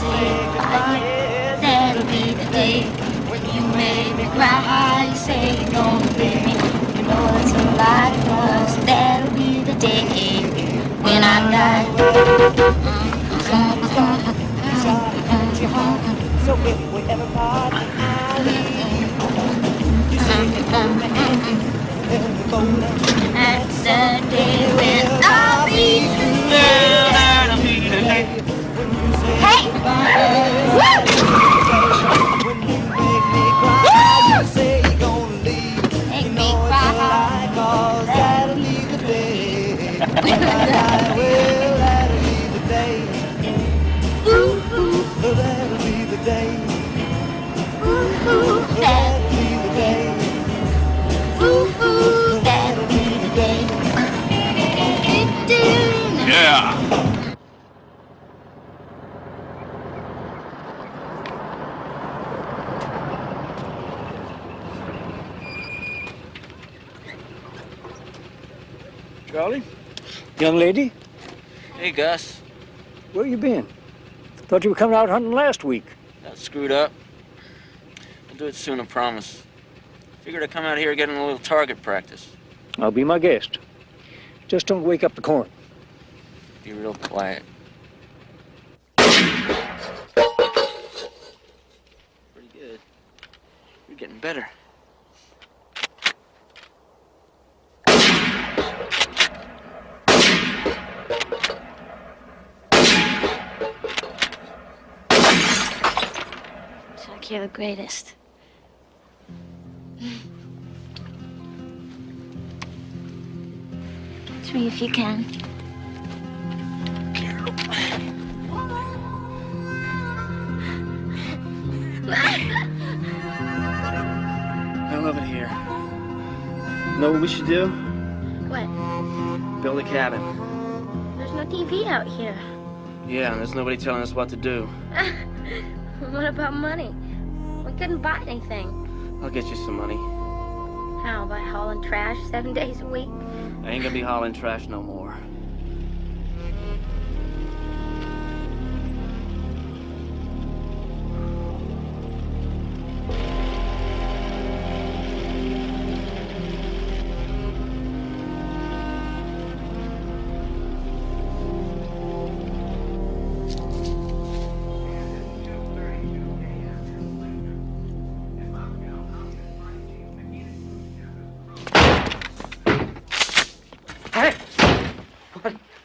say goodbye. That'll be the day when you make me cry. Say you're gonna leave me. You know it's a lie, 'cause that'll be the day when I die. So if we ever part, I'll leave. You say you hold my hand, and we're golden. That's the day when I'll be through. That'll be the day when you say Hey! goodbye. When you make me cry, you say you're gonna leave. Make You me know it's a cry. lie, 'cause that'll be the day when I die. Well, that'll be the day. That'll be the day. That'll be the day. That'll be the day. Yeah. Charlie? Young lady? Hey, Gus. Where you been? Thought you were coming out hunting last week. Got screwed up. I'll do it soon, I promise. Figured I'd come out here getting a little target practice. I'll be my guest. Just don't wake up the corn. Be real quiet. Pretty good. You're getting better. Chuck, you're the greatest. Catch me if you can. I love it here. Know what we should do? What? Build a cabin. There's no TV out here. Yeah, and there's nobody telling us what to do. What about money? We couldn't buy anything. I'll get you some money. How, by hauling trash 7 days a week? I ain't gonna be hauling trash no more.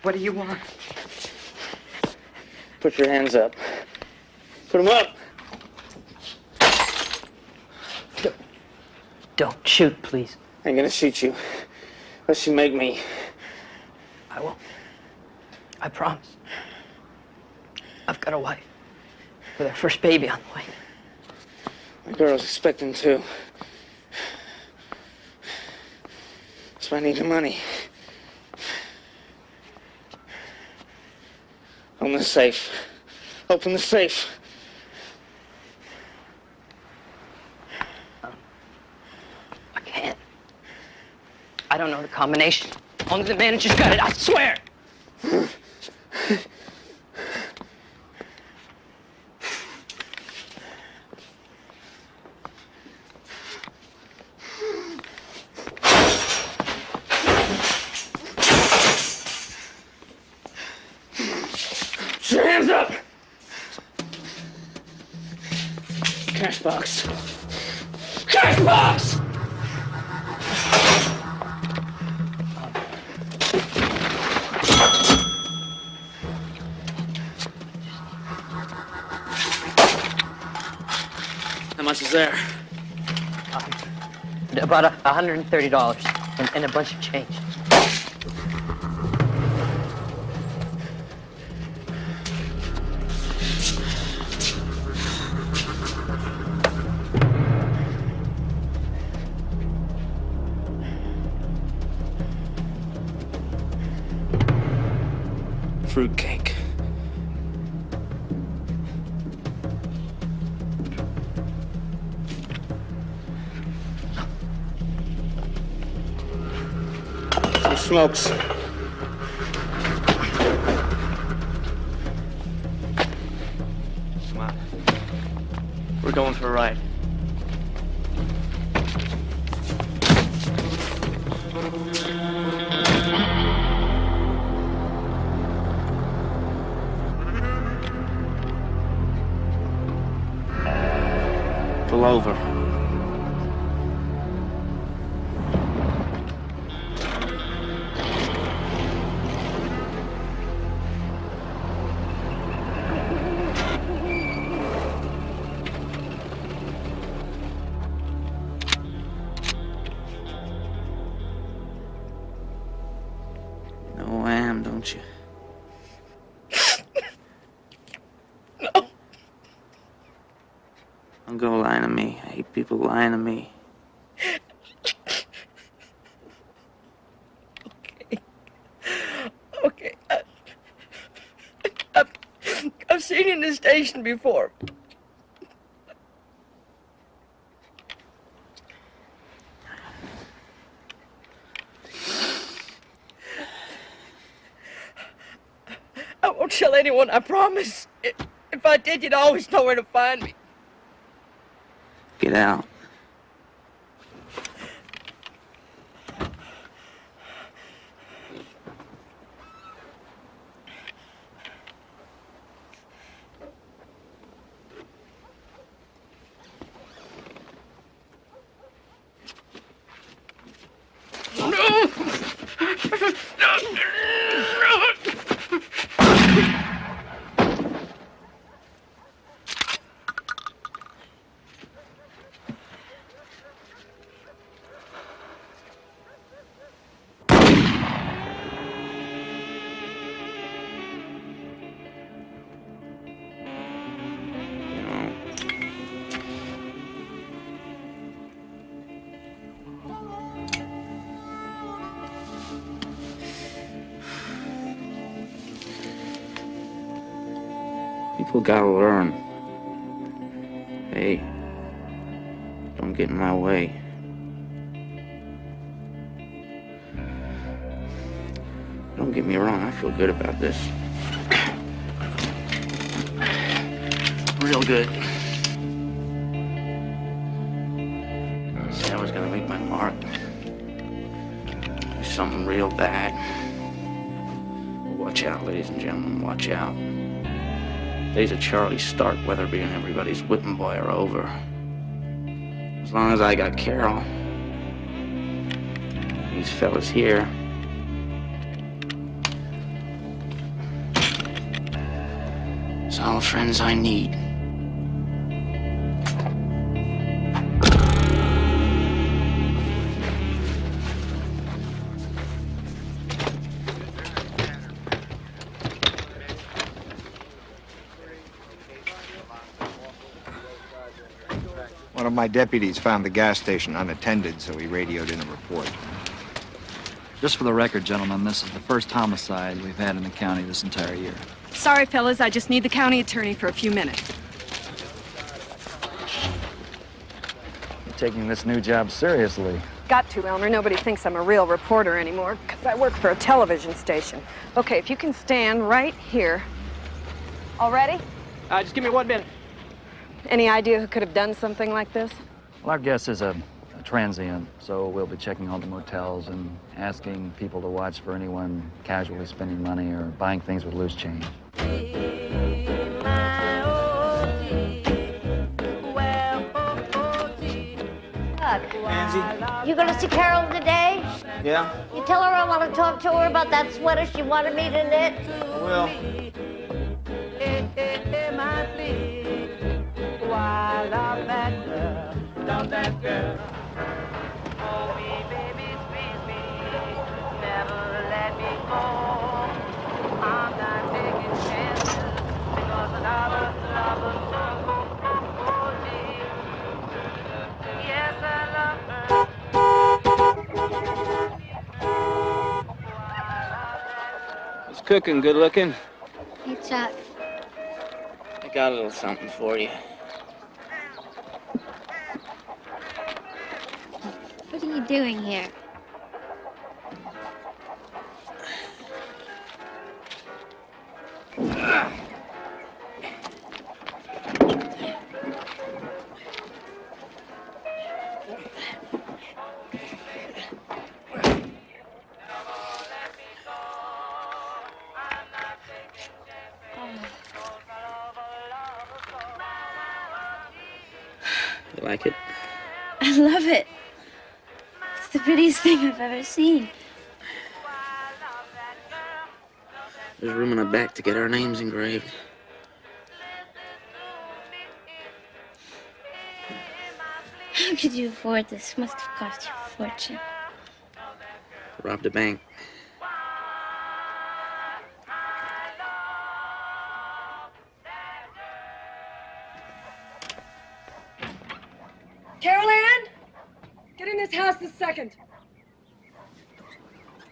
What do you want? Put your hands up. Put them up. Don't shoot, please. I ain't gonna shoot you. Unless you make me. I won't. I promise. I've got a wife with our first baby on the way. My girl's expecting too. So I need the money. Open the safe. Open the safe. I can't. I don't know the combination. Only the manager's got it, I swear! Put your hands up! Cash box. Cash box! How much is there? About $130 and a bunch of change. Fruitcake. Some smokes. We're going for a ride. Pull over. No, I am, don't you? No. Don't go lying to me. I hate people lying to me. Okay. I've seen you in the station before. I won't tell anyone, I promise. If I did, you'd always know where to find me. Get out. People gotta learn. Hey, don't get in my way. Don't get me wrong, I feel good about this. Real good. I said I was gonna make my mark. Do something real bad. Watch out, ladies and gentlemen, watch out. Days of Charlie Stark, Weatherby, and everybody's whipping boy are over. As long as I got Carol, these fellas here, it's all the friends I need. One of my deputies found the gas station unattended, so he radioed in a report. Just for the record, gentlemen, this is the first homicide we've had in the county this entire year. Sorry, fellas, I just need the county attorney for a few minutes. You're taking this new job seriously. Got to, Elmer. Nobody thinks I'm a real reporter anymore, because I work for a television station. Okay, if you can stand right here. All ready? Just give me 1 minute. Any idea who could have done something like this? Well, our guest is a transient, so we'll be checking all the motels and asking people to watch for anyone casually spending money or buying things with loose change. Look, you gonna see Carol today? Yeah? You tell her I want to talk to her about that sweater she wanted me to knit? I will. Love that girl. Oh, me, baby, squeeze me. Never let me go. I'm not taking chances because another lover so deep. Yes, I love her. What's cooking? Good looking? Hey, Chuck. I got a little something for you. What are you doing here? You like it? I love it. It's the prettiest thing I've ever seen. There's room in the back to get our names engraved. How could you afford this? Must have cost you a fortune. Robbed a bank. Carol Ann, get in this house this second.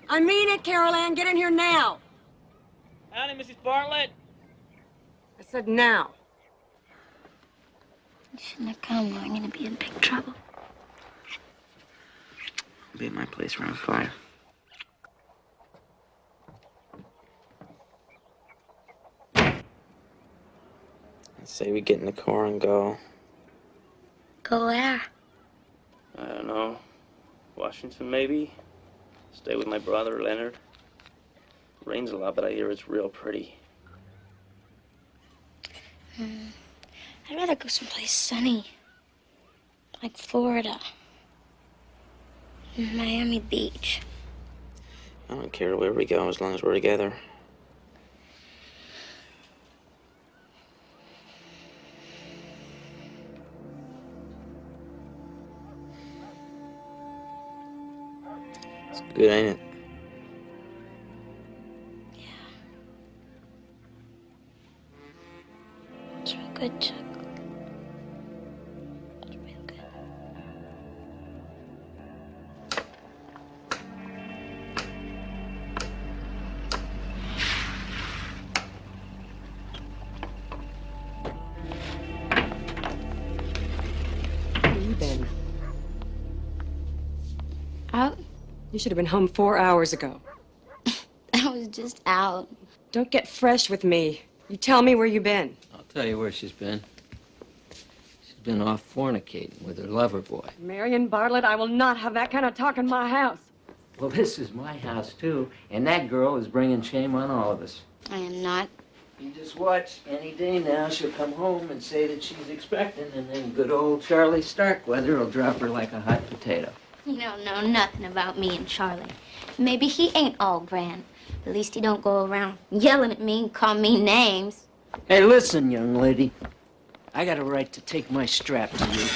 I mean it, Carol Ann. Get in here now. Howdy, Mrs. Bartlett. I said now. You shouldn't have come. I'm going to be in big trouble. I'll be at my place around 5. I'd say we get in the car and go. Go where? I don't know. Washington, maybe? Stay with my brother, Leonard. Rains a lot, but I hear it's real pretty. I'd rather go someplace sunny. Like Florida. Miami Beach. I don't care where we go as long as we're together. It's good, ain't it? It's real good, Chuck. It's real good. Where you been? Out? You should have been home 4 hours ago. I was just out. Don't get fresh with me. You tell me where you been. I'll tell you where she's been. She's been off fornicating with her lover boy. Marion Bartlett, I will not have that kind of talk in my house. Well, this is my house, too, and that girl is bringing shame on all of us. I am not. You just watch. Any day now, she'll come home and say that she's expecting, and then good old Charlie Starkweather will drop her like a hot potato. You don't know nothing about me and Charlie. Maybe he ain't all grand. At least he don't go around yelling at me and call me names. Hey, listen, young lady. I got a right to take my strap to you.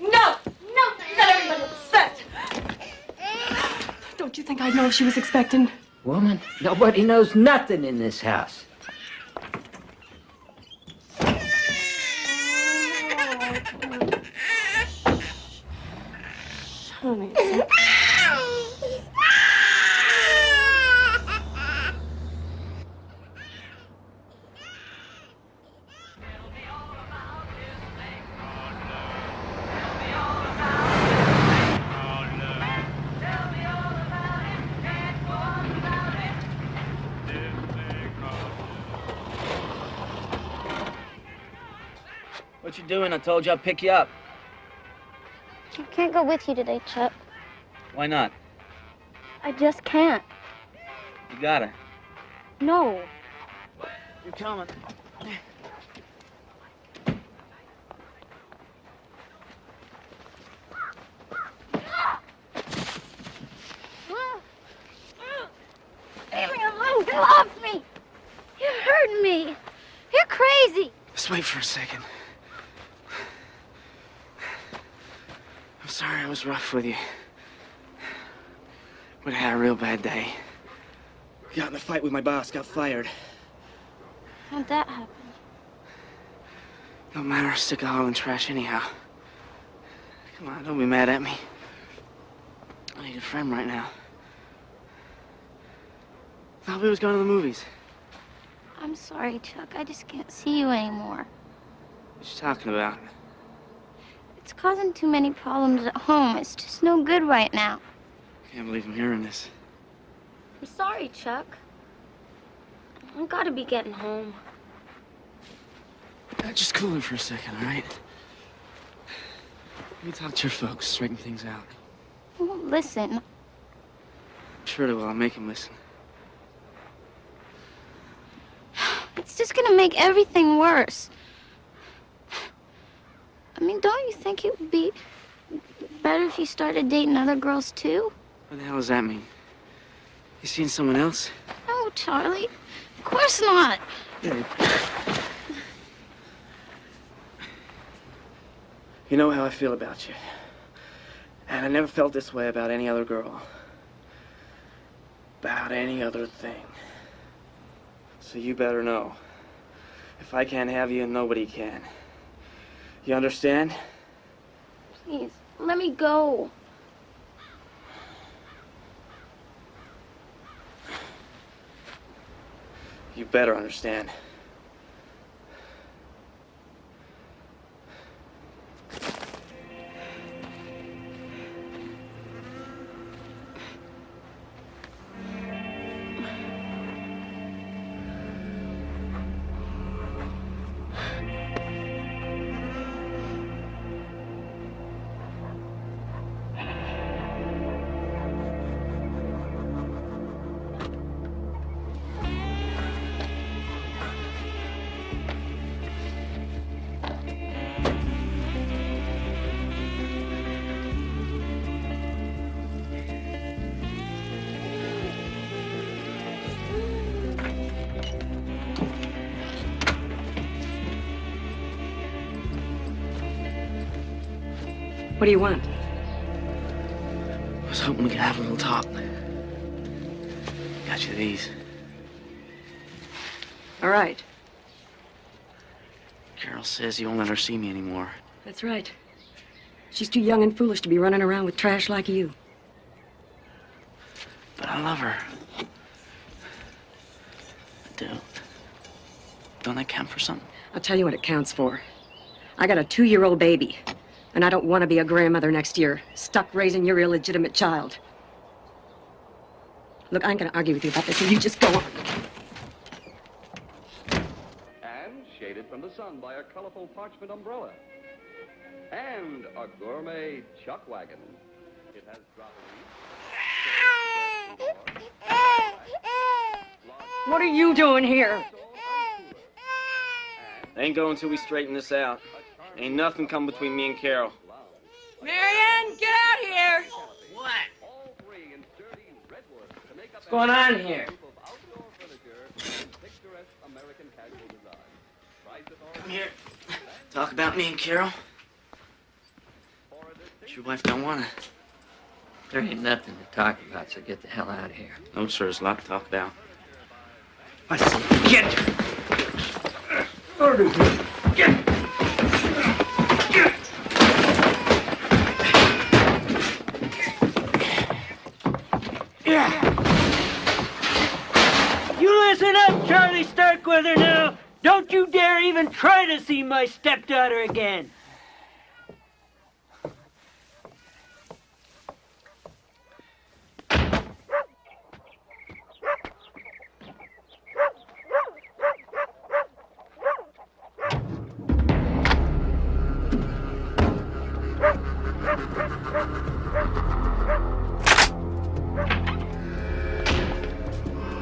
No! No! You got everybody upset! Don't you think I'd know if she was expecting? Woman, nobody knows nothing in this house. Honey. What you doing? I told you I'd pick you up. I can't go with you today, Chuck. Why not? I just can't. You gotta. No. You're coming. Leave me alone. Get off me. You're hurting me. You're crazy. Just wait for a second. I'm sorry I was rough with you. But I had a real bad day. Got in a fight with my boss, got fired. How'd that happen? Don't matter, stick a hole in trash anyhow. Come on, don't be mad at me. I need a friend right now. Thought we was going to the movies. I'm sorry, Chuck. I just can't see you anymore. What you talking about? It's causing too many problems at home. It's just no good right now. Can't believe I'm hearing this. I'm sorry, Chuck. I've got to be getting home. Just cool it for a second, all right? Let me talk to your folks, straighten things out. They won't listen. Sure they will. I'll make them listen. It's just gonna make everything worse. I mean, don't you think it would be better if you started dating other girls, too? What the hell does that mean? You seen someone else? No, Charlie. Of course not. Babe. You know how I feel about you. And I never felt this way about any other girl. About any other thing. So you better know. If I can't have you, nobody can. You understand? Please, let me go. You better understand. What do you want? I was hoping we could have a little talk. Got you these. All right. Carol says you won't let her see me anymore. That's right. She's too young and foolish to be running around with trash like you. But I love her. I do. Don't that count for something? I'll tell you what it counts for. I got a 2-year-old baby, and I don't want to be a grandmother next year, stuck raising your illegitimate child. Look, I ain't gonna argue with you about this, so you just go on. And shaded from the sun by a colorful parchment umbrella. And a gourmet chuck wagon. It has drop. What are you doing here? Ain't going till we straighten this out. Ain't nothing come between me and Carol. Marianne, get out here! What? What's going on here? Come here. Talk about me and Carol. But your wife don't wanna. There ain't nothing to talk about, so get the hell out of here. No, sir, there's a lot to talk about. I said, get! Get! You listen up, Charlie Starkweather, now. Don't you dare even try to see my stepdaughter again.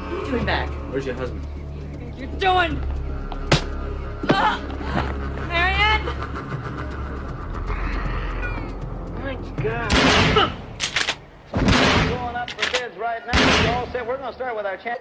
What are you doing back? Where's your husband? What are you doing? Marianne! My God. Going up for bids right now. You all set? We're going to start with our chance.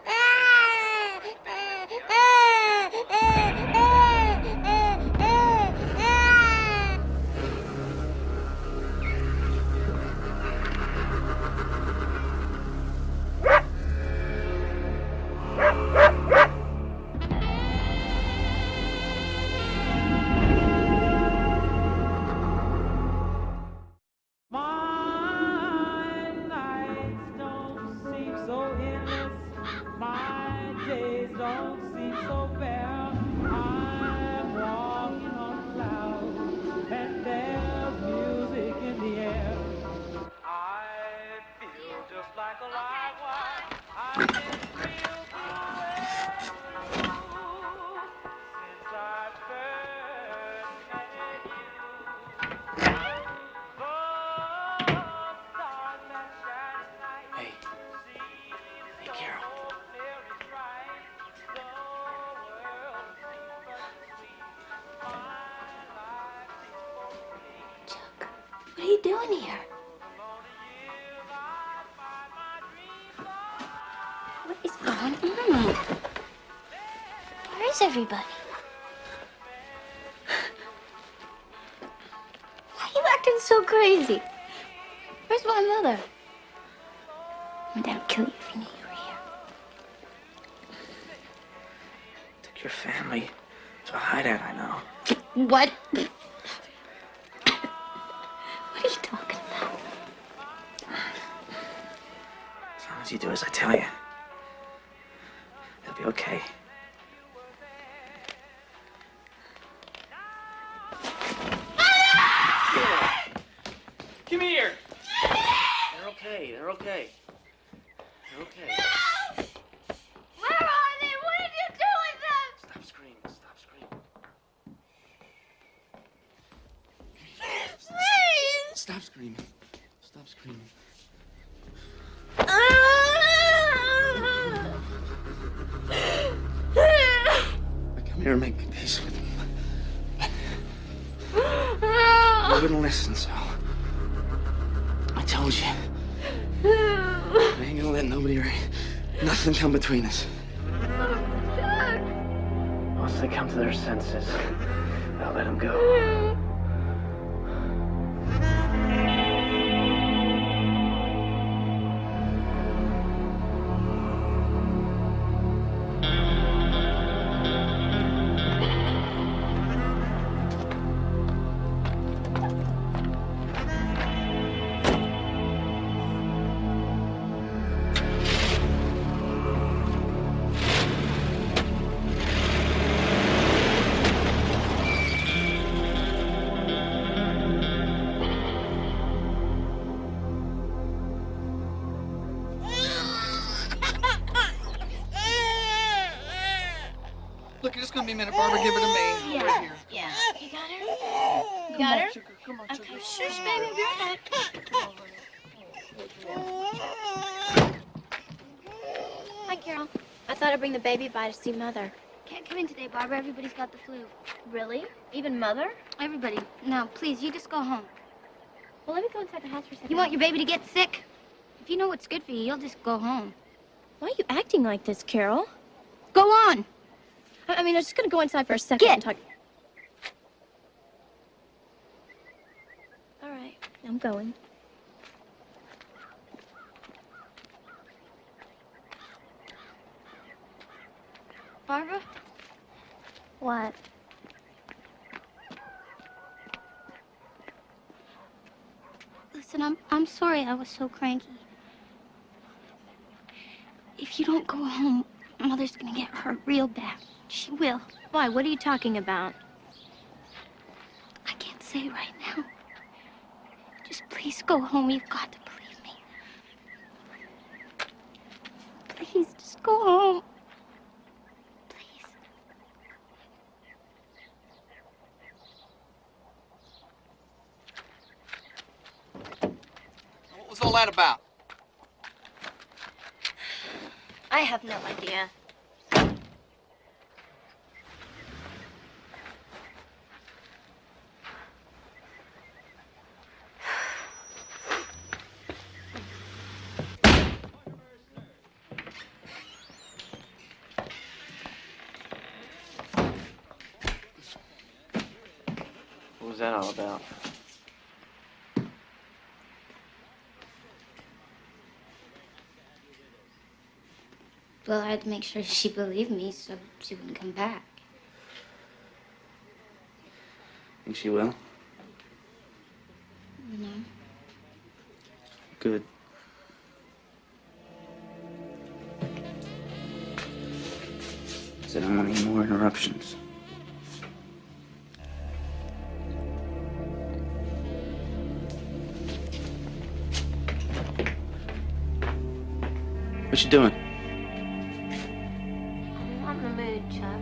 doing here? What is going on? Where is everybody? Why are you acting so crazy? Where's my mother? My dad would kill you if he knew you were here. Took your family to a hideout, I know. What? What are you talking about? As long as you do as I tell you, it'll be okay. Come here! They're okay, they're okay. They're okay. Where are they? What did you do with them? Stop screaming, stop screaming. Please! Stop screaming. Stop screaming. Come here and make peace with him. You wouldn't listen, so I told you. I ain't gonna let nobody or nothing come between us. Once they come to their senses, I'll let them go. Look, it's gonna be a minute, Barbara. Give her to me. Yeah. Right here. Yeah. You got her? You got her? Sugar. Come on, Okay, sugar. shush, baby. Be right back. Hi, Carol. I thought I'd bring the baby by to see Mother. Can't come in today, Barbara. Everybody's got the flu. Really? Even Mother? Everybody. No, please, you just go home. Well, let me go inside the house for a second. You want your baby to get sick? If you know what's good for you, you'll just go home. Why are you acting like this, Carol? Go on. I mean, I'm just gonna go inside for a second and talk. All right, I'm going. Barbara? What? Listen, I'm sorry I was so cranky. If you don't go home, Mother's gonna get hurt real bad. She will. Why? What are you talking about? I can't say right now. Just please go home. You've got to believe me. Please, just go home. Please. What was all that about? I have no idea. What was that all about? Well, I had to make sure she believed me so she wouldn't come back. Think she will? No. Good. Said I don't want any more interruptions. What you doing? I'm in the mood, Chuck.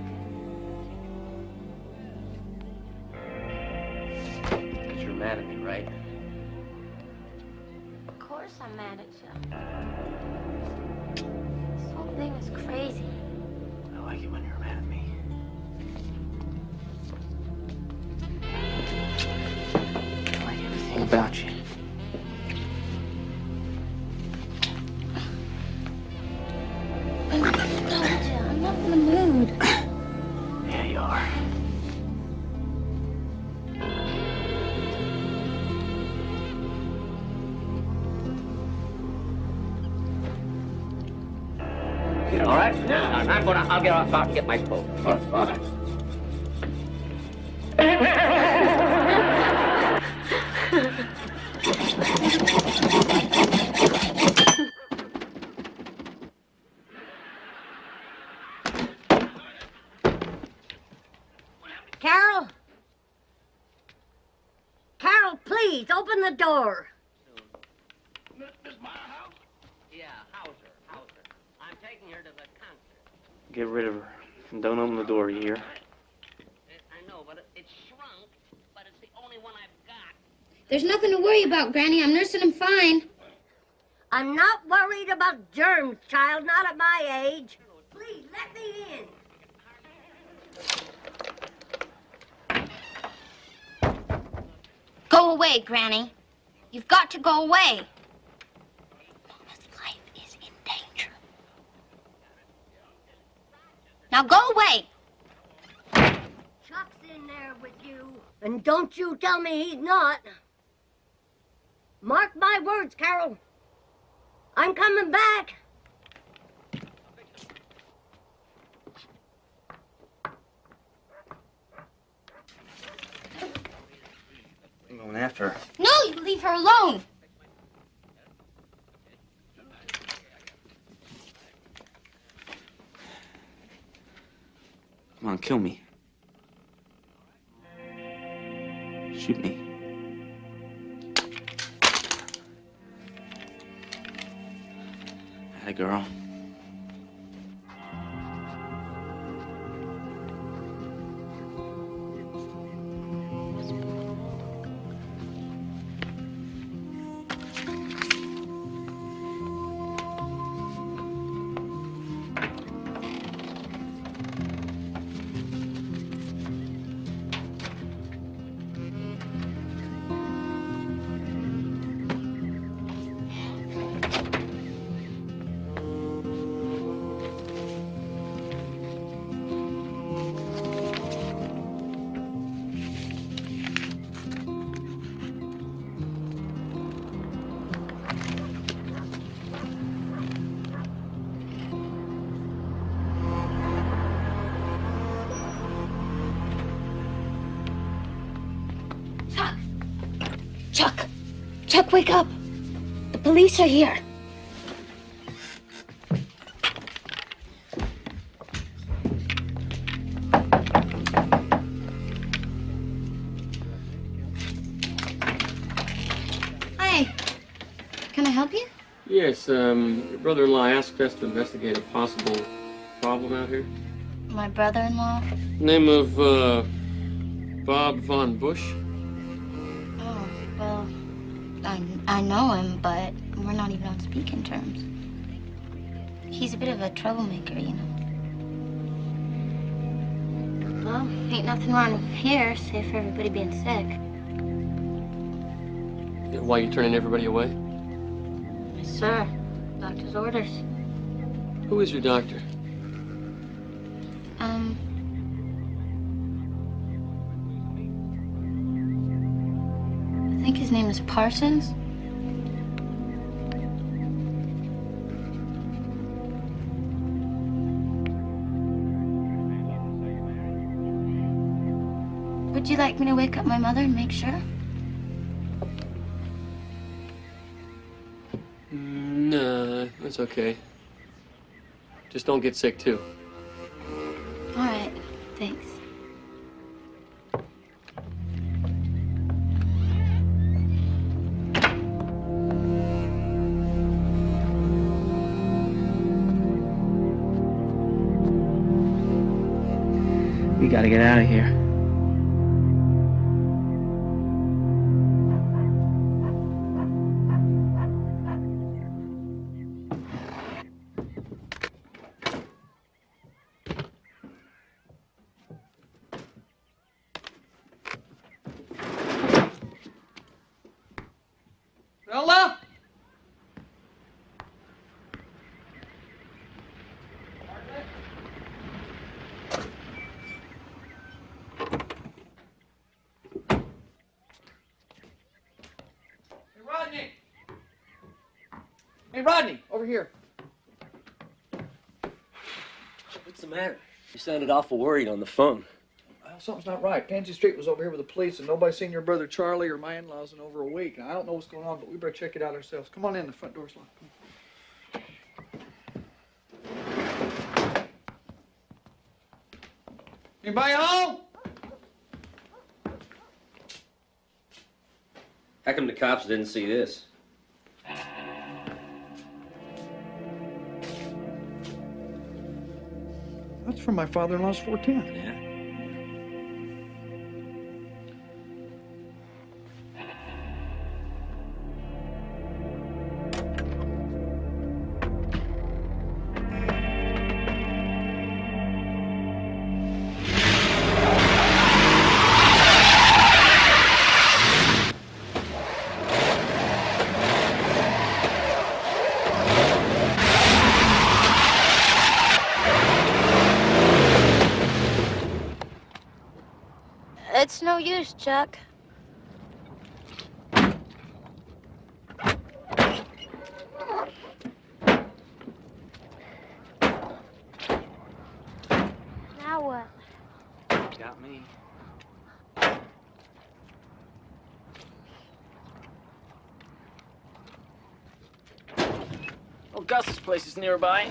You're mad at me, right? Of course I'm mad at you. This whole thing was crazy. I like it when you're mad at me. I like everything about you. I'll get off out and get my boat. Carol? Carol, please, open the door. Yeah, Hauser. I'm taking her to the concert. Get rid of her. And don't open the door, you hear? I know, but it's shrunk, but it's the only one I've got. There's nothing to worry about, Granny. I'm nursing him fine. I'm not worried about germs, child, not at my age. Please, let me in. Go away, Granny. You've got to go away. Mama's life is in danger. Now go away. Chuck's in there with you. And don't you tell me he's not. Mark my words, Carol. I'm coming back. I'm going after her. No, you leave her alone. Come on, kill me. Shoot me. Atta girl. Chuck, wake up. The police are here. Hi. Can I help you? Yes, your brother-in-law asked us to investigate a possible problem out here. My brother-in-law? Name of, Bob Von Bush. Oh, well, I know him, but we're not even on speaking terms. He's a bit of a troublemaker, you know. Well, ain't nothing wrong here, save for everybody being sick. Why you turning everybody away? Yes, sir. Doctor's orders. Who is your doctor? I think his name is Parsons. Would you like me to wake up my mother and make sure? No, that's okay. Just don't get sick, too. All right, thanks. We gotta get out of here. Rilla? Rodney! Hey, Rodney, over here. the matter? You sounded awful worried on the phone. Well, something's not right. Pansy Street was over here with the police, and nobody's seen your brother Charlie or my in-laws in over a week. Now, I don't know what's going on, but we better check it out ourselves. Come on in, the front door's locked. Anybody home? How come the cops didn't see this? That's from my father-in-law's 410. Yeah. It's no use, Chuck. Now what? Got me. Oh, Gus's place is nearby.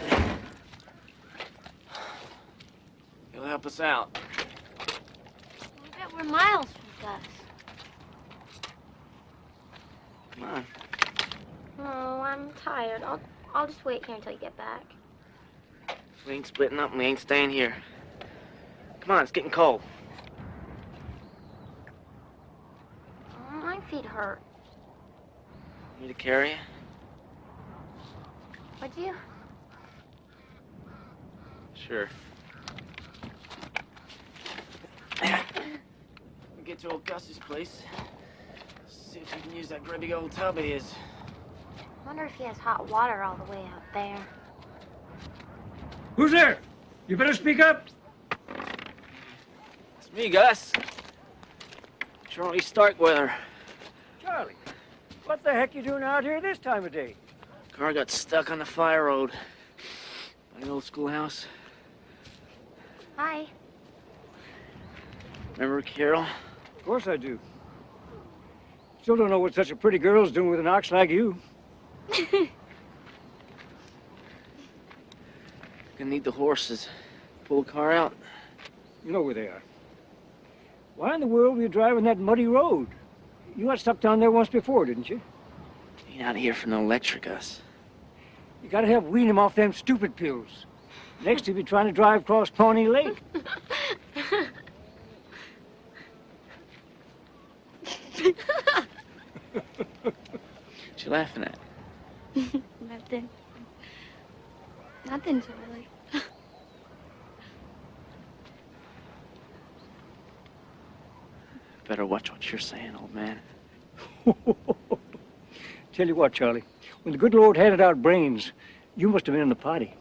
He'll help us out. I bet we're miles from Gus. Come on. Oh, I'm tired. I'll just wait here until you get back. We ain't splitting up and we ain't staying here. Come on, it's getting cold. Oh, my feet hurt. Need me to carry you? Would you? Sure. We get to old Gus's place. See if we can use that grubby old tub of his. Wonder if he has hot water all the way out there. Who's there? You better speak up. It's me, Gus. Charlie Starkweather. Charlie, what the heck you doing out here this time of day? Car got stuck on the fire road. By the old schoolhouse. Hi. Remember Carol? Of course I do. Still don't know what such a pretty girl's doing with an ox like you. Gonna need the horses. Pull the car out. You know where they are. Why in the world were you driving that muddy road? You got stuck down there once before, didn't you? Ain't out here for no lecture, Gus. You gotta help wean him off them stupid pills. Next he'll be trying to drive across Pawnee Lake. What you laughing at? Nothing. Nothing, Charlie. Better watch what you're saying, old man. Tell you what, Charlie, when the good Lord handed out brains, you must have been in the party.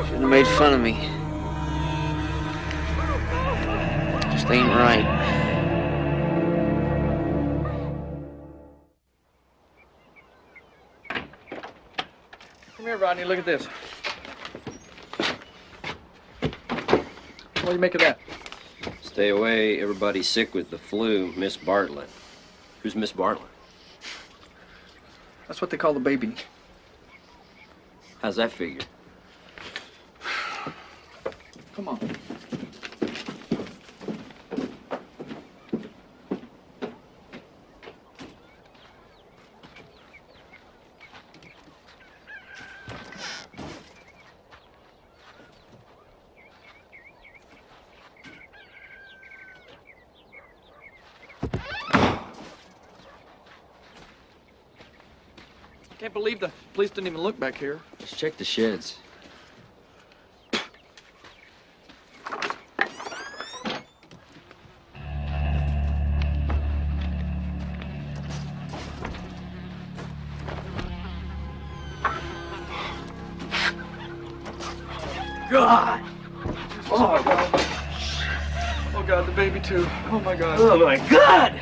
Shouldn't have made fun of me. Just ain't right. Come here, Rodney, look at this. What do you make of that? Stay away, everybody's sick with the flu. Miss Bartlett. Who's Miss Bartlett? That's what they call the baby. How's that figure? Come on. Can't believe the police didn't even look back here. Let's check the sheds. God! Oh, God. Oh, God, the baby, too. Oh, my God. Oh, my God!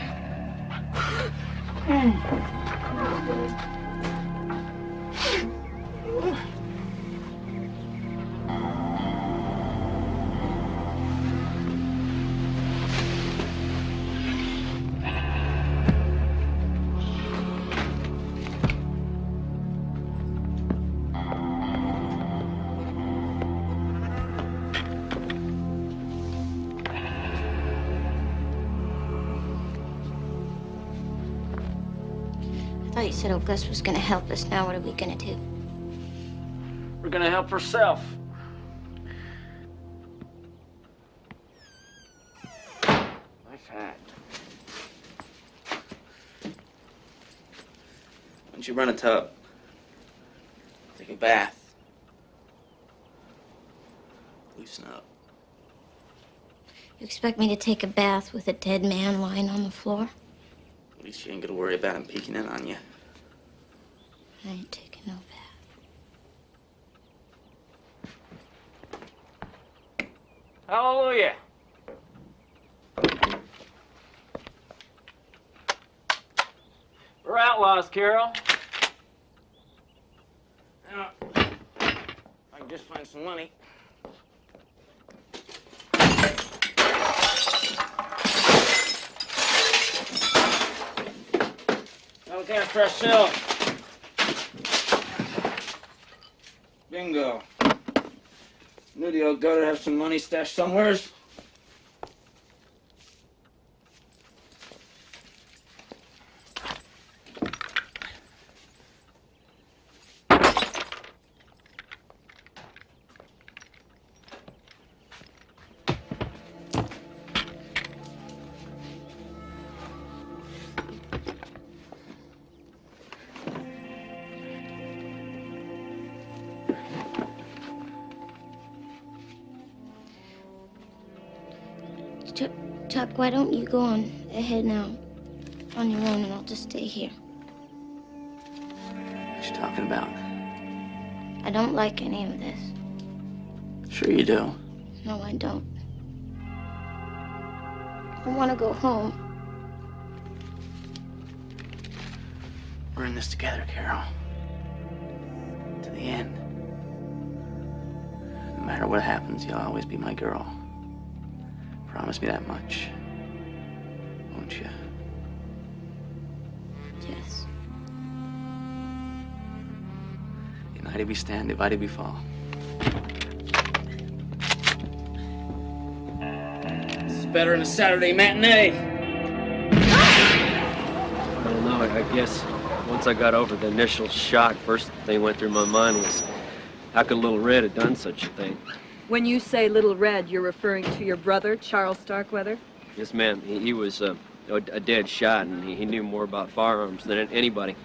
I thought you said old Gus was gonna help us. Now what are we gonna do? We're gonna help herself. Nice hat. Why don't you run a tub? Take a bath. Loosen up. You expect me to take a bath with a dead man lying on the floor? At least you ain't gonna worry about him peeking in on you. I ain't taking no bath. Hallelujah. We're outlaws, Carol. Now, I can just find some money. Okay, fresh silk. Bingo. Knew the old gutter have some money stashed somewheres. Chuck, why don't you go on ahead now on your own and I'll just stay here? What you talking about? I don't like any of this. Sure you do. No, I don't. I want to go home. We're in this together, Carol. To the end. No matter what happens, you'll always be my girl. Promise me that much. Won't you? Yes. United we stand, divided we fall. This is better than a Saturday matinee. I don't know. I guess once I got over the initial shock, first thing went through my mind was, how could Little Red have done such a thing? When you say Little Red, you're referring to your brother, Charles Starkweather? Yes, ma'am. He was a dead shot, and he knew more about firearms than anybody.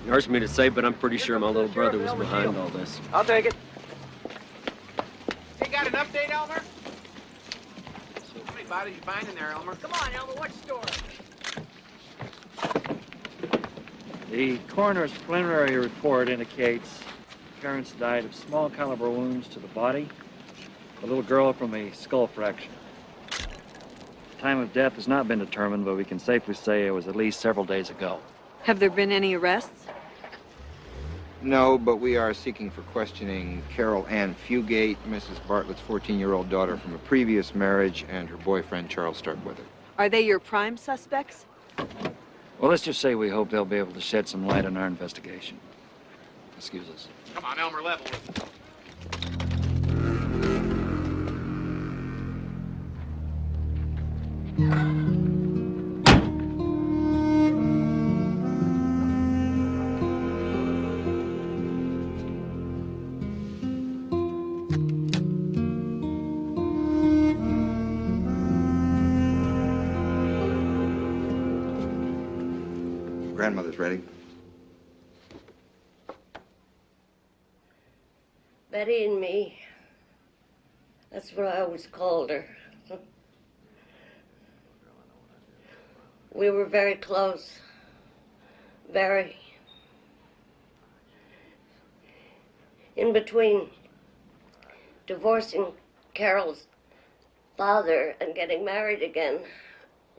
It hurts me to say, but I'm pretty sure my little brother was behind all this. I'll take it. Hey, got an update, Elmer? How many bodies you find in there, Elmer? Come on, Elmer, what story? The coroner's preliminary report indicates parents died of small caliber wounds to the body. The little girl from a skull fracture. The time of death has not been determined, but we can safely say it was at least several days ago. Have there been any arrests? No, but we are seeking for questioning Carol Ann Fugate, Mrs. Bartlett's 14-year-old daughter from a previous marriage, and her boyfriend, Charles Starkweather. Are they your prime suspects? Well, let's just say we hope they'll be able to shed some light on our investigation. Excuse us. Come on, Elmer, level with it. Grandmother's ready. Betty and me. That's what I always called her. We were very close. Very. In between divorcing Carol's father and getting married again,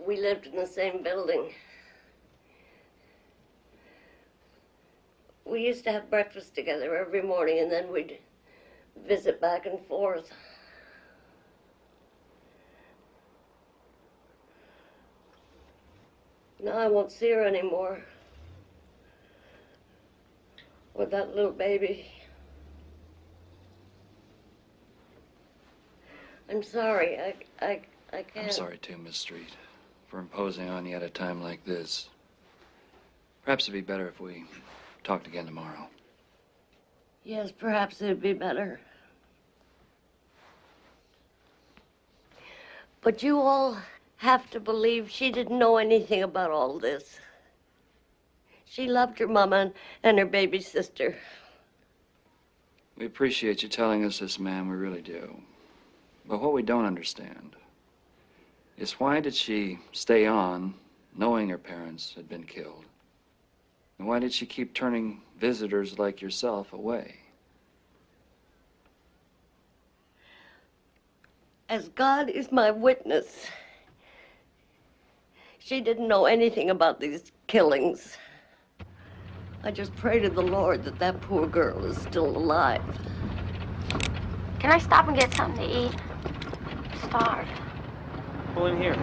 we lived in the same building. We used to have breakfast together every morning, and then we'd visit back and forth. Now I won't see her anymore. With that little baby. I'm sorry. I can't. I'm sorry too, Miss Street, for imposing on you at a time like this. Perhaps it'd be better if we talked again tomorrow. Yes, perhaps it'd be better. But you all have to believe she didn't know anything about all this. She loved her mama and her baby sister. We appreciate you telling us this, ma'am, we really do. But what we don't understand is why did she stay on knowing her parents had been killed? And why did she keep turning visitors like yourself away? As God is my witness, she didn't know anything about these killings. I just pray to the Lord that that poor girl is still alive. Can I stop and get something to eat? I'm starved. Pull in here.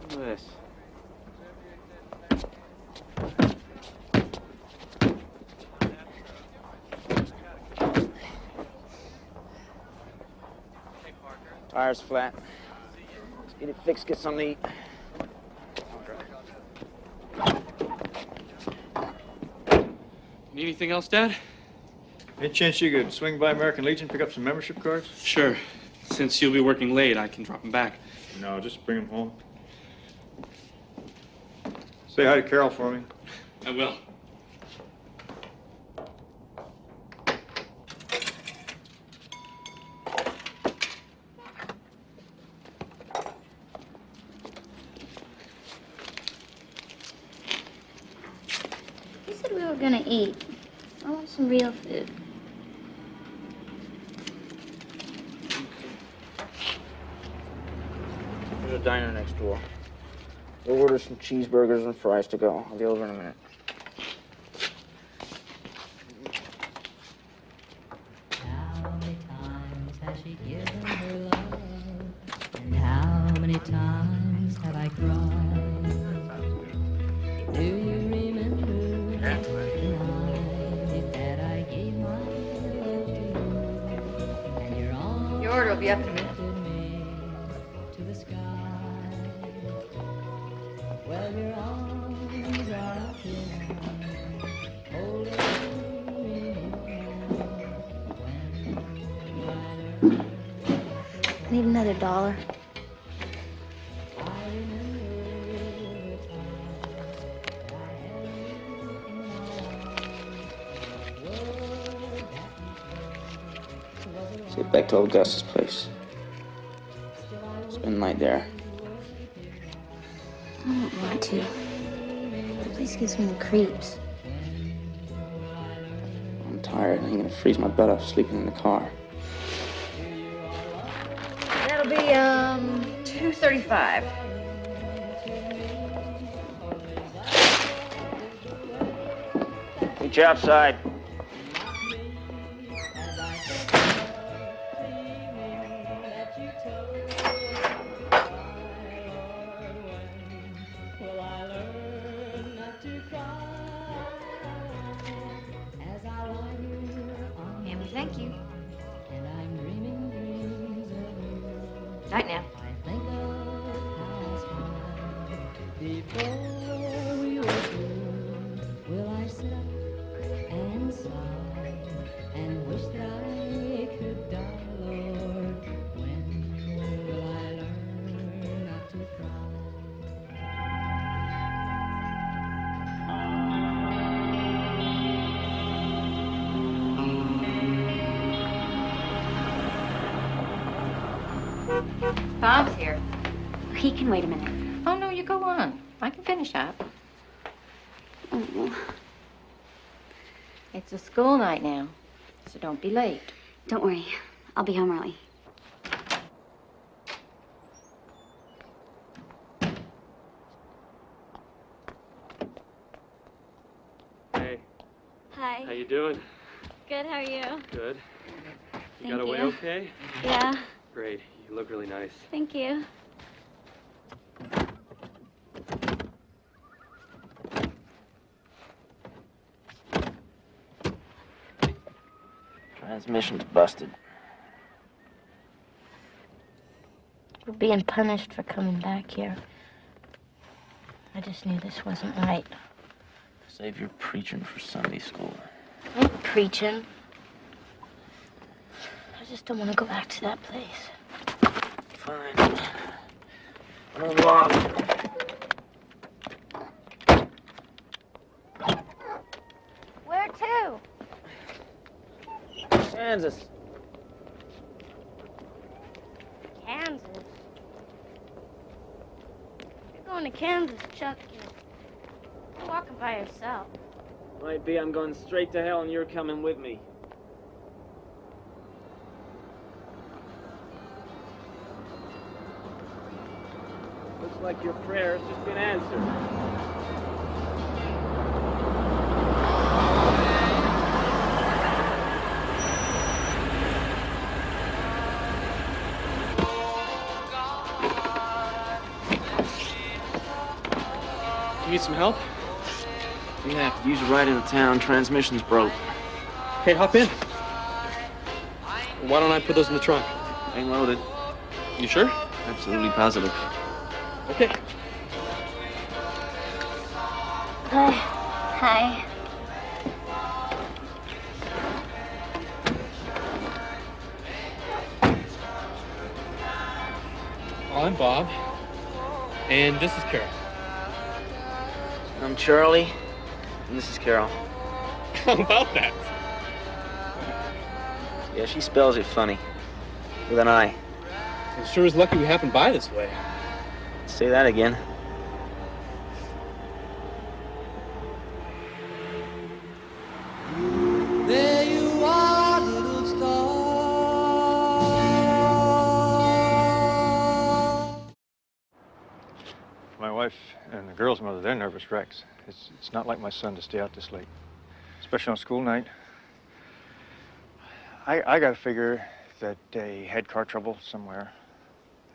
Look at this. Tire's flat. Let's get it fixed, get something to eat. Need anything else, Dad? Any chance you could swing by American Legion, pick up some membership cards? Sure. Since you'll be working late, I can drop them back. No, just bring them home. Say hi to Carol for me. I will. You said we were gonna eat. I want some real food. There's a diner next door. We'll order some cheeseburgers and fries to go. I'll be over in a minute. How many times have I cried? Do you remember the night that I gave my love to you? And your arms Your order will be up to me. lifted me to the sky. Well, your arms are up here, holding me I need another $1. Let's get back to old Gus's place. Spend the night there. I don't want to. The place gives me the creeps. I'm tired. I ain't gonna freeze my butt off sleeping in the car. That'll be, $2.35. Meet you outside. Hammy, thank you. Night now. Before we were through, will I sit up and sigh and wish that I could die, Lord? When will I learn not to cry? Bob's here. He can wait a minute. Oh, no, you go on. I can finish up. Oh. It's a school night now, so don't be late. Don't worry. I'll be home early. Hey, Hi. how you doing? Good, how are you? Good. You Thank got away you. okay? Yeah, Great. You look really nice. thank you. Transmission's busted. We're being punished for coming back here. I just knew this wasn't right. Save your preaching for Sunday school. I ain't preaching. I just don't want to go back to that place. Fine. Unlock. Where to? Kansas. Kansas. You're going to Kansas, Chuck. You're walking by yourself. Might be I'm going straight to hell and you're coming with me. Looks like your prayer's just been answered. You need some help? Yeah, could use a ride into town. Transmission's broke. Hey, hop in. Why don't I put those in the trunk? Ain't loaded. You sure? Absolutely positive. Okay. Hi. Hi. I'm Bob. And this is Carol. I'm Charlie, and this is Carol. How about that? Yeah, she spells it funny. With an I. It sure is lucky we happened by this way. Say that again. There you are, little star. My wife and the girl's mother, they're nervous wrecks. It's not like my son to stay out this late, especially on school night. I got to figure that they had car trouble somewhere,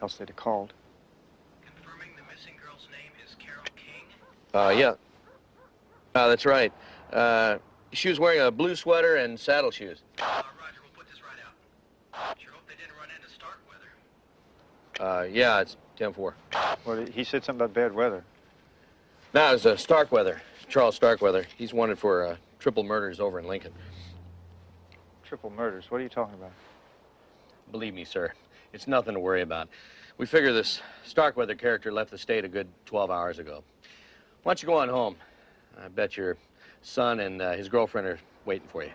else they'd have called. Confirming the missing girl's name is Carol King? Yeah. That's right. She was wearing a blue sweater and saddle shoes. Roger, we'll put this right out. Sure hope they didn't run into Starkweather. Yeah, it's 10-4. Well, he said something about bad weather. No, it was Starkweather. Charles Starkweather. He's wanted for triple murders over in Lincoln. Triple murders? What are you talking about? Believe me, sir, it's nothing to worry about. We figure this Starkweather character left the state a good 12 hours ago. Why don't you go on home? I bet your son and his girlfriend are waiting for you.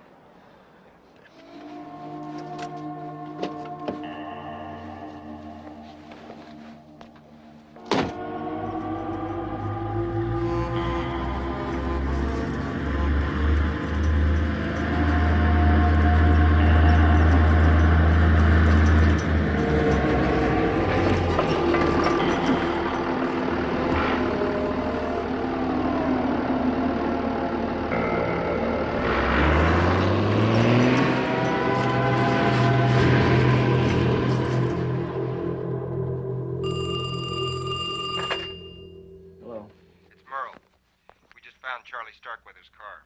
Charlie Starkweather's car.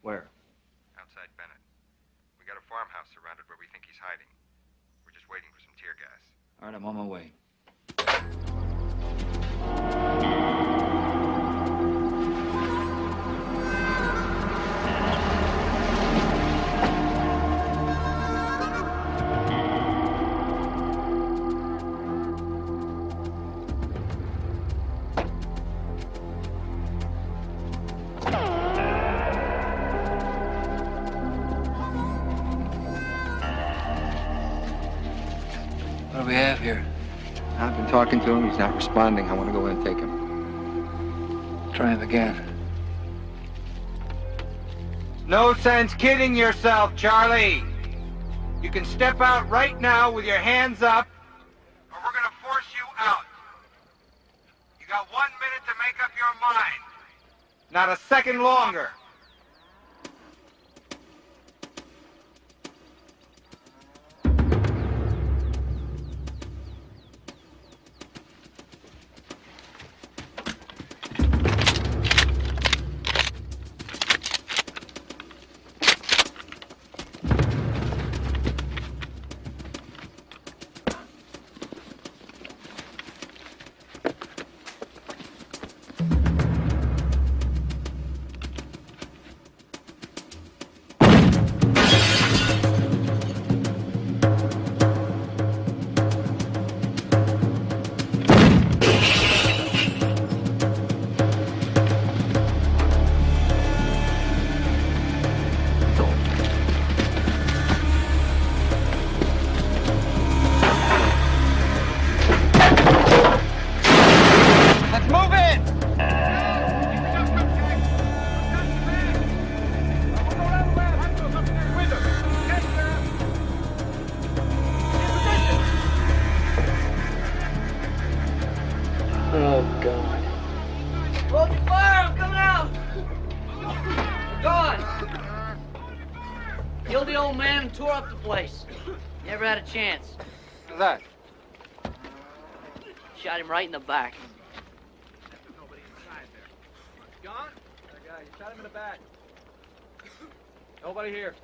Where? Outside Bennett. We got a farmhouse surrounded where we think he's hiding. We're just waiting for some tear gas. All right, I'm on my way. What do we have here? I've been talking to him. He's not responding. I want to go in and take him. Try him again. No sense kidding yourself, Charlie. You can step out right now with your hands up, or we're going to force you out. You got 1 minute to make up your mind. Not a second longer. Oh, God. Hold your fire, I'm coming out! Gone! Killed the old man and tore up the place. Never had a chance. What's that? Shot him right in the back. Gone? That guy, you shot him in the back. Nobody here.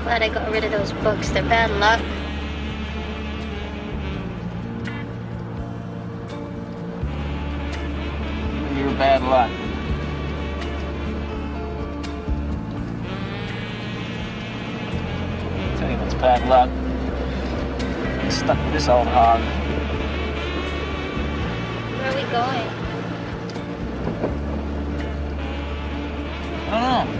Glad I got rid of those books. They're bad luck. You're bad luck. I'll tell you what's bad luck. I'm stuck with this old hog. Where are we going? I don't know.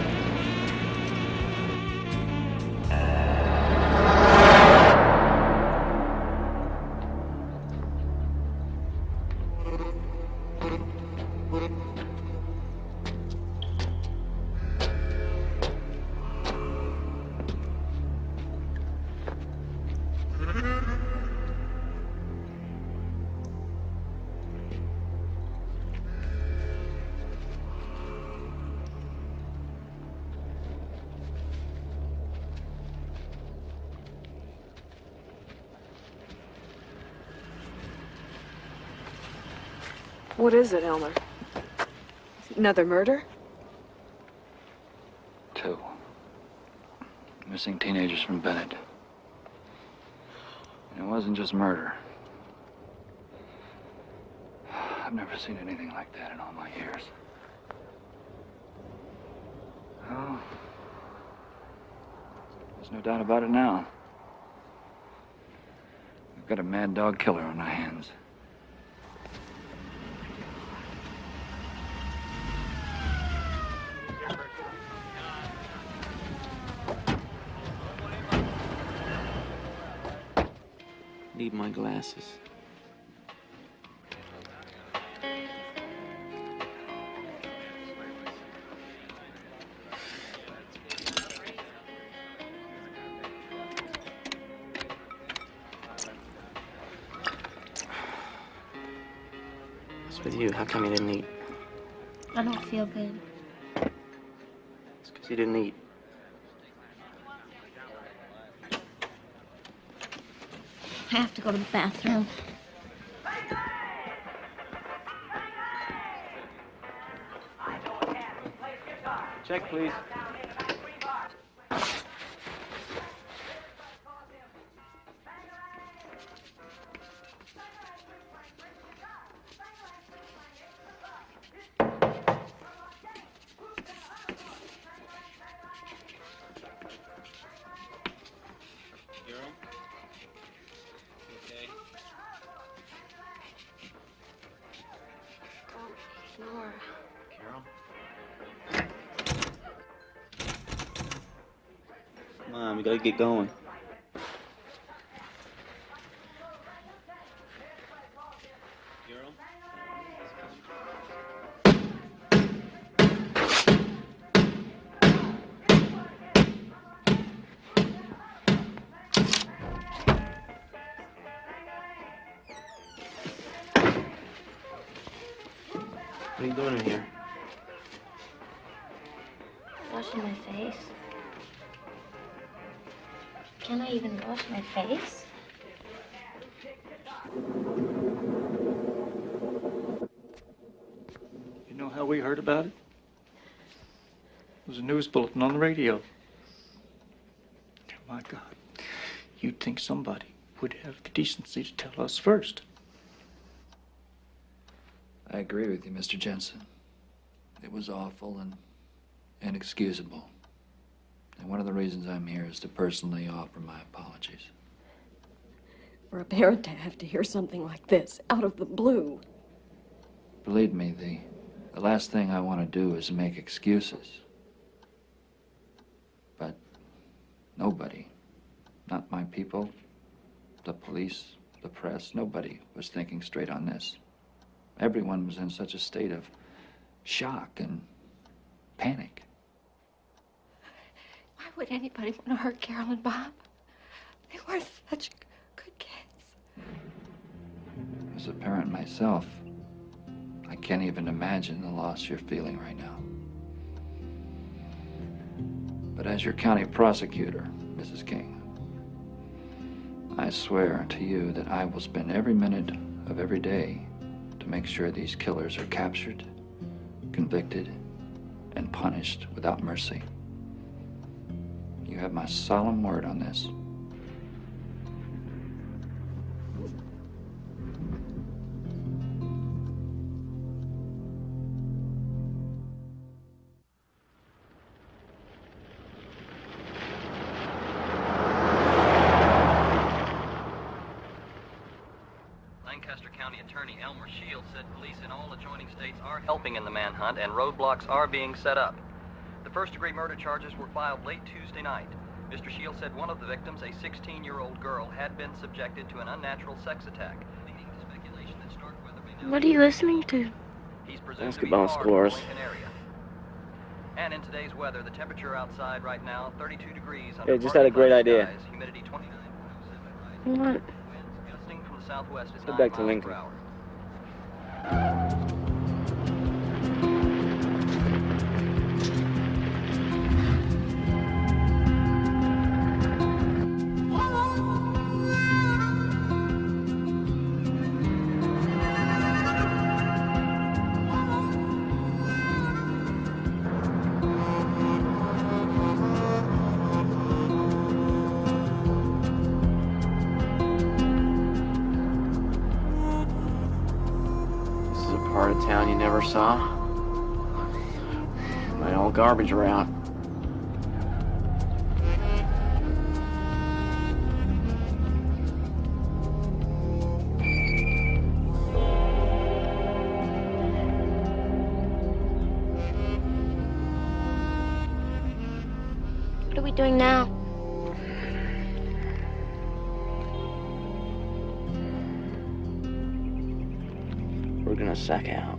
What is it, Elmer? Another murder? 2. Missing teenagers from Bennett. And it wasn't just murder. I've never seen anything like that in all my years. Oh, there's no doubt about it now. We've got a mad dog killer on our hands. Need my glasses. What's with you? How come you didn't eat? I don't feel good. It's because you didn't eat. I have to go to the bathroom. Check, please. time. We gotta get going. What are you doing in here? Washing my face. Can I even wash my face? You know how we heard about it? It was a news bulletin on the radio. My God. You'd think somebody would have the decency to tell us first. I agree with you, Mr. Jensen. It was awful and inexcusable. And one of the reasons I'm here is to personally offer my apologies. For a parent to have to hear something like this out of the blue. Believe me, the last thing I want to do is make excuses. But nobody, not my people, the police, the press, nobody was thinking straight on this. Everyone was in such a state of shock and panic. Why would anybody want to hurt Carol and Bob? They were such good kids. As a parent myself, I can't even imagine the loss you're feeling right now. But as your county prosecutor, Mrs. King, I swear to you that I will spend every minute of every day to make sure these killers are captured, convicted, and punished without mercy. You have my solemn word on this. Lancaster County Attorney Elmer Shields said police in all adjoining states are helping in the manhunt and roadblocks are being set up. The first-degree murder charges were filed late Tuesday night. Mr. Shields said one of the victims, a 16-year-old girl, had been subjected to an unnatural sex attack, leading to speculation that Starkweather may now... What are you listening to? He's presumed Basketball to be scores. in the Lincoln area. And in today's weather, the temperature outside right now, 32 degrees under Yeah, just had a great partly idea. cloudy skies, humidity 29.07 right. What? Winds gusting from the southwest at 9 Head back to miles Lincoln. per hour. This is a part of town you never saw. My old garbage route. What are we doing now? We're gonna sack out.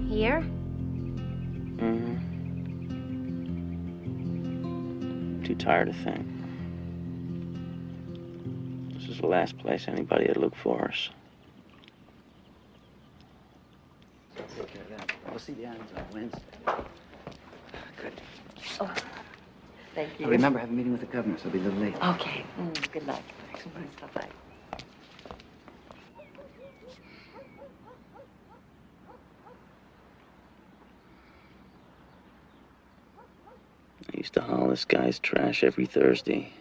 Here? Mm-hmm. Too tired to think. This is the last place anybody would look for us. Take care of that. I'll see the Adams on Wednesday. Good. Oh, thank you. Remember, I have a meeting with the governor, so I'll be a little late. Okay. Good luck. Bye-bye. I used to haul this guy's trash every Thursday.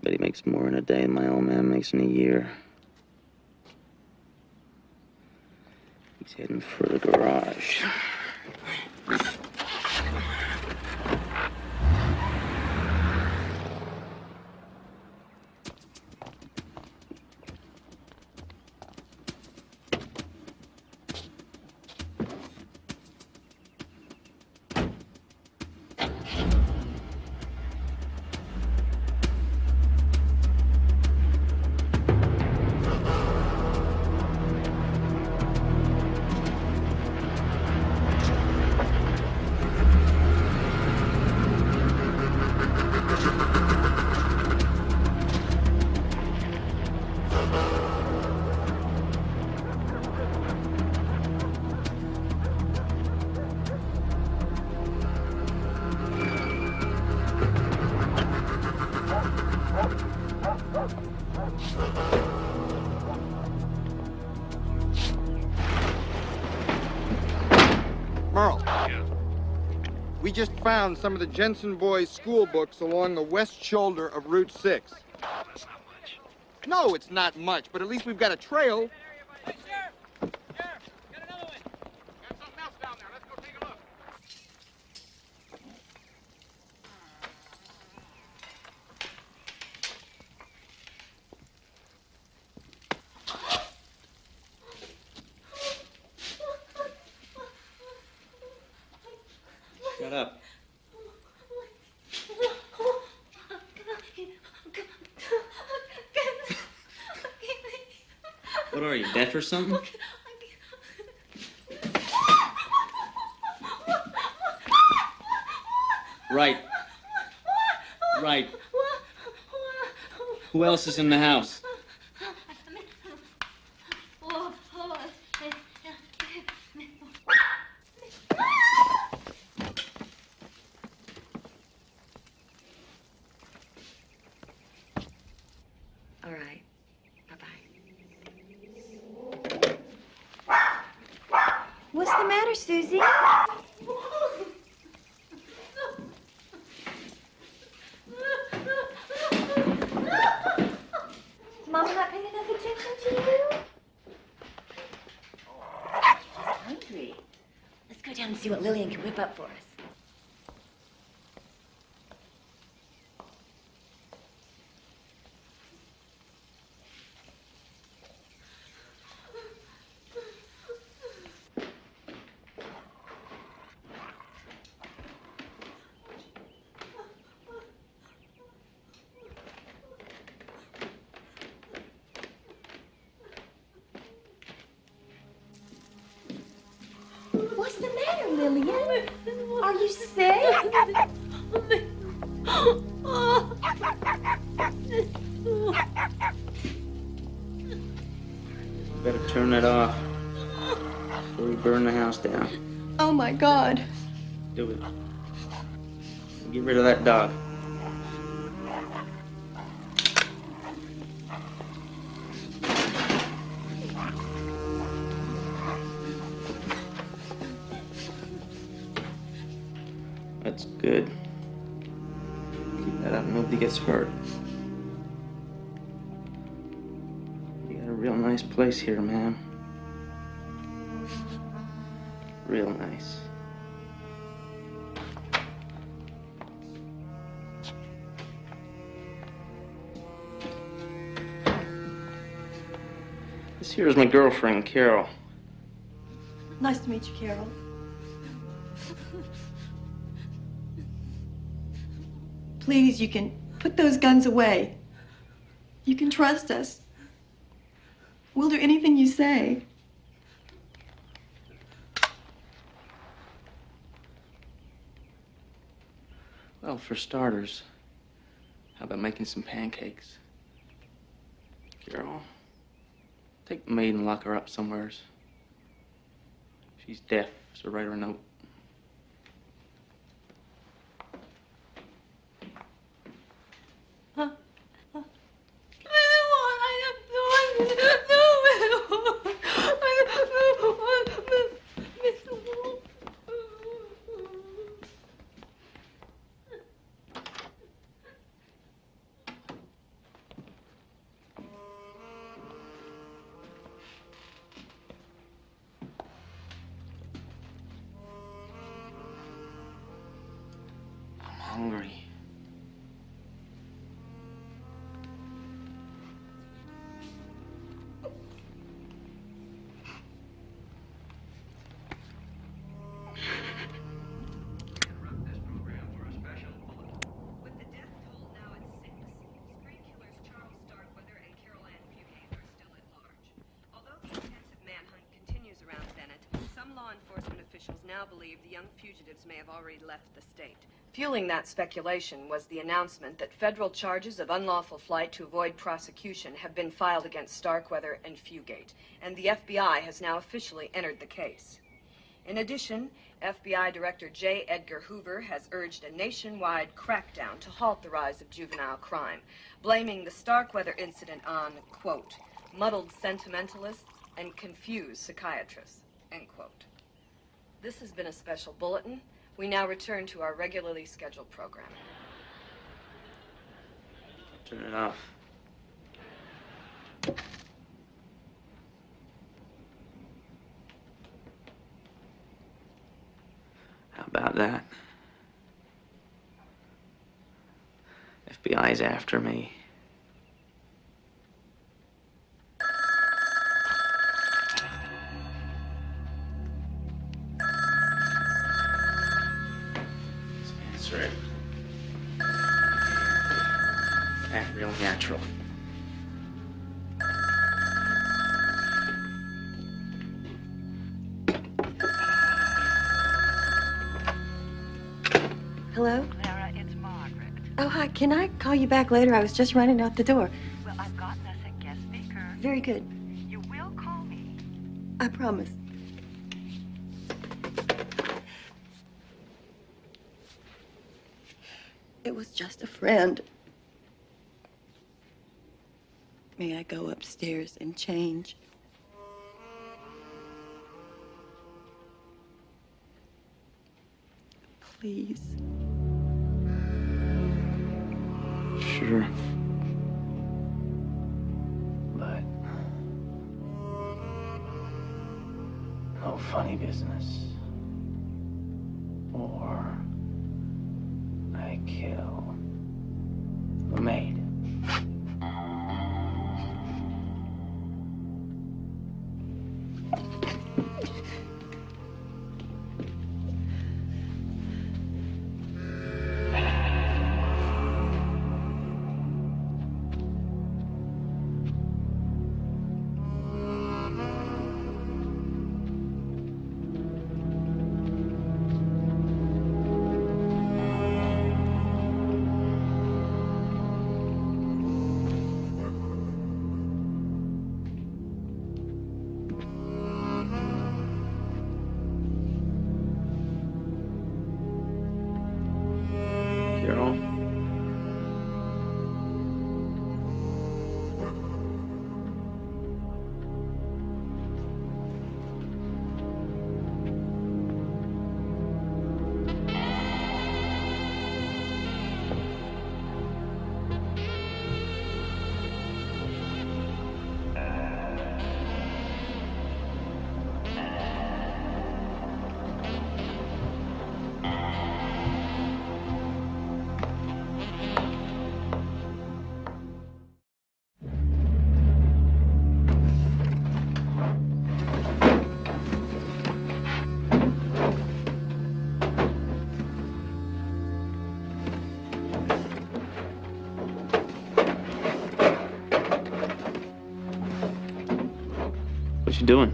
Bet he makes more in a day than my old man makes in a year. He's heading for the garage. We just found some of the Jensen boys' school books along the west shoulder of Route 6. That's not much. No, it's not much, but at least we've got a trail. Shut up. What are you, deaf or something? Right. Right. Who else is in the house? All right. Bye-bye. What's the matter, Susie? Mama not paying enough attention to you? She's hungry. Let's go down and see what Lillian can whip up for us. What's the matter, Lillian? Are you sick? Better turn that off before we burn the house down. Oh, my God. Do it. Get rid of that dog. That's good. Keep that up, nobody gets hurt. You got a real nice place here, ma'am. Real nice. This here is my girlfriend, Carol. Nice to meet you, Carol. Please, you can put those guns away. You can trust us. We'll do anything you say. Well, for starters, how about making some pancakes? Carol, take the maid and lock her up somewheres. She's deaf, so write her a note. Hungry. With the death toll now at 6, screen killers Charles Starkweather and Carol Ann Fugate are still at large. Although the intensive manhunt continues around Bennett, some law enforcement officials now believe the young fugitives may have already left the state. Fueling that speculation was the announcement that federal charges of unlawful flight to avoid prosecution have been filed against Starkweather and Fugate, and the FBI has now officially entered the case. In addition, FBI Director J. Edgar Hoover has urged a nationwide crackdown to halt the rise of juvenile crime, blaming the Starkweather incident on, quote, muddled sentimentalists and confused psychiatrists, end quote. This has been a special bulletin. We now return to our regularly scheduled program. Turn it off. How about that? FBI's after me. Answer it. Act real natural. Hello? Clara, it's Margaret. Oh, hi. Can I call you back later? I was just running out the door. Well, I've gotten us a guest speaker. Very good. You will call me. I promise. It was just a friend. May I go upstairs and change? Please. Sure. But no funny business. Or I kill the maid. Carol? What you doing?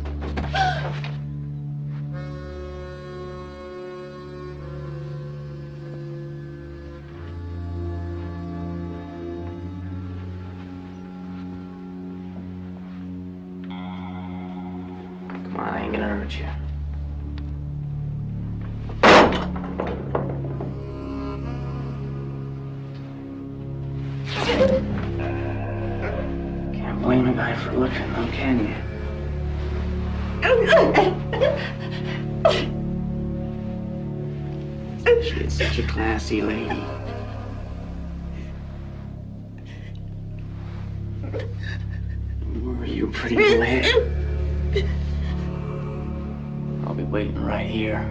Come on, I ain't gonna hurt you. Can't blame a guy for looking, though, can you? She's such a classy lady. Where are you, pretty boy? I'll be waiting right here.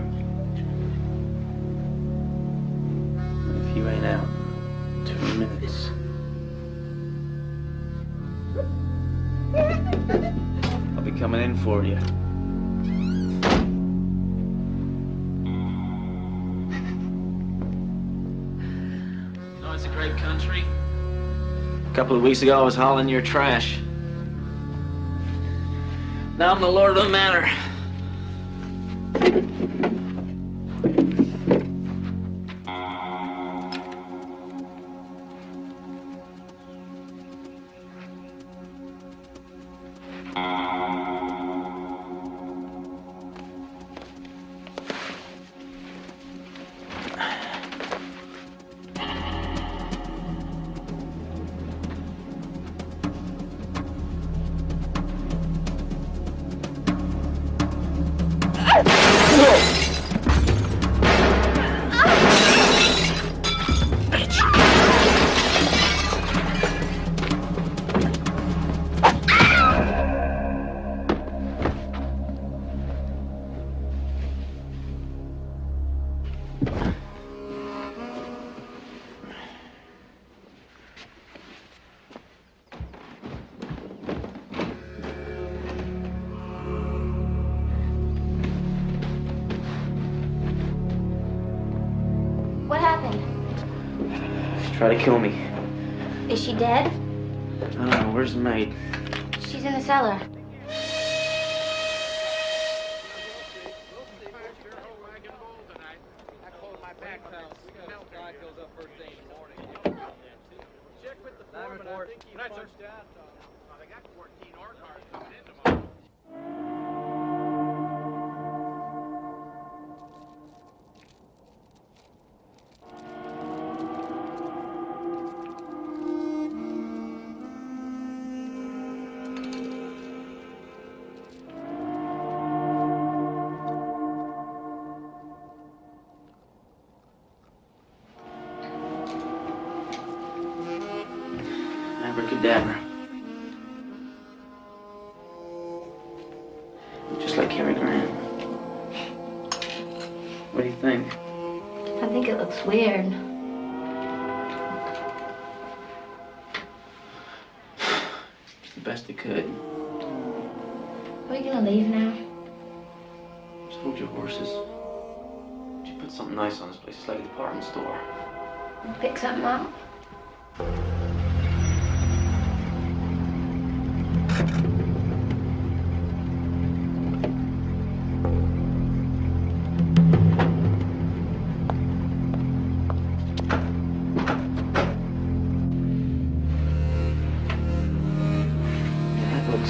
If you ain't out in 2 minutes. I'll be coming in for you. No, it's a great country. A couple of weeks ago, I was hauling your trash. Now I'm the lord of the manor. She tried to kill me. Is she dead? I don't know. Where's the maid? She's in the cellar. Abracadabra. Just like Cary Grant. What do you think? I think it looks weird. It's the best it could. Are you gonna leave now? Just hold your horses. Just put something nice on this place. It's like a department store. Pick something up?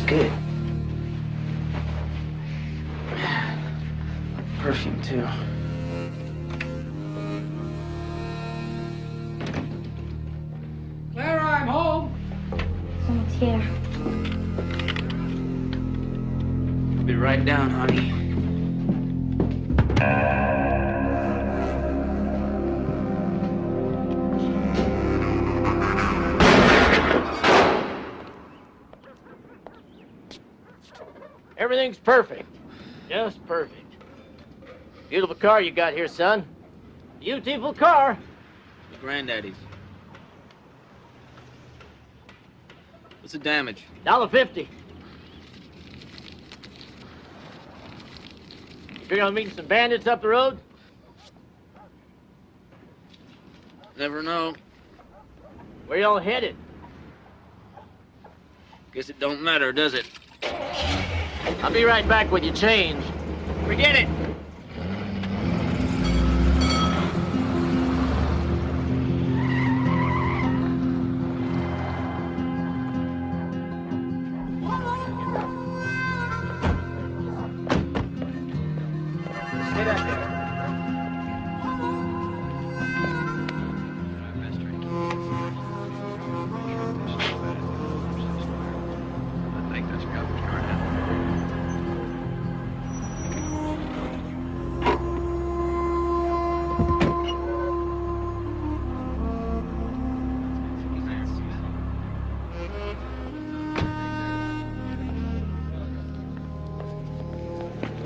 Good. Perfume, too. Clara, I'm home. Someone's here. I'll be right down, honey. Everything's perfect. Just perfect. Beautiful car you got here, son. Beautiful car. Your granddaddy's. What's the damage? $1.50. You figure on meeting some bandits up the road? Never know. Where y'all headed? Guess it don't matter, does it? I'll be right back with your change. Forget it. Stay back there. I think that's got the car now.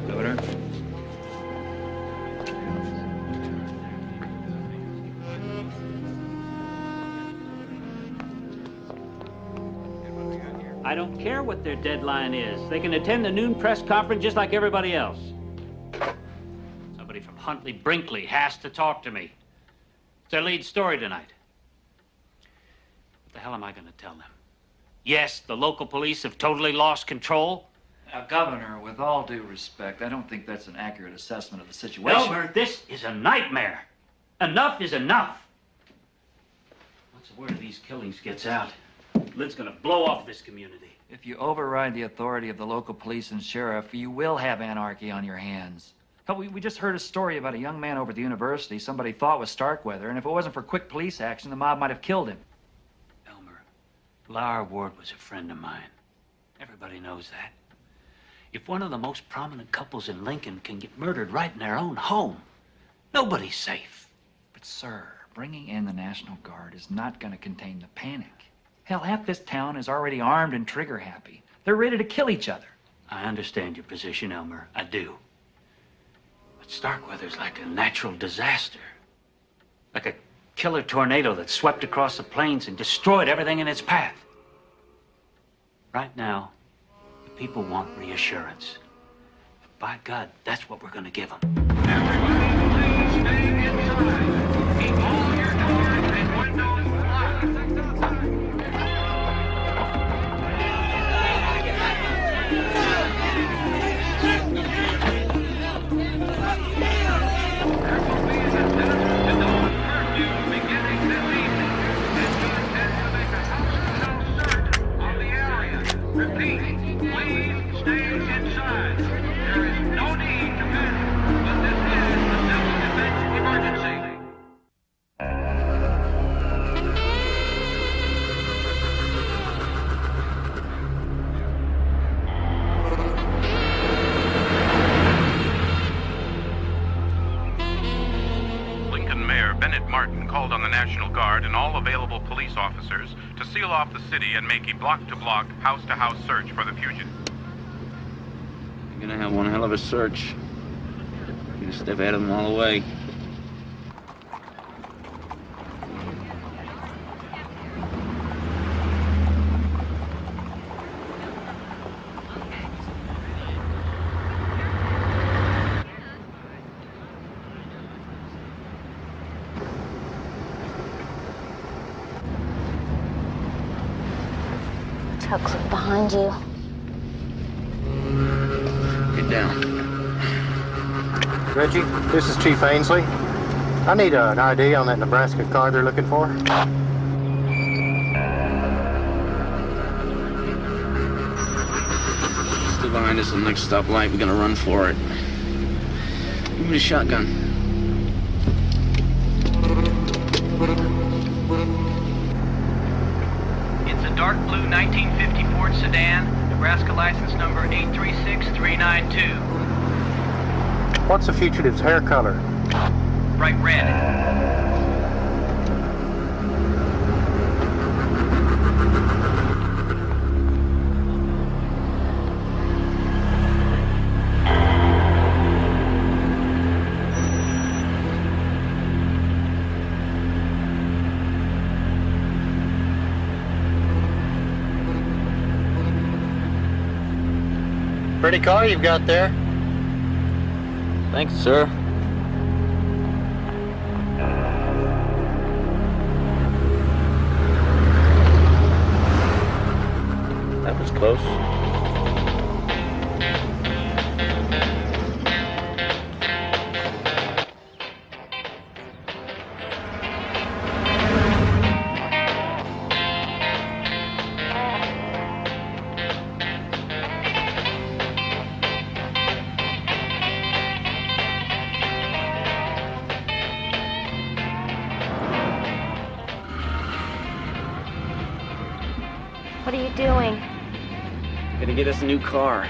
Governor? I don't care what their deadline is. They can attend the noon press conference just like everybody else. Somebody from Huntley Brinkley has to talk to me. It's their lead story tonight. What the hell am I going to tell them? Yes, the local police have totally lost control. Now, Governor, with all due respect, I don't think that's an accurate assessment of the situation. Elmer, this is a nightmare. Enough is enough. Once the word of these killings gets out, lid's gonna blow off this community. If you override the authority of the local police and sheriff, you will have anarchy on your hands. Hell, we just heard a story about a young man over at the university somebody thought was Starkweather, and if it wasn't for quick police action, the mob might have killed him. Elmer, Laura Ward was a friend of mine. Everybody knows that. If one of the most prominent couples in Lincoln can get murdered right in their own home, nobody's safe. But, sir, bringing in the National Guard is not going to contain the panic. Hell, half this town is already armed and trigger-happy. They're ready to kill each other. I understand your position, Elmer. I do. But Starkweather's like a natural disaster. Like a killer tornado that swept across the plains and destroyed everything in its path. Right now, the people want reassurance. But by God, that's what we're going to give them. Everybody, please stay inside. Keep all your doors called on the National Guard and all available police officers to seal off the city and make a block-to-block, house-to-house search for the fugitive. You're gonna have one hell of a search. You're gonna step ahead of them all the way. Truck's behind you. Get down. Reggie, this is Chief Ainsley. I need an ID on that Nebraska car they're looking for. Still behind us at the next stoplight. We're gonna run for it. Give me the shotgun. It's a dark blue 1950 Ford sedan, Nebraska license number 836392. What's the fugitive's hair color? Bright red. Pretty car you've got there. Thanks, sir. That was close. What are you doing? Gonna get us a new car.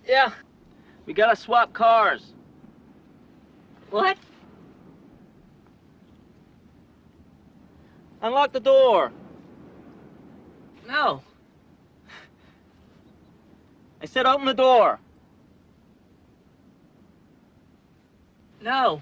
Yeah. We gotta swap cars. What? Unlock the door. No. I said open the door. No.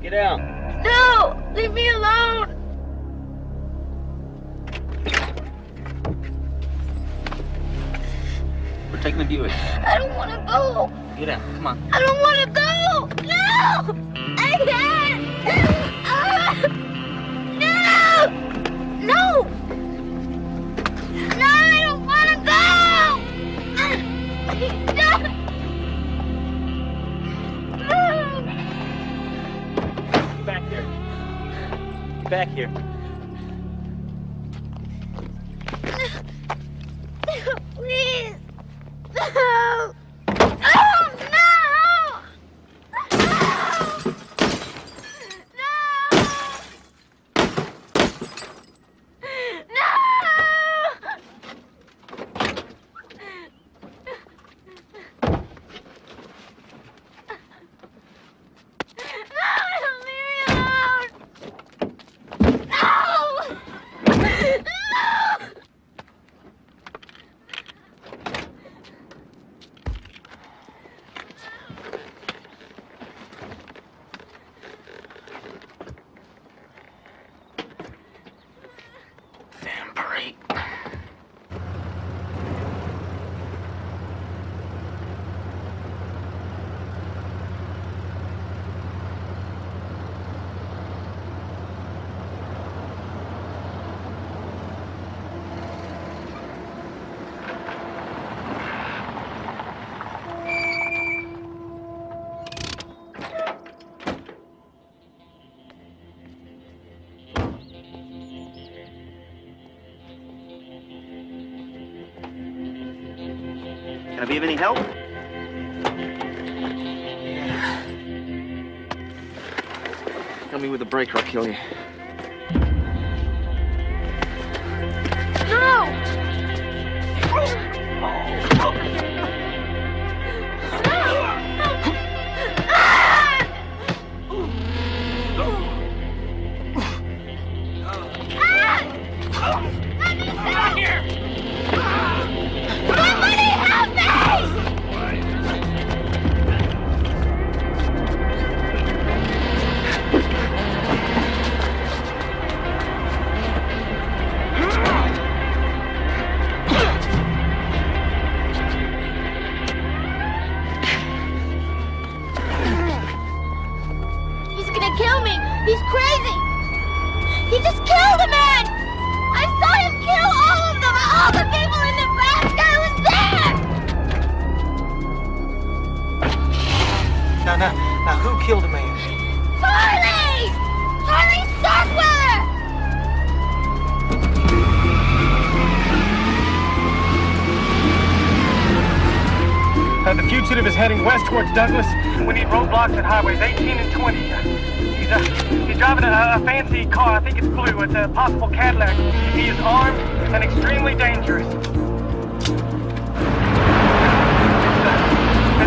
Get out. No! Leave me alone! We're taking the Buick. I don't want to go! Get out. Come on. I don't want to go! No! I can't! No! No! No, I don't want to go! No! Get back here. Get back here. Please! No! Oh, no! No! Can I be of any help? Help me with a break or I'll kill you. He's gonna kill me! He's crazy! He just killed a man! I saw him kill all of them! All the people in Nebraska! I was there! Now, who killed a man? Charlie! Charlie Starkweather! The fugitive is heading west towards Douglas. We need roadblocks at highways 18 and 20. He's driving a fancy car. I think it's blue. It's a possible Cadillac. He is armed and extremely dangerous. It's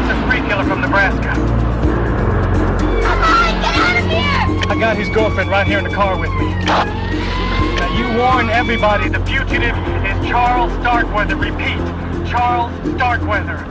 a spree killer from Nebraska. Come on, get out of here! I got his girlfriend right here in the car with me. Now, you warn everybody the fugitive is Charles Starkweather. Repeat, Charles Starkweather.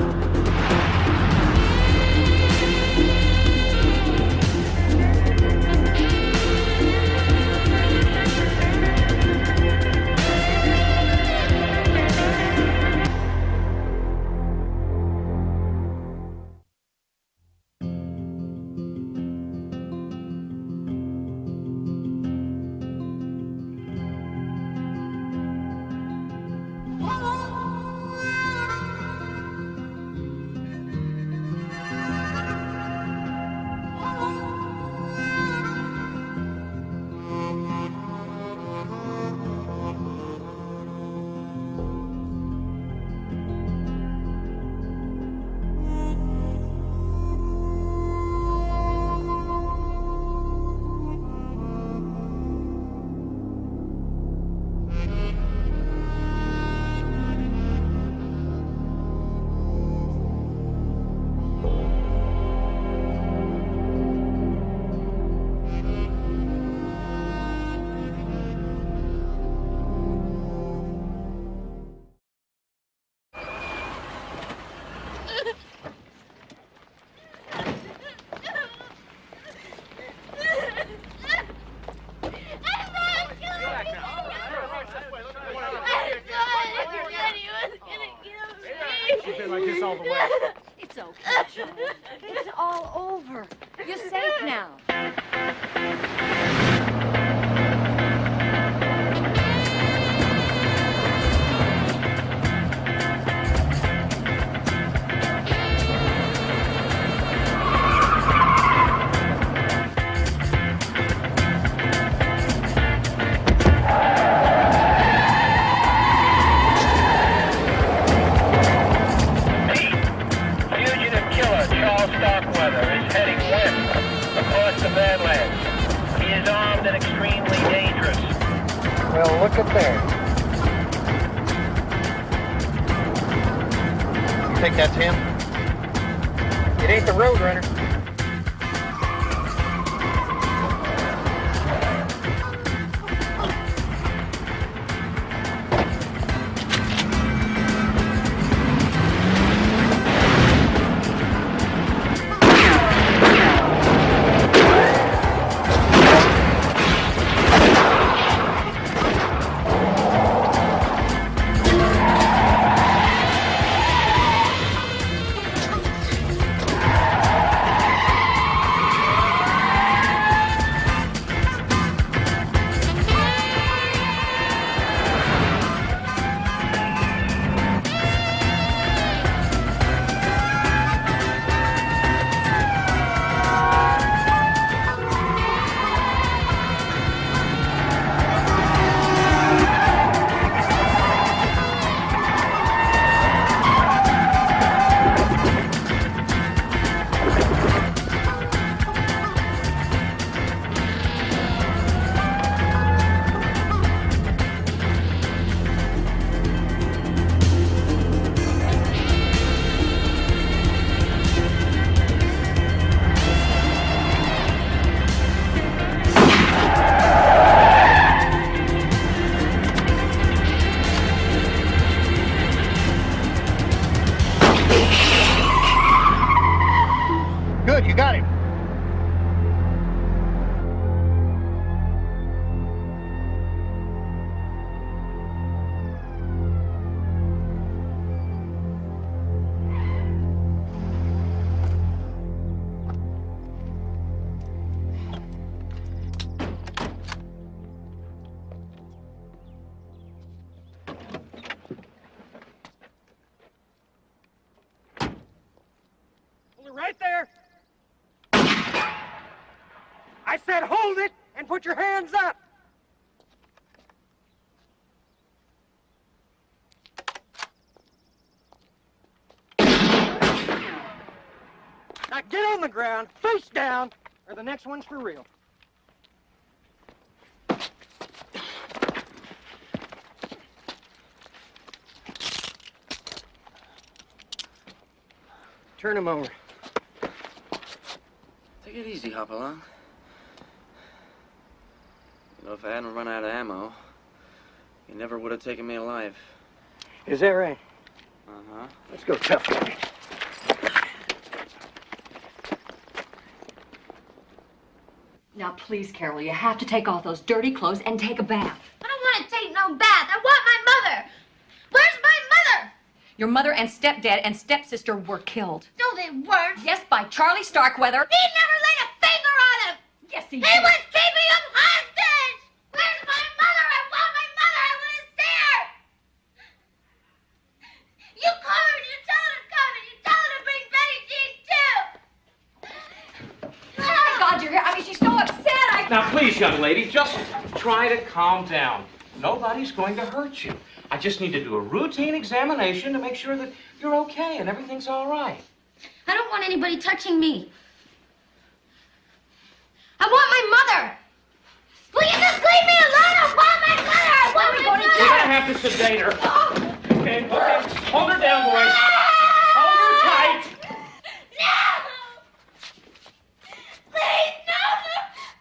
She's been like this all the way. It's okay, Joe. It's all over. You're safe now. Well, look at there. You think that's him? It ain't the Roadrunner. Good, you got him. Right there. I said hold it and put your hands up. Now get on the ground, face down, or the next one's for real. Turn him over. Take it easy, Hopalong. You know, if I hadn't run out of ammo, you never would have taken me alive. Is that right? Uh-huh. Let's go, tough guy. Now, please, Carol, you have to take off those dirty clothes and take a bath. I don't want to take no bath. I want my mother. Where's my mother? Your mother and stepdad and stepsister were killed. No, they weren't. Yes, by Charlie Starkweather. He never laid a finger on him. Yes, he He did. was keeping him hostage. Where's my mother? I want my mother. I want to see her. You call her and you tell her to come and you tell her to bring Betty Jean too. Thank God you're here. I mean, she's so upset. Now, please, young lady, just try to calm down. Nobody's going to hurt you. I just need to do a routine examination to make sure that you're okay and everything's all right. I don't want anybody touching me. I want my mother. Will you just leave me alone? I want my mother. I want my mother. We're gonna have to sedate her. Okay, okay. Hold her down, boys. Hold her tight. No! Please, no!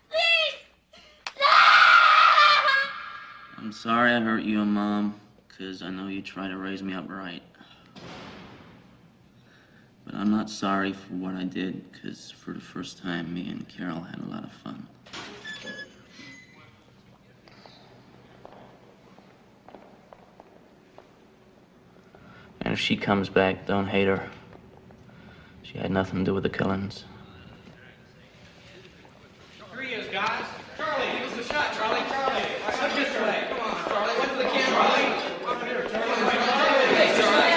Please! No! I'm sorry I hurt you, Mom, because I know you try to raise me up right. But I'm not sorry for what I did, because for the first time, me and Carol had a lot of fun. And if she comes back, don't hate her. She had nothing to do with the killings. Here he is, guys. Charlie, give us a shot, Charlie. Charlie, look this way. Come on, Charlie. Look to the camera. Hey, Charlie.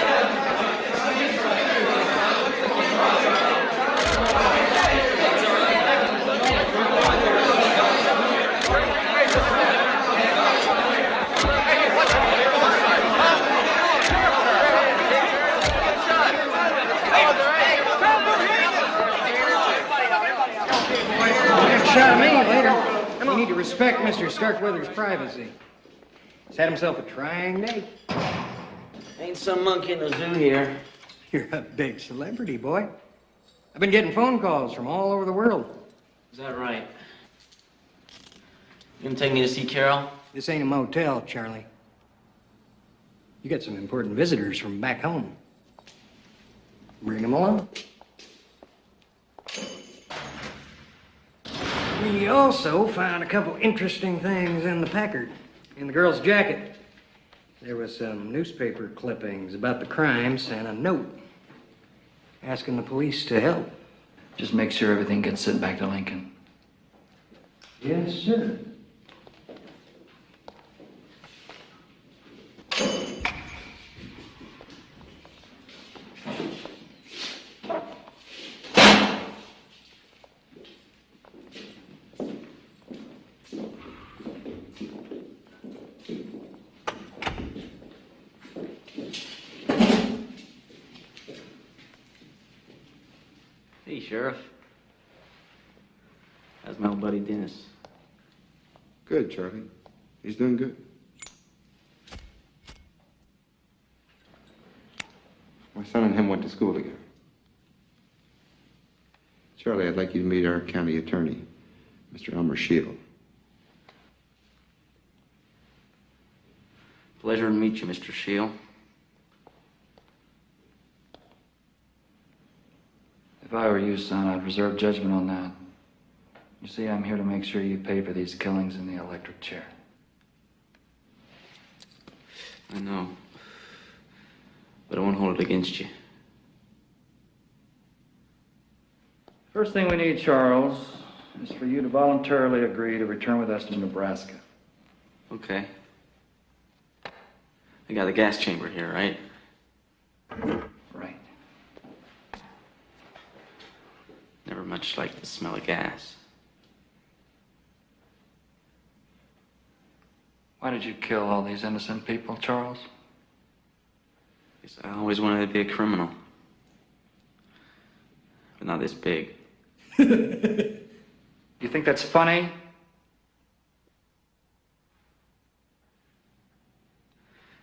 Shot me later. You need to respect Mr. Starkweather's privacy. He's had himself a trying day. Ain't some monkey in the zoo here. You're a big celebrity, boy. I've been getting phone calls from all over the world. Is that right? You gonna take me to see Carol? This ain't a motel, Charlie. You got some important visitors from back home. Bring them along. We also found a couple interesting things in the Packard. In the girl's jacket, there was some newspaper clippings about the crimes and a note asking the police to help. Just make sure everything gets sent back to Lincoln. Yes, sir. Hey, Sheriff. How's my old buddy Dennis? Good, Charlie. He's doing good. My son and him went to school together. Charlie, I'd like you to meet our county attorney, Mr. Elmer Shield. Pleasure to meet you, Mr. Shield. If I were you, son, I'd reserve judgment on that. You see, I'm here to make sure you pay for these killings in the electric chair. I know. But I won't hold it against you. First thing we need, Charles, is for you to voluntarily agree to return with us to Nebraska. Okay. I got the gas chamber here, right? Right. Never much liked the smell of gas. Why did you kill all these innocent people, Charles? Because I always wanted to be a criminal. But not this big. You think that's funny?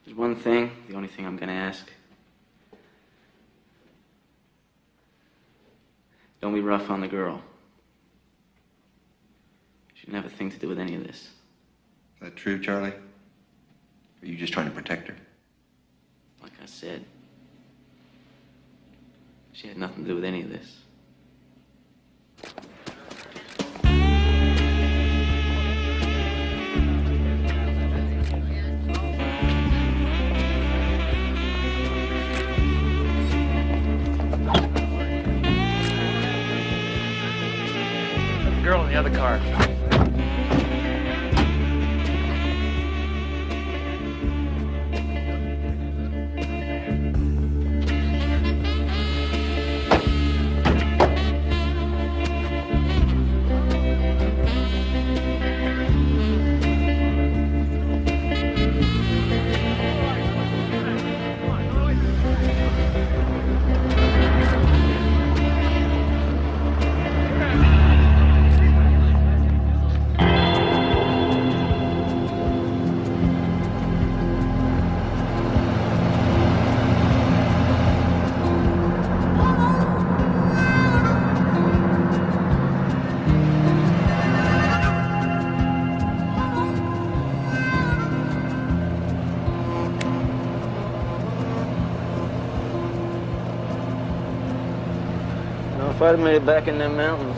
There's one thing, the only thing I'm gonna ask. Don't be rough on the girl. She didn't have a thing to do with any of this. Is that true, Charlie? Or are you just trying to protect her? Like I said, she had nothing to do with any of this. Girl in the other car. If I'd have made it back in them mountains,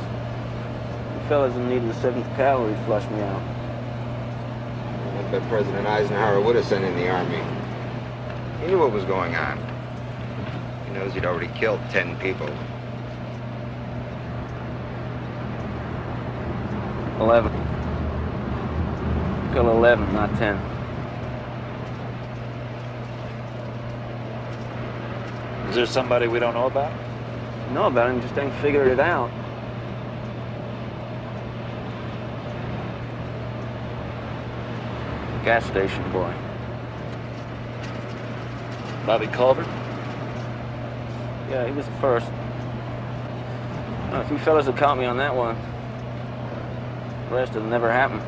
you fellas in need of the 7th Cavalry flushed me out. I bet President Eisenhower would have sent in the army. He knew what was going on. He knows he'd already killed 10 people. 11. Kill 11, not 10. Is there somebody we don't know about? Know about him, just ain't figured it out. Gas station boy. Bobby Culver? Yeah, he was the first. If you fellas had caught me on that one, the rest would never happen.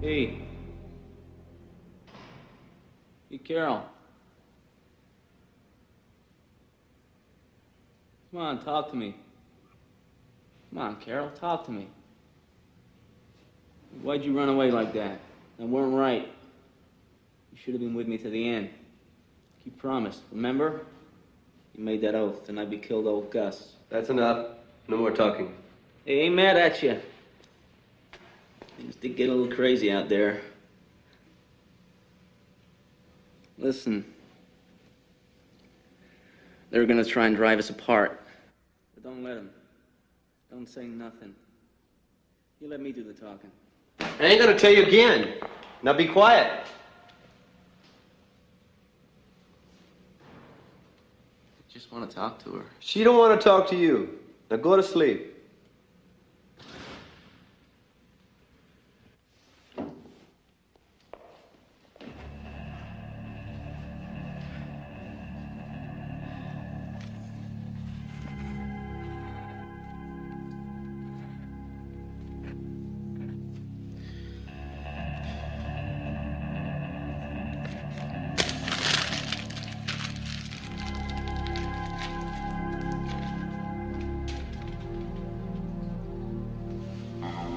Hey. Hey, Carol. Come on, talk to me. Come on, Carol, talk to me. Why'd you run away like that? That weren't right. You should have been with me to the end. You promised, remember? You made that oath, and I'd be killed old Gus. That's enough. No more talking. Hey, ain't mad at you. Things did get a little crazy out there. Listen. They're gonna try and drive us apart. But don't let them. Don't say nothing. You let me do the talking. I ain't gonna tell you again. Now be quiet. Just want to talk to her. She don't want to talk to you. Now go to sleep.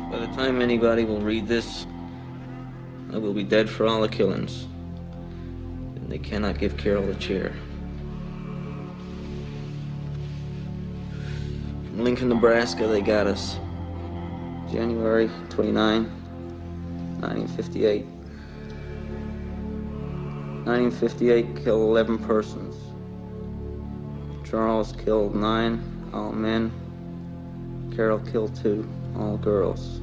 By the time anybody will read this, I will be dead for all the killings. And they cannot give Carol a chair. From Lincoln, Nebraska, they got us. January 29, 1958. 1958 killed 11 persons. Charles killed 9, all men. Carol killed 2, all girls.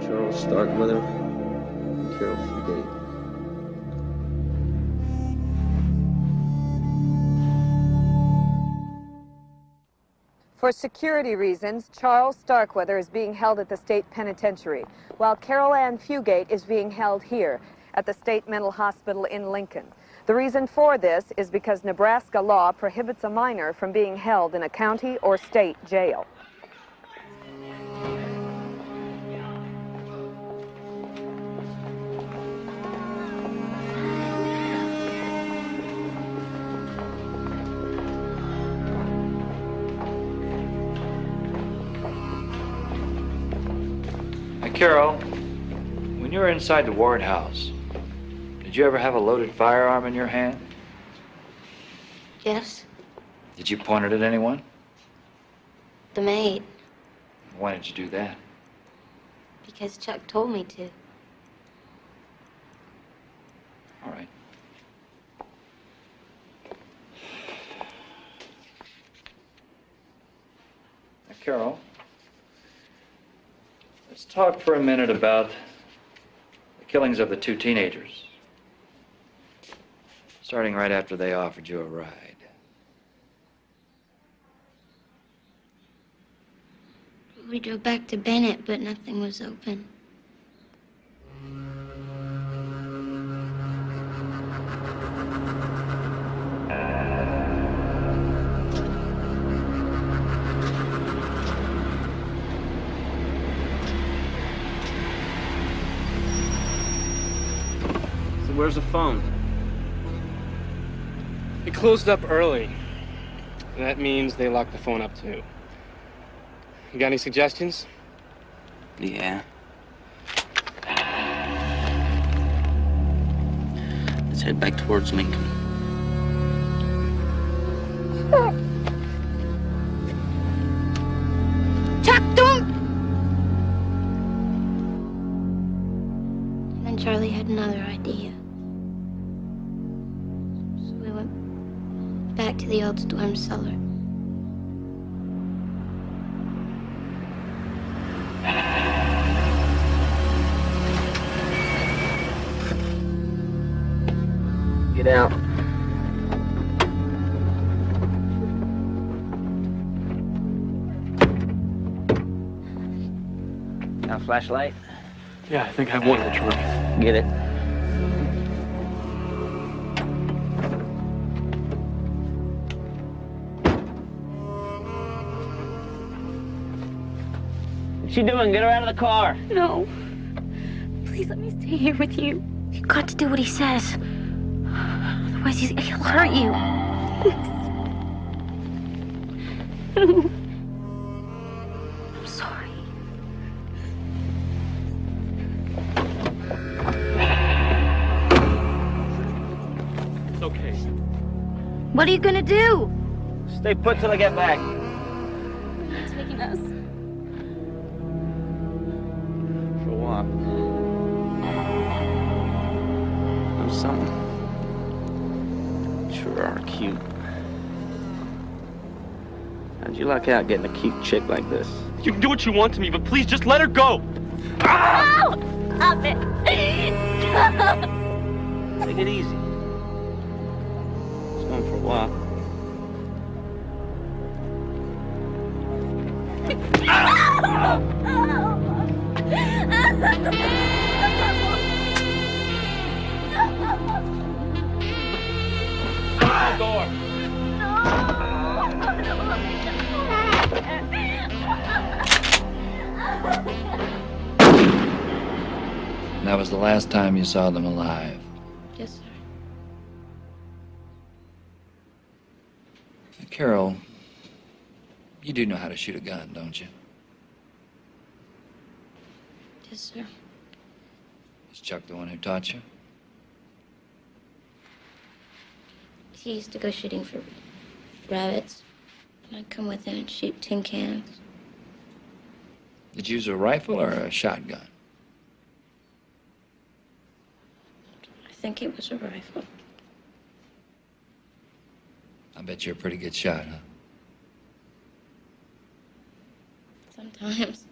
Charles Starkweather and Carol Fugate. For security reasons, Charles Starkweather is being held at the state penitentiary, while Carol Ann Fugate is being held here at the State Mental Hospital in Lincoln. The reason for this is because Nebraska law prohibits a minor from being held in a county or state jail. Carol, when you were inside the ward house, did you ever have a loaded firearm in your hand? Yes, Did you point it at anyone? the maid, Why did you do that? because Chuck told me to. All right. Now, Carol, let's talk for a minute about the killings of the 2 teenagers. Starting right after they offered you a ride. We drove back to Bennett, but nothing was open. So where's the phone? It closed up early. That means they locked the phone up too. You got any suggestions? Yeah. Let's head back towards Lincoln. Chuck, don't! And then Charlie had another idea. So we went back to the old storm cellar. Get out. Got a flashlight? Yeah, I think I have one in the trunk. Get it. What's she doing? Get her out of the car. No. Please let me stay here with you. You've got to do what he says. Otherwise, he'll hurt you. I'm sorry. It's okay. What are you gonna do? Stay put till I get back. Where are you taking us? For a walk. Know something? Sure are cute. How'd you luck out getting a cute chick like this? You can do what you want to me, but please just let her go. Ow! Stop it! Stop! Take it easy. Just going for a walk. Door. And that was the last time you saw them alive. Yes, sir. Carol, you do know how to shoot a gun, don't you? Yes, sir. Is Chuck the one who taught you? He used to go shooting for rabbits. And I'd come with him and shoot tin cans. Did you use a rifle or a shotgun? I think it was a rifle. I bet you're a pretty good shot, huh? Sometimes.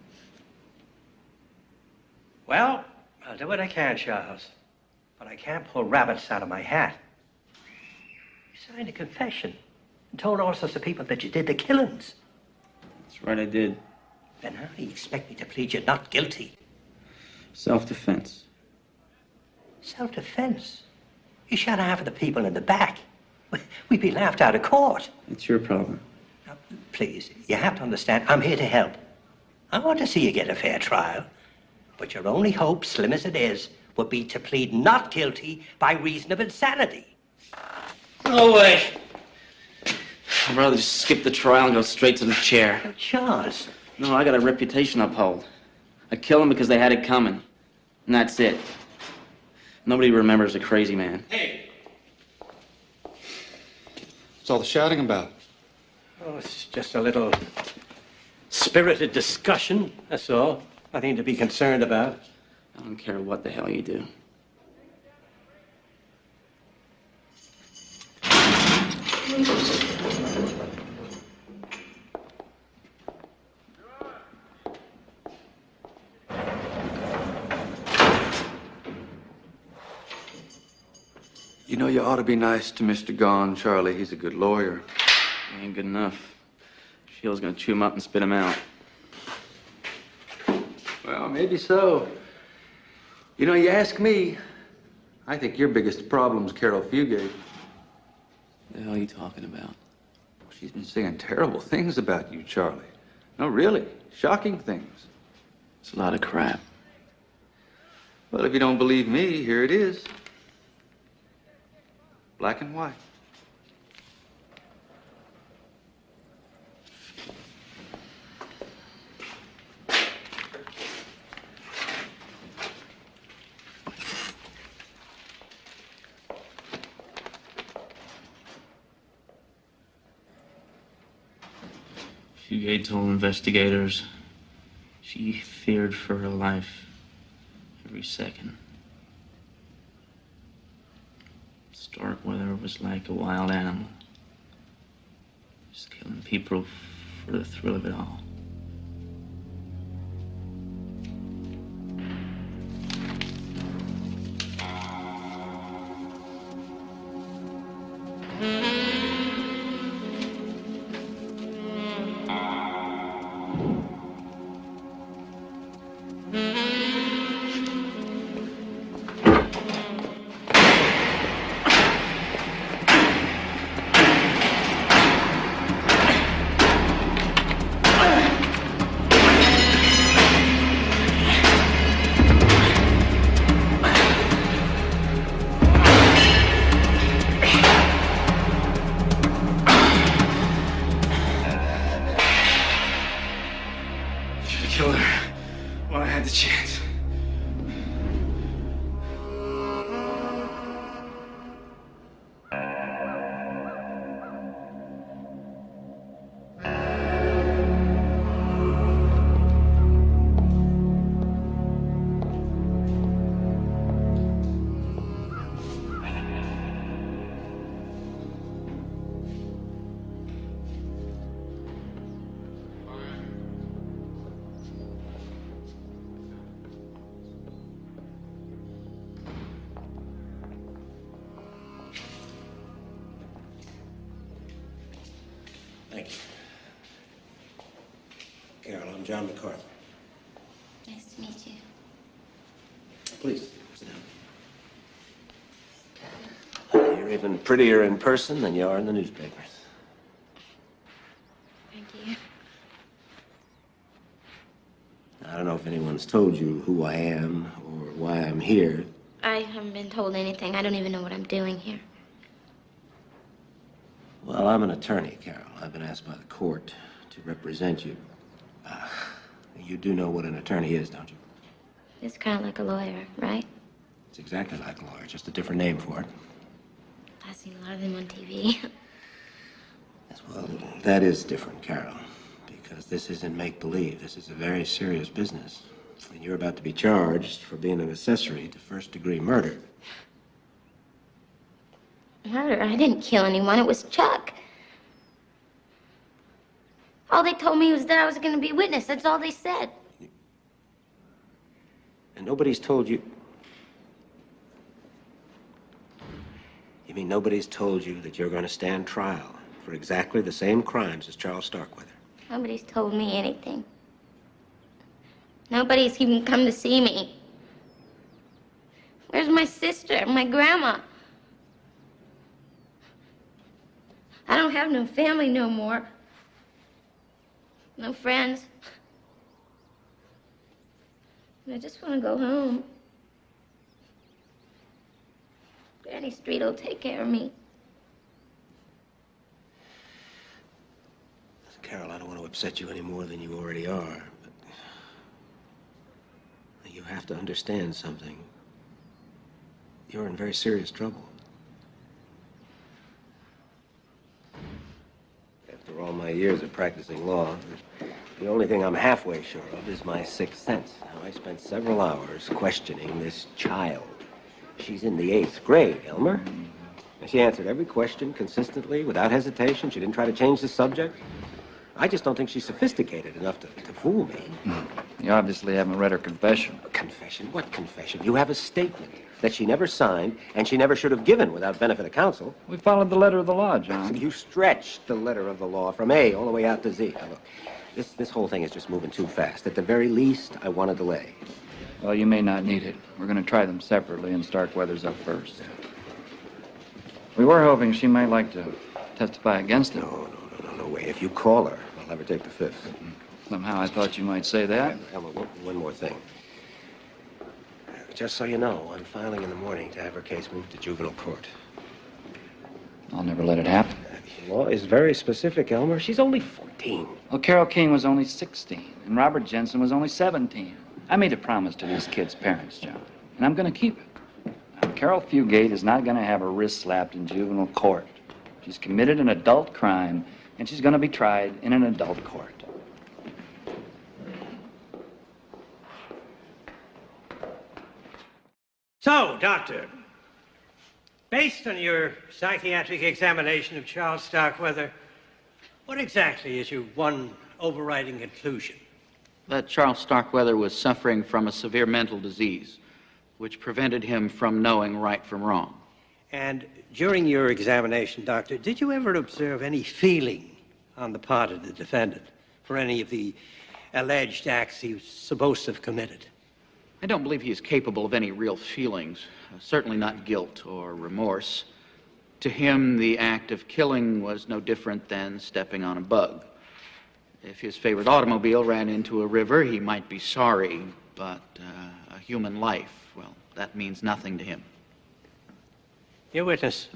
Well, I'll do what I can, Charles. But I can't pull rabbits out of my hat. You signed a confession and told all sorts of people that you did the killings. That's right, I did. Then how do you expect me to plead you not guilty? Self-defense. Self-defense? You shot half of the people in the back. We'd be laughed out of court. It's your problem. Now, please, you have to understand, I'm here to help. I want to see you get a fair trial. But your only hope, slim as it is, would be to plead not guilty by reason of insanity. No way. I'd rather just skip the trial and go straight to the chair. Oh, Charles. No, I got a reputation to uphold. I killed them because they had it coming. And that's it. Nobody remembers a crazy man. Hey. What's all the shouting about? Oh, it's just a little spirited discussion, that's all. Nothing to be concerned about. I don't care what the hell you do. You know, you ought to be nice to Mr. Gone, Charlie. He's a good lawyer. He ain't good enough. Shield's gonna chew him up and spit him out. Well, maybe so. You know, you ask me, I think your biggest problem's Carol Fugate. What the hell are you talking about? She's been saying terrible things about you, Charlie. No, really. Shocking things. It's a lot of crap. Well, if you don't believe me, here it is. Black and white. Fugate told investigators she feared for her life every second. Starkweather was like a wild animal, just killing people for the thrill of it all. Killed her while I had the chance. Thank you. Carol, I'm John MacArthur. Nice to meet you. Please, sit down. You're even prettier in person than you are in the newspapers. Thank you. I don't know if anyone's told you who I am or why I'm here. I haven't been told anything. I don't even know what I'm doing here. Well, I'm an attorney, Carol. I've been asked by the court to represent you. You do know what an attorney is, don't you? It's kind of like a lawyer, right? It's exactly like a lawyer, just a different name for it. I've seen a lot of them on TV. Well, that is different, Carol, because this isn't make-believe. This is a very serious business. And you're about to be charged for being an accessory to first-degree murder. Murder? I didn't kill anyone. It was Chuck. All they told me was that I was going to be a witness. That's all they said. And nobody's told you... You mean nobody's told you that you're going to stand trial for exactly the same crimes as Charles Starkweather? Nobody's told me anything. Nobody's even come to see me. Where's my sister, my grandma? I don't have no family no more. No friends. I just want to go home. Granny Street will take care of me. Carol, I don't want to upset you any more than you already are, but you have to understand something. You're in very serious trouble. After all my years of practicing law, the only thing I'm halfway sure of is my sixth sense. Now, I spent several hours questioning this child. She's in the 8th grade, Elmer. And she answered every question consistently, without hesitation. She didn't try to change the subject. I just don't think she's sophisticated enough to fool me. You obviously haven't read her confession. Confession? What confession? You have a statement that she never signed and she never should have given without benefit of counsel. We followed the letter of the law, John. You stretched the letter of the law from A all the way out to Z. Now, look, this whole thing is just moving too fast. At the very least, I want a delay. Well, you may not need it. We're going to try them separately and Starkweather's up first. We were hoping she might like to testify against him. No way. If you call her, I'll never take the fifth. Somehow I thought you might say that. Emma, one more thing. Just so you know, I'm filing in the morning to have her case moved to juvenile court. I'll never let it happen. The law is very specific, Elmer. She's only 14. Well, Carol King was only 16, and Robert Jensen was only 17. I made a promise to these kids' parents, John, and I'm going to keep it. Now, Carol Fugate is not going to have her wrist slapped in juvenile court. She's committed an adult crime, and she's going to be tried in an adult court. So, Doctor, based on your psychiatric examination of Charles Starkweather, what exactly is your one overriding conclusion? That Charles Starkweather was suffering from a severe mental disease, which prevented him from knowing right from wrong. And during your examination, Doctor, did you ever observe any feeling on the part of the defendant for any of the alleged acts he was supposed to have committed? I don't believe he is capable of any real feelings, certainly not guilt or remorse. To him, the act of killing was no different than stepping on a bug. If his favorite automobile ran into a river, he might be sorry, but a human life, well, that means nothing to him. Your witness.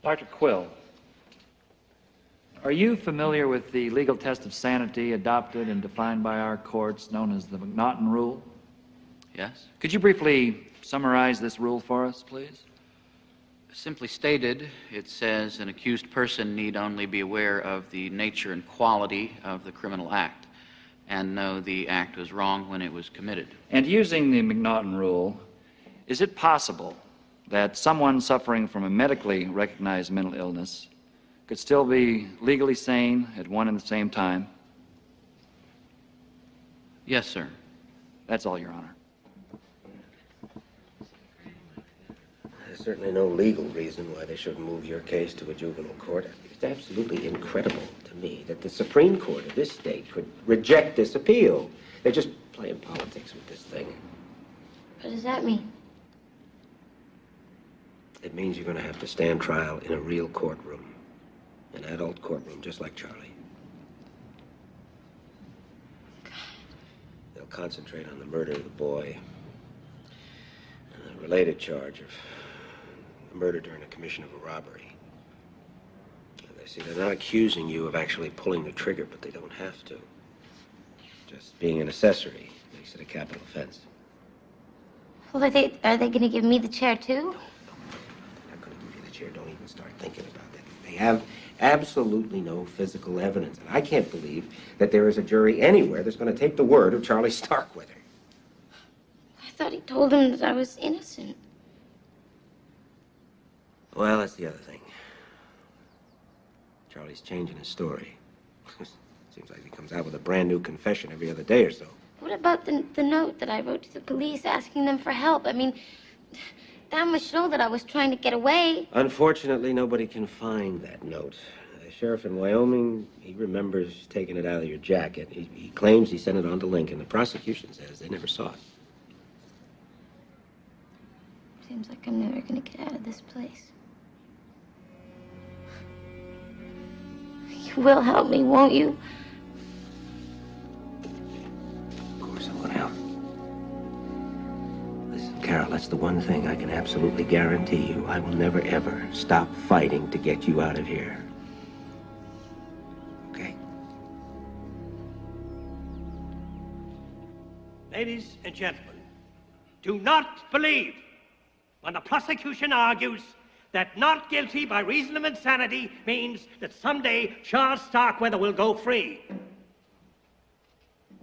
Dr. Quill, are you familiar with the legal test of sanity adopted and defined by our courts, known as the McNaughton Rule? Yes? Could you briefly summarize this rule for us, please? Simply stated, it says an accused person need only be aware of the nature and quality of the criminal act and know the act was wrong when it was committed. And using the McNaughton Rule, is it possible that someone suffering from a medically recognized mental illness could still be legally sane at one and the same time? Yes, sir. That's all, Your Honor. there's certainly no legal reason why they shouldn't move your case to a juvenile court. It's absolutely incredible to me that the Supreme Court of this state could reject this appeal. They're just playing politics with this thing. What does that mean? It means you're going to have to stand trial in a real courtroom. An adult courtroom, just like Charlie. God. They'll concentrate on the murder of the boy and a related charge of murder during a commission of a robbery. They see, they're not accusing you of actually pulling the trigger, but they don't have to. Just being an accessory makes it a capital offense. Well, are they going to give me the chair, too? They're not going to give you the chair. Don't even start thinking about that. They have absolutely no physical evidence. And I can't believe that there is a jury anywhere that's going to take the word of Charlie Starkweather. I thought he told him that I was innocent. Well, that's the other thing. Charlie's changing his story. Seems like he comes out with a brand new confession every other day or so. What about the note that I wrote to the police asking them for help? I mean, that must show that I was trying to get away. Unfortunately, nobody can find that note. The sheriff in Wyoming, he remembers taking it out of your jacket. He claims he sent it on to Lincoln. The prosecution says they never saw it. Seems like I'm never going to get out of this place. You will help me, won't you? Of course I'm going to help. Listen, Carol, that's the one thing I can absolutely guarantee you. I will never, ever stop fighting to get you out of here. Okay? Ladies and gentlemen, do not believe when the prosecution argues that not guilty by reason of insanity means that someday Charles Starkweather will go free.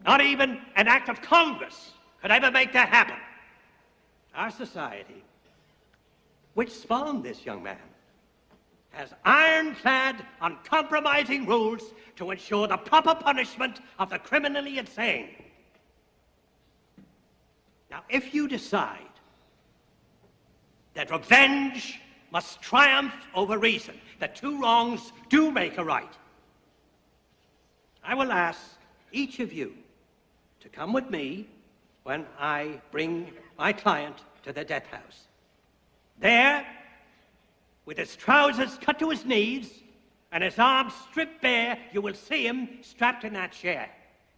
Not even an act of Congress could ever make that happen. Our society, which spawned this young man, has ironclad, uncompromising rules to ensure the proper punishment of the criminally insane. Now, if you decide that revenge must triumph over reason, that two wrongs do make a right, I will ask each of you to come with me when I bring my client to the death house. There, with his trousers cut to his knees and his arms stripped bare, you will see him strapped in that chair.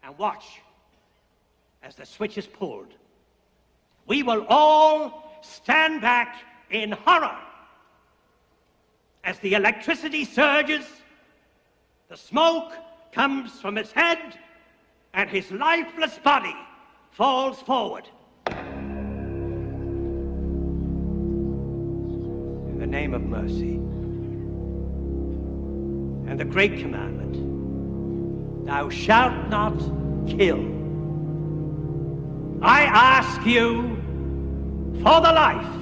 And watch as the switch is pulled. We will all stand back in horror as the electricity surges, the smoke comes from his head, and his lifeless body falls forward. In the name of mercy and the great commandment, thou shalt not kill, I ask you for the life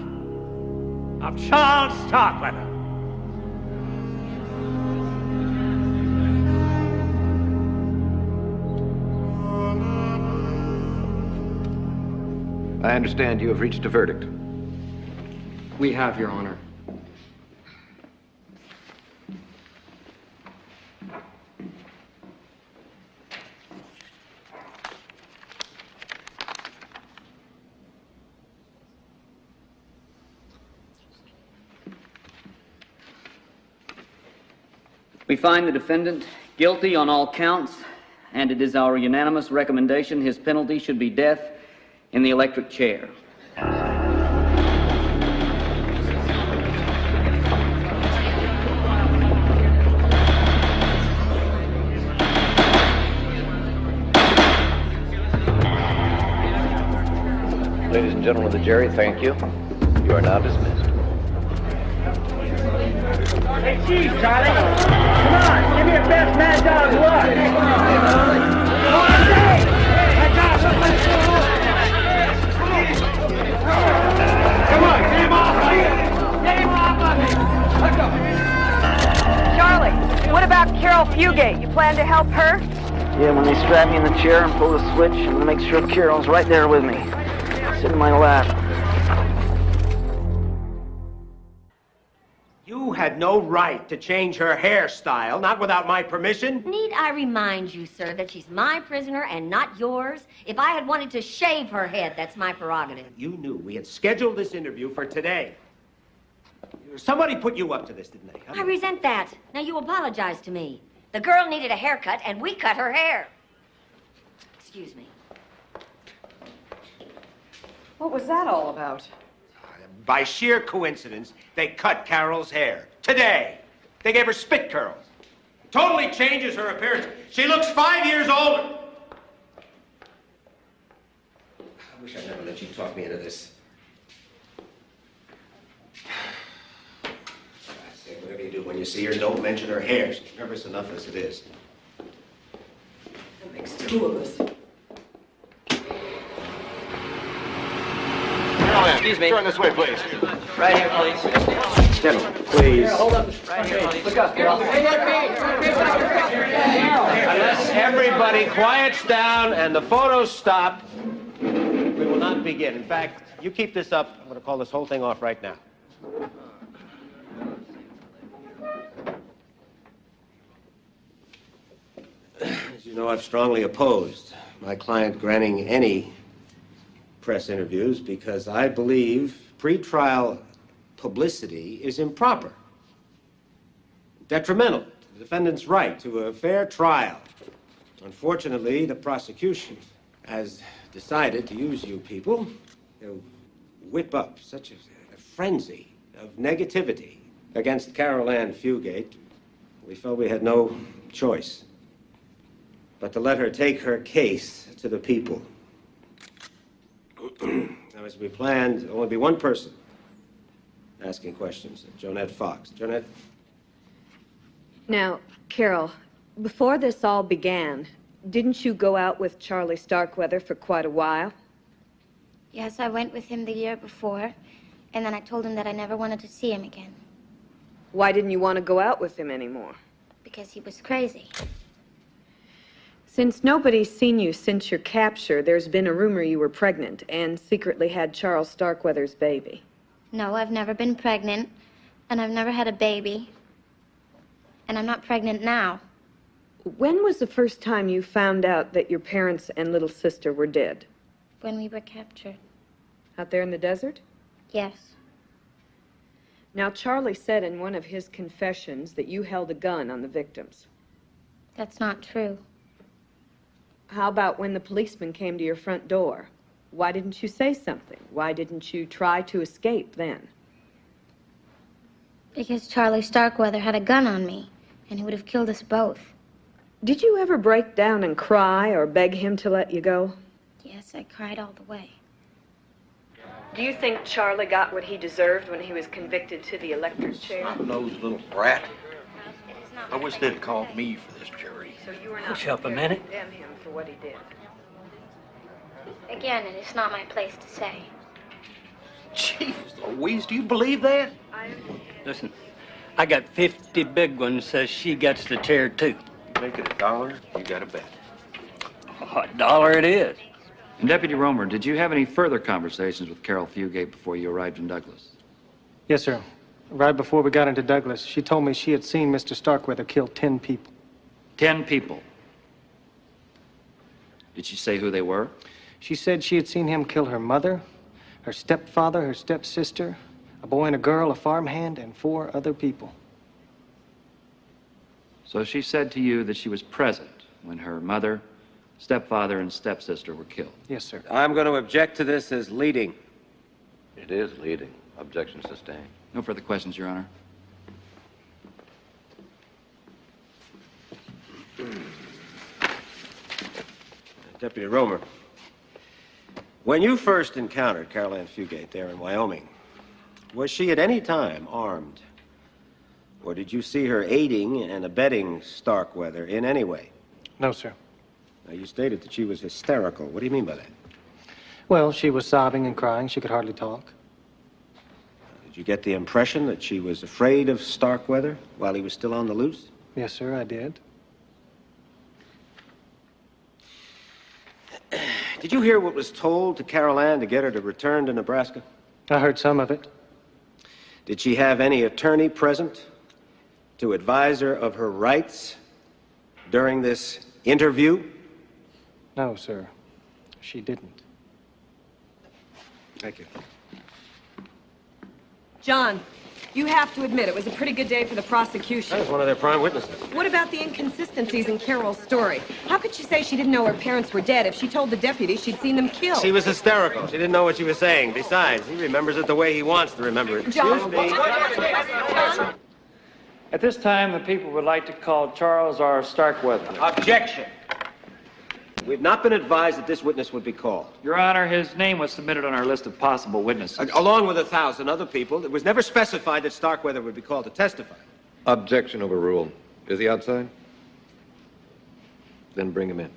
of Charles Starkweather. I understand you have reached a verdict. We have, Your Honor. We find the defendant guilty on all counts, and it is our unanimous recommendation his penalty should be death in the electric chair. Ladies and gentlemen of the jury, thank you. You are now dismissed. Hey, Chief, Charlie! Come on, give me your best mad dog luck! Come on, get him off of you! Get him off of me! Let's go! Charlie, what about Carol Fugate? You plan to help her? Yeah, when they strap me in the chair and pull the switch, I'm gonna make sure Carol's right there with me. Sit in my lap. had no right to change her hairstyle, not without my permission. Need I remind you, sir, that she's my prisoner and not yours? If I had wanted to shave her head, that's my prerogative. You knew we had scheduled this interview for today. Somebody put you up to this, didn't they? I resent that. Now you apologize to me. The girl needed a haircut, and we cut her hair. Excuse me. What was that all about? By sheer coincidence, they cut Carol's hair. Today. They gave her spit curls. Totally changes her appearance. She looks 5 years older. I wish I'd never let you talk me into this. I say, whatever you do when you see her, don't mention her hair. She's nervous enough as it is. That makes two of us. Excuse me. Turn this way, please. Right here, please. Gentlemen, please. Hold up. Right here, please. Look up, Carol. Unless everybody quiets down and the photos stop, we will not begin. In fact, you keep this up. I'm going to call this whole thing off right now. As you know, I've strongly opposed my client granting any press interviews because I believe pretrial publicity is improper, detrimental to the defendant's right to a fair trial. Unfortunately, the prosecution has decided to use you people to whip up such a frenzy of negativity against Carol Ann Fugate. We felt we had no choice but to let her take her case to the people. Now, as we planned, there'll only be one person asking questions, Jonette Fox. Jonette? Now, Carol, before this all began, didn't you go out with Charlie Starkweather for quite a while? Yes, I went with him the year before, and then I told him that I never wanted to see him again. Why didn't you want to go out with him anymore? Because he was crazy. Since nobody's seen you since your capture, there's been a rumor you were pregnant and secretly had Charles Starkweather's baby. No, I've never been pregnant, and I've never had a baby. And I'm not pregnant now. When was the first time you found out that your parents and little sister were dead? When we were captured. Out there in the desert? Yes. Now, Charlie said in one of his confessions that you held a gun on the victims. That's not true. How about when the policeman came to your front door? Why didn't you say something? Why didn't you try to escape then? Because Charlie Starkweather had a gun on me, and he would have killed us both. Did you ever break down and cry or beg him to let you go? Yes, I cried all the way. Do you think Charlie got what he deserved when he was convicted to the electric chair? Snot-nosed little brat. I wish they'd called me for this jury. So you were not Push up a prepared to minute. condemn him for what he did. Again, it is not my place to say. Jeez Louise, do you believe that? Listen, I got 50 big ones says she gets the chair too. Make it $1, you got a bet. $1 it is. And Deputy Romer, did you have any further conversations with Carol Fugate before you arrived in Douglas? Yes, sir. Right before we got into Douglas, she told me she had seen Mr. Starkweather kill 10 people. 10 people. Did she say who they were? She said she had seen him kill her mother, her stepfather, her stepsister, a boy and a girl, a farmhand, and 4 other people. So she said to you that she was present when her mother, stepfather, and stepsister were killed? Yes, sir. I'm going to object to this as leading. It is leading. Objection sustained. No further questions, Your Honor. Deputy Romer, when you first encountered Carol Ann Fugate there in Wyoming, was she at any time armed? Or did you see her aiding and abetting Starkweather in any way? No, sir. Now, you stated that she was hysterical. What do you mean by that? Well, she was sobbing and crying. She could hardly talk. Did you get the impression that she was afraid of Starkweather while he was still on the loose? Yes, sir, I did. Did you hear what was told to Carol Ann to get her to return to Nebraska? I heard some of it. Did she have any attorney present to advise her of her rights during this interview? No, sir. She didn't. Thank you. John, you have to admit it was a pretty good day for the prosecution. I was one of their prime witnesses. What about the inconsistencies in Carol's story? How could she say she didn't know her parents were dead if she told the deputy she'd seen them killed? She was hysterical. She didn't know what she was saying. Besides, he remembers it the way he wants to remember it. John, Excuse me. John? At this time, the people would like to call Charles R. Starkweather. Objection. We've not been advised that this witness would be called. Your Honor, his name was submitted on our list of possible witnesses. Along with 1,000 other people, it was never specified that Starkweather would be called to testify. Objection overruled. Is he outside? Then bring him in.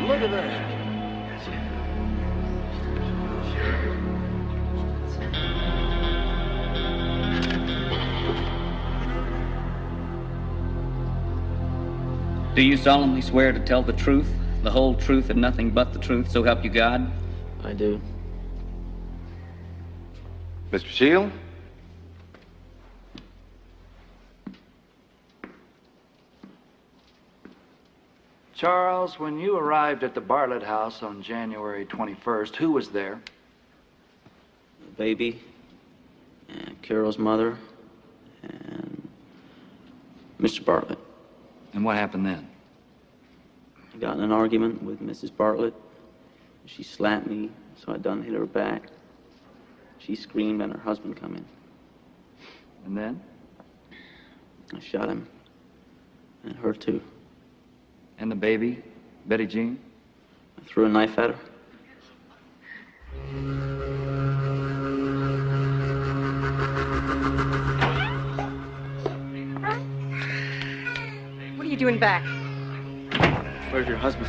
Look at that. Do you solemnly swear to tell the truth, the whole truth, and nothing but the truth, so help you God? I do. Mr. Shield? Charles, when you arrived at the Bartlett house on January 21st, who was there? The baby, and Carol's mother, and Mr. Bartlett. And what happened then? I got in an argument with Mrs. Bartlett. She slapped me, so I done hit her back. She screamed and her husband come in. And then? I shot him. And her too. And the baby, Betty Jean? I threw a knife at her. What are you doing back? Where's your husband?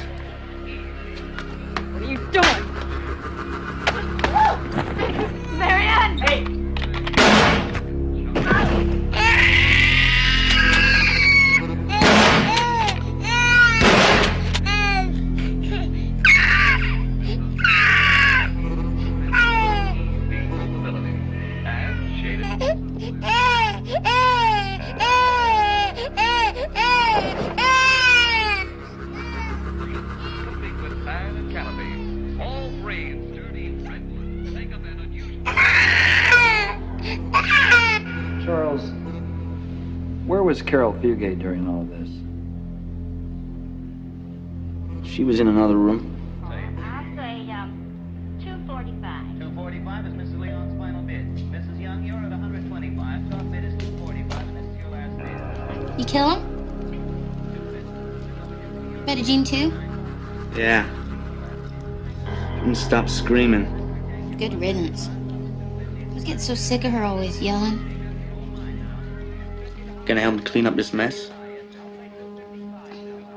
What are you doing? Marianne! Hey! Charles, where was Carol Fugate during all of this? She was in another room. I'll say, 245. 245 is Mrs. Leon's final bid. Mrs. Young, you're at 125. Top bid is 245, and this is your last bid. You kill him? Betty Jean too? Yeah. Couldn't stop screaming. Good riddance. I was getting so sick of her always yelling. Gonna help me clean up this mess?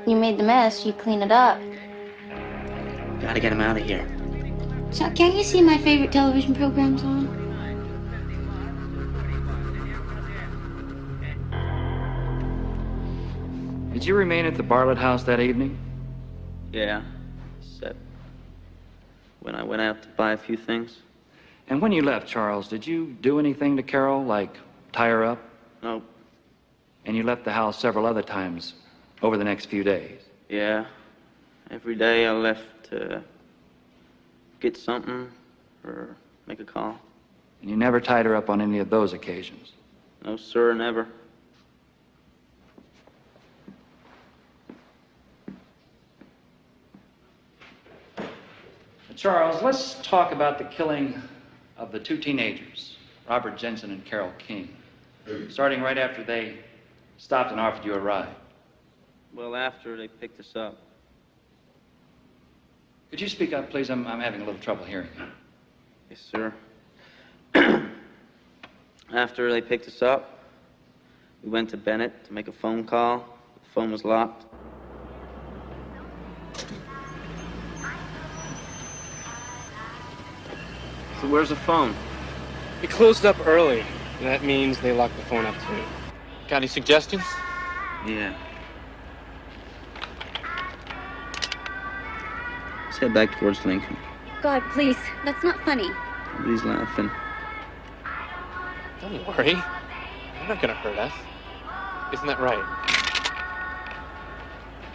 You made the mess, you clean it up. Gotta get him out of here. Chuck, can't you see my favorite television programs on? Did you remain at the Bartlett house that evening? Yeah. Except when I went out to buy a few things. And when you left, Charles, did you do anything to Carol, like tie her up? No. And you left the house several other times over the next few days? Yeah. Every day I left to get something or make a call. And you never tied her up on any of those occasions? No, sir, never. Charles, let's talk about the killing of the two teenagers, Robert Jensen and Carol King, starting right after they stopped and offered you a ride. Well, after they picked us up. Could you speak up, please? I'm having a little trouble hearing you. Yes, sir. After they picked us up, We went to Bennett to make a phone call. The phone was locked. So where's the phone? It closed up early. That means they locked the phone up too. Got any suggestions? Yeah. Let's head back towards Lincoln. God, please. That's not funny. Nobody's laughing. Don't worry. They're not gonna hurt us. Isn't that right?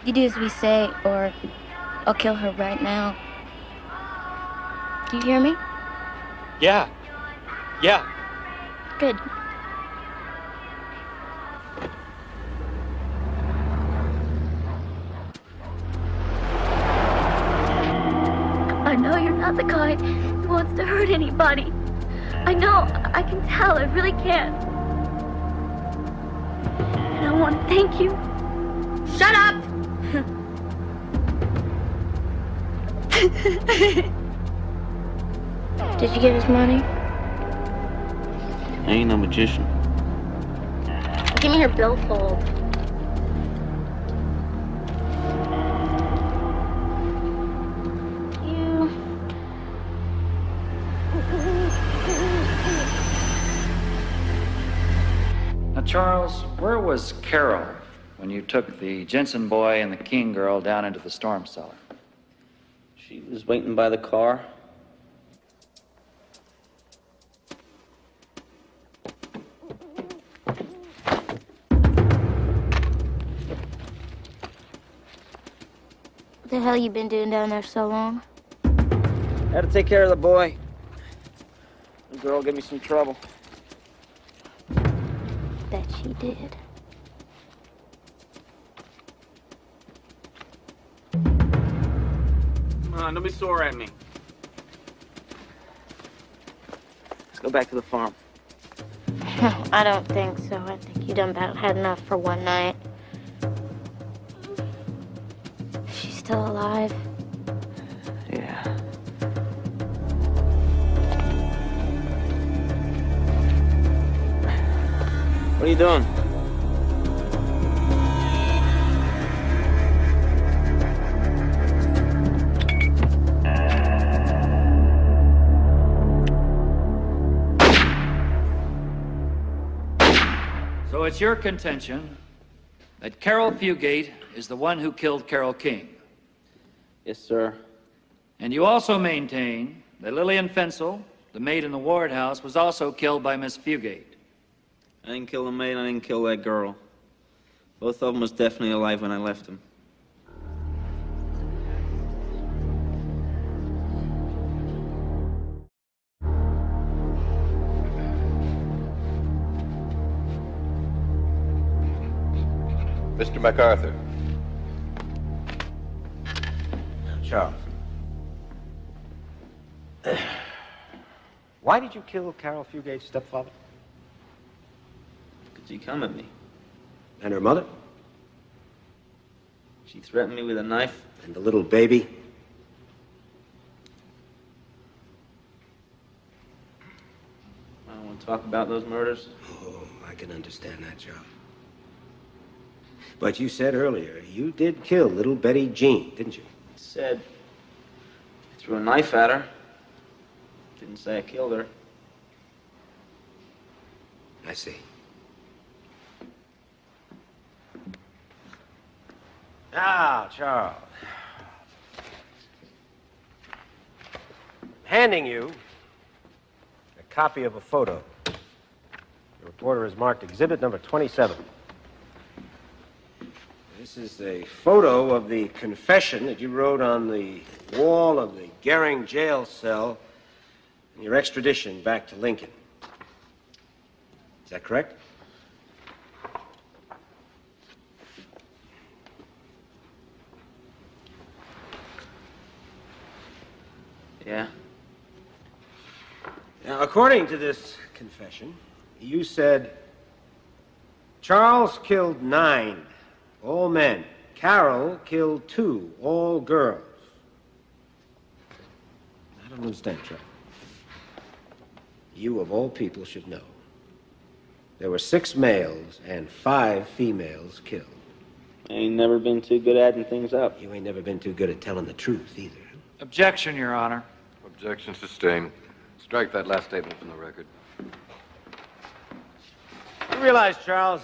You do as we say, or I'll kill her right now. Do you hear me? Yeah. Yeah. Good. I know you're not the kind who wants to hurt anybody. I know. I can tell. I really can. And I want to thank you. Shut up! Did you get his money? I ain't no magician. Give me her billfold. You. Now, Charles, where was Carol when you took the Jensen boy and the King girl down into the storm cellar? She was waiting by the car. What the hell you been doing down there so long? Had to take care of the boy. The girl gave me some trouble. Bet she did. Come on, don't be sore at me. Let's go back to the farm. I don't think so. I think you done about had enough for one night. She's still alive. Yeah. What are you doing? So it's your contention that Carol Fugate is the one who killed Carol King. Yes, sir. And you also maintain that Lillian Fensel, the maid in the Ward house, was also killed by Miss Fugate. I didn't kill the maid, I didn't kill that girl. Both of them was definitely alive when I left them. Mr. MacArthur. Charles. Why did you kill Carol Fugate's stepfather? Could she come at me? And her mother? She threatened me with a knife. And the little baby? I don't want to talk about those murders. Oh, I can understand that, Charles. But you said earlier you did kill little Betty Jean, didn't you? I said I threw a knife at her. Didn't say I killed her. I see. Now, Charles. I'm handing you a copy of a photo. The reporter has marked exhibit number 27. This is a photo of the confession that you wrote on the wall of the Gehring jail cell in your extradition back to Lincoln. Is that correct? Yeah. Now, according to this confession, you said Charles killed 9, all men. Carol killed 2, all girls. I don't understand, Charles. You, of all people, should know There were 6 males and 5 females killed. I ain't never been too good at adding things up. You ain't never been too good at telling the truth either. Objection, Your Honor. Objection sustained. Strike that last statement from the record. You realize, Charles,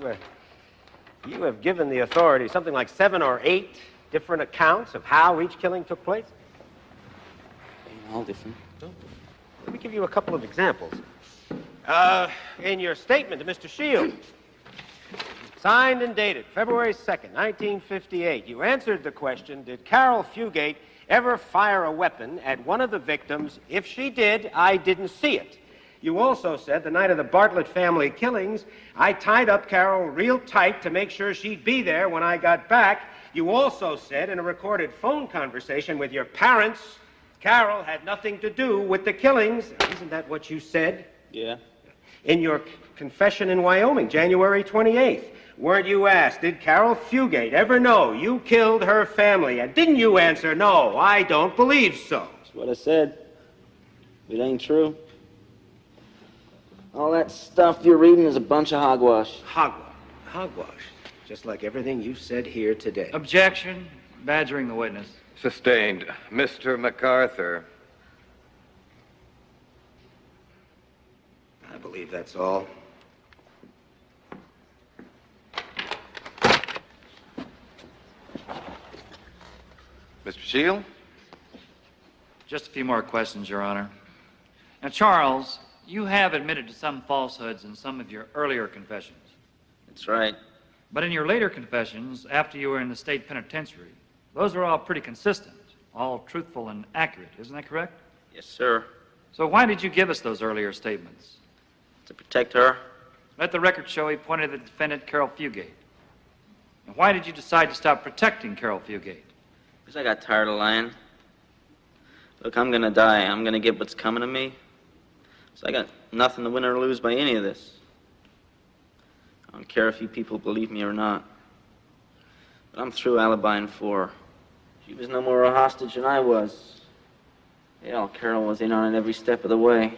that you have given the authorities something like 7 or 8 different accounts of how each killing took place? All different. Let me give you a couple of examples. In your statement to Mr. Shields, signed and dated February 2nd, 1958, you answered the question, did Carol Fugate ever fire a weapon at one of the victims? If she did, I didn't see it. You also said the night of the Bartlett family killings, I tied up Carol real tight to make sure she'd be there when I got back. You also said in a recorded phone conversation with your parents, Carol had nothing to do with the killings. Isn't that what you said? Yeah. In your confession in Wyoming, January 28th, weren't you asked, did Carol Fugate ever know you killed her family? And didn't you answer, no, I don't believe so? That's what I said. It ain't true. All that stuff you're reading is a bunch of hogwash. Hogwash. Hogwash. Just like everything you said here today. Objection. Badgering the witness. Sustained. Mr. MacArthur. I believe that's all. Mr. Shield? Just a few more questions, Your Honor. Now, Charles, you have admitted to some falsehoods in some of your earlier confessions. That's right. But in your later confessions, after you were in the state penitentiary, those were all pretty consistent, all truthful and accurate. Isn't that correct? Yes, sir. So why did you give us those earlier statements? To protect her. Let the record show he pointed at the defendant, Carol Fugate. And why did you decide to stop protecting Carol Fugate? Because I got tired of lying. Look, I'm gonna die. I'm gonna get what's coming to me. So I got nothing to win or lose by any of this. I don't care if you people believe me or not. But I'm through alibying for her. She was no more a hostage than I was. Hell, Carol was in on it every step of the way.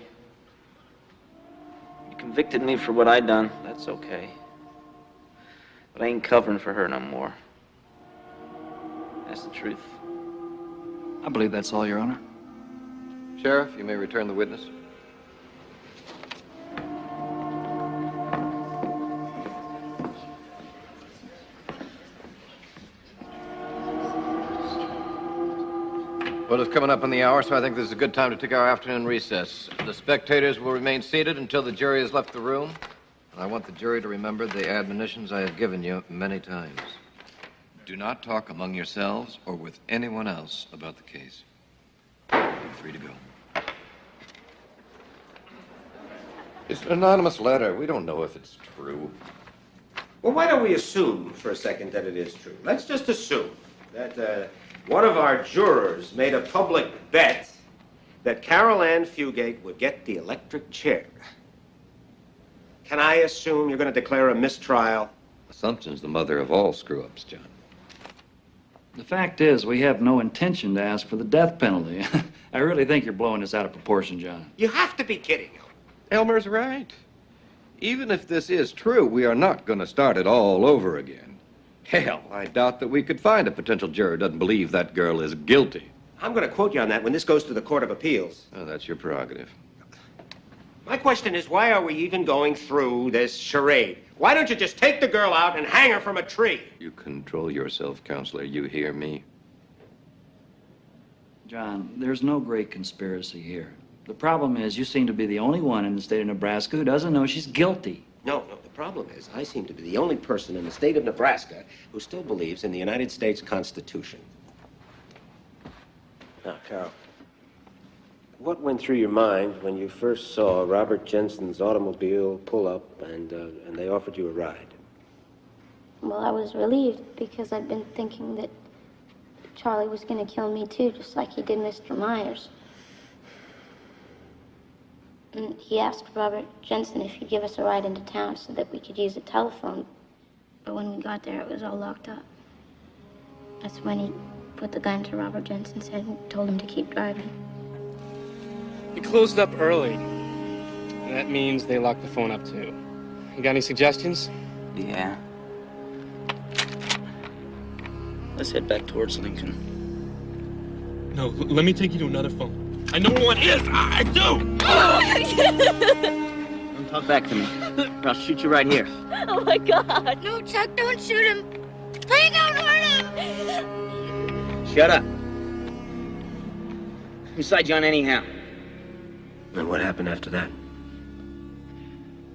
You convicted me for what I done. That's okay. But I ain't covering for her no more. That's the truth. I believe that's all, Your Honor. Sheriff, you may return the witness. Well, it's coming up on the hour, so I think this is a good time to take our afternoon recess. The spectators will remain seated until the jury has left the room. And I want the jury to remember the admonitions I have given you many times. Do not talk among yourselves or with anyone else about the case. You're free to go. It's an anonymous letter. We don't know if it's true. Well, why don't we assume for a second that it is true? Let's just assume that one of our jurors made a public bet that Carol Ann Fugate would get the electric chair. Can I assume you're going to declare a mistrial? Assumption's the mother of all screw-ups, John. The fact is, we have no intention to ask for the death penalty. I really think you're blowing this out of proportion, John. You have to be kidding. Elmer's right. Even if this is true, we are not going to start it all over again. Hell, I doubt that we could find a potential juror who doesn't believe that girl is guilty. I'm going to quote you on that when this goes to the Court of Appeals. Oh, that's your prerogative. My question is, why are we even going through this charade? Why don't you just take the girl out and hang her from a tree? You control yourself, counselor. You hear me? John, there's no great conspiracy here. The problem is you seem to be the only one in the state of Nebraska who doesn't know she's guilty. No, the problem is I seem to be the only person in the state of Nebraska who still believes in the United States Constitution. Now, Carol, what went through your mind when you first saw Robert Jensen's automobile pull up and they offered you a ride? Well, I was relieved because I'd been thinking that Charlie was going to kill me too, just like he did Mr. Myers. And he asked Robert Jensen if he'd give us a ride into town so that we could use a telephone. But when we got there, it was all locked up. That's when he put the gun to Robert Jensen's head and told him to keep driving. It closed up early. And that means they locked the phone up too. You got any suggestions? Yeah. Let's head back towards Lincoln. No, let me take you to another phone. I know where one is. I do. Don't talk back to me. Or I'll shoot you right here. Oh my God! No, Chuck, don't shoot him! Please don't hurt him! Shut up. Whose side you on anyhow? And what happened after that?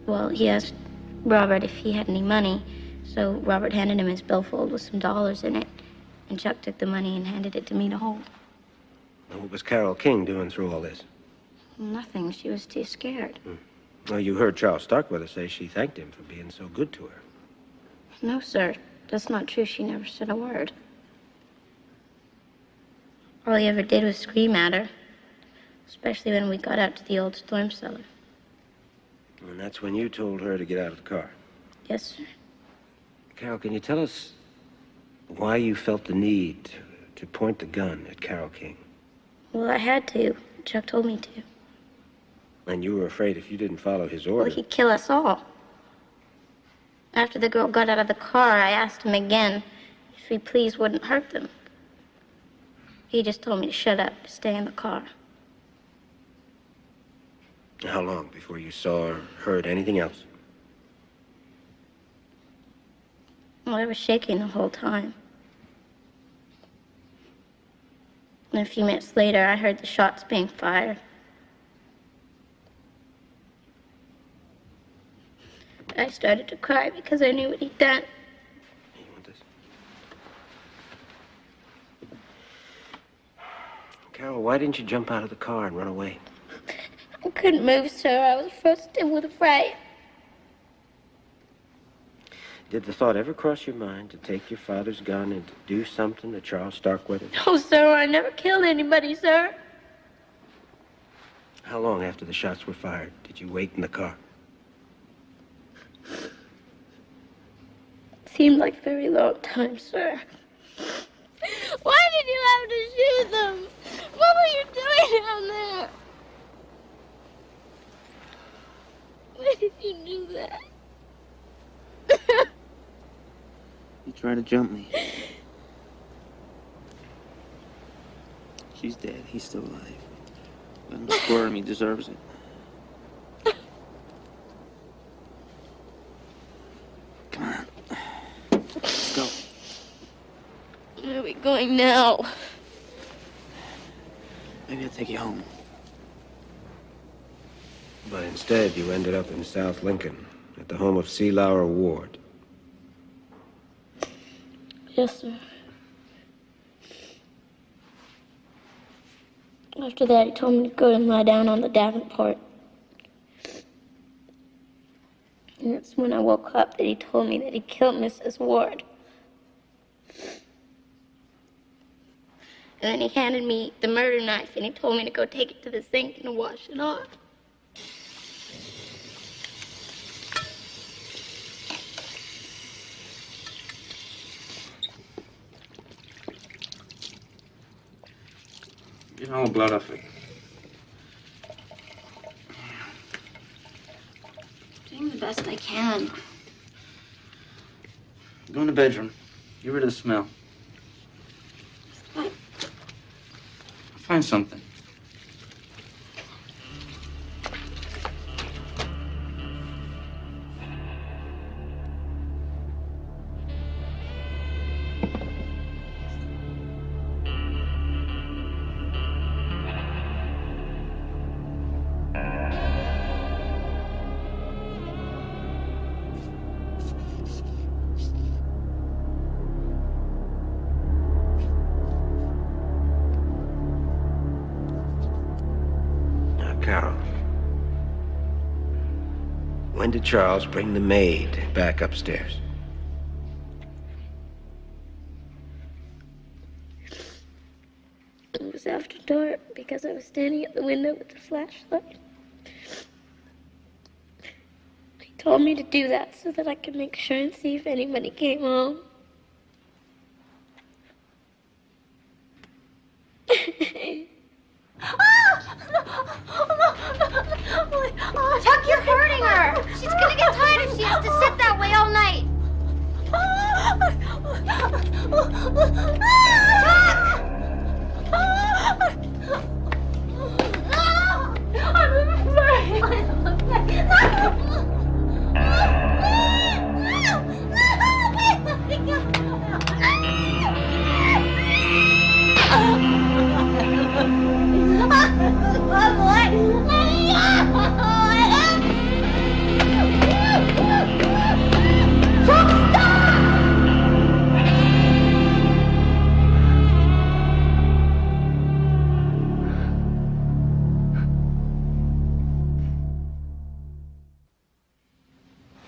Well, he asked Robert if he had any money, so Robert handed him his billfold with some dollars in it, and Chuck took the money and handed it to me to hold. And what was Carol King doing through all this? Nothing. She was too scared. Well, you heard Charles Starkweather say she thanked him for being so good to her. No, sir. That's not true. She never said a word. All he ever did was scream at her, especially when we got out to the old storm cellar. And that's when you told her to get out of the car. Yes, sir. Carol, can you tell us why you felt the need to point the gun at Carol King? Well, I had to. Chuck told me to. And you were afraid if you didn't follow his Well, order. he'd kill us all. After the girl got out of the car, I asked him again if he please wouldn't hurt them. He just told me to shut up, to stay in the car. How long before you saw or heard anything else? Well, I was shaking the whole time. And a few minutes later, I heard the shots being fired. I started to cry because I knew what he'd done. You want this? Carol, why didn't you jump out of the car and run away? I couldn't move, sir. I was frozen with fright. Did the thought ever cross your mind to take your father's gun and to do something to Charles Starkweather? No, sir. I never killed anybody, sir. How long after the shots were fired did you wait in the car? Seemed like a very long time, sir. Why did you have to shoot them? What were you doing down there? Why did you do that? You tried to jump me. She's dead. He's still alive. Let him squirm. He deserves it. Come on. Let's go. Where are we going now? Maybe I'll take you home. But instead, you ended up in South Lincoln, at the home of C. Lauer Ward. Yes, sir. After that, he told me to go and lie down on the Davenport. And it's when I woke up that he told me that he killed Mrs. Ward. And then he handed me the murder knife, and he told me to go take it to the sink and wash it off. Get all the blood off it. Doing the best I can. Go in the bedroom. Get rid of the smell. What? Find something. Carol, when did Charles bring the maid back upstairs? It was after dark because I was standing at the window with the flashlight. He told me to do that so that I could make sure and see if anybody came home. Chuck, you're hurting her. She's gonna get tired if she has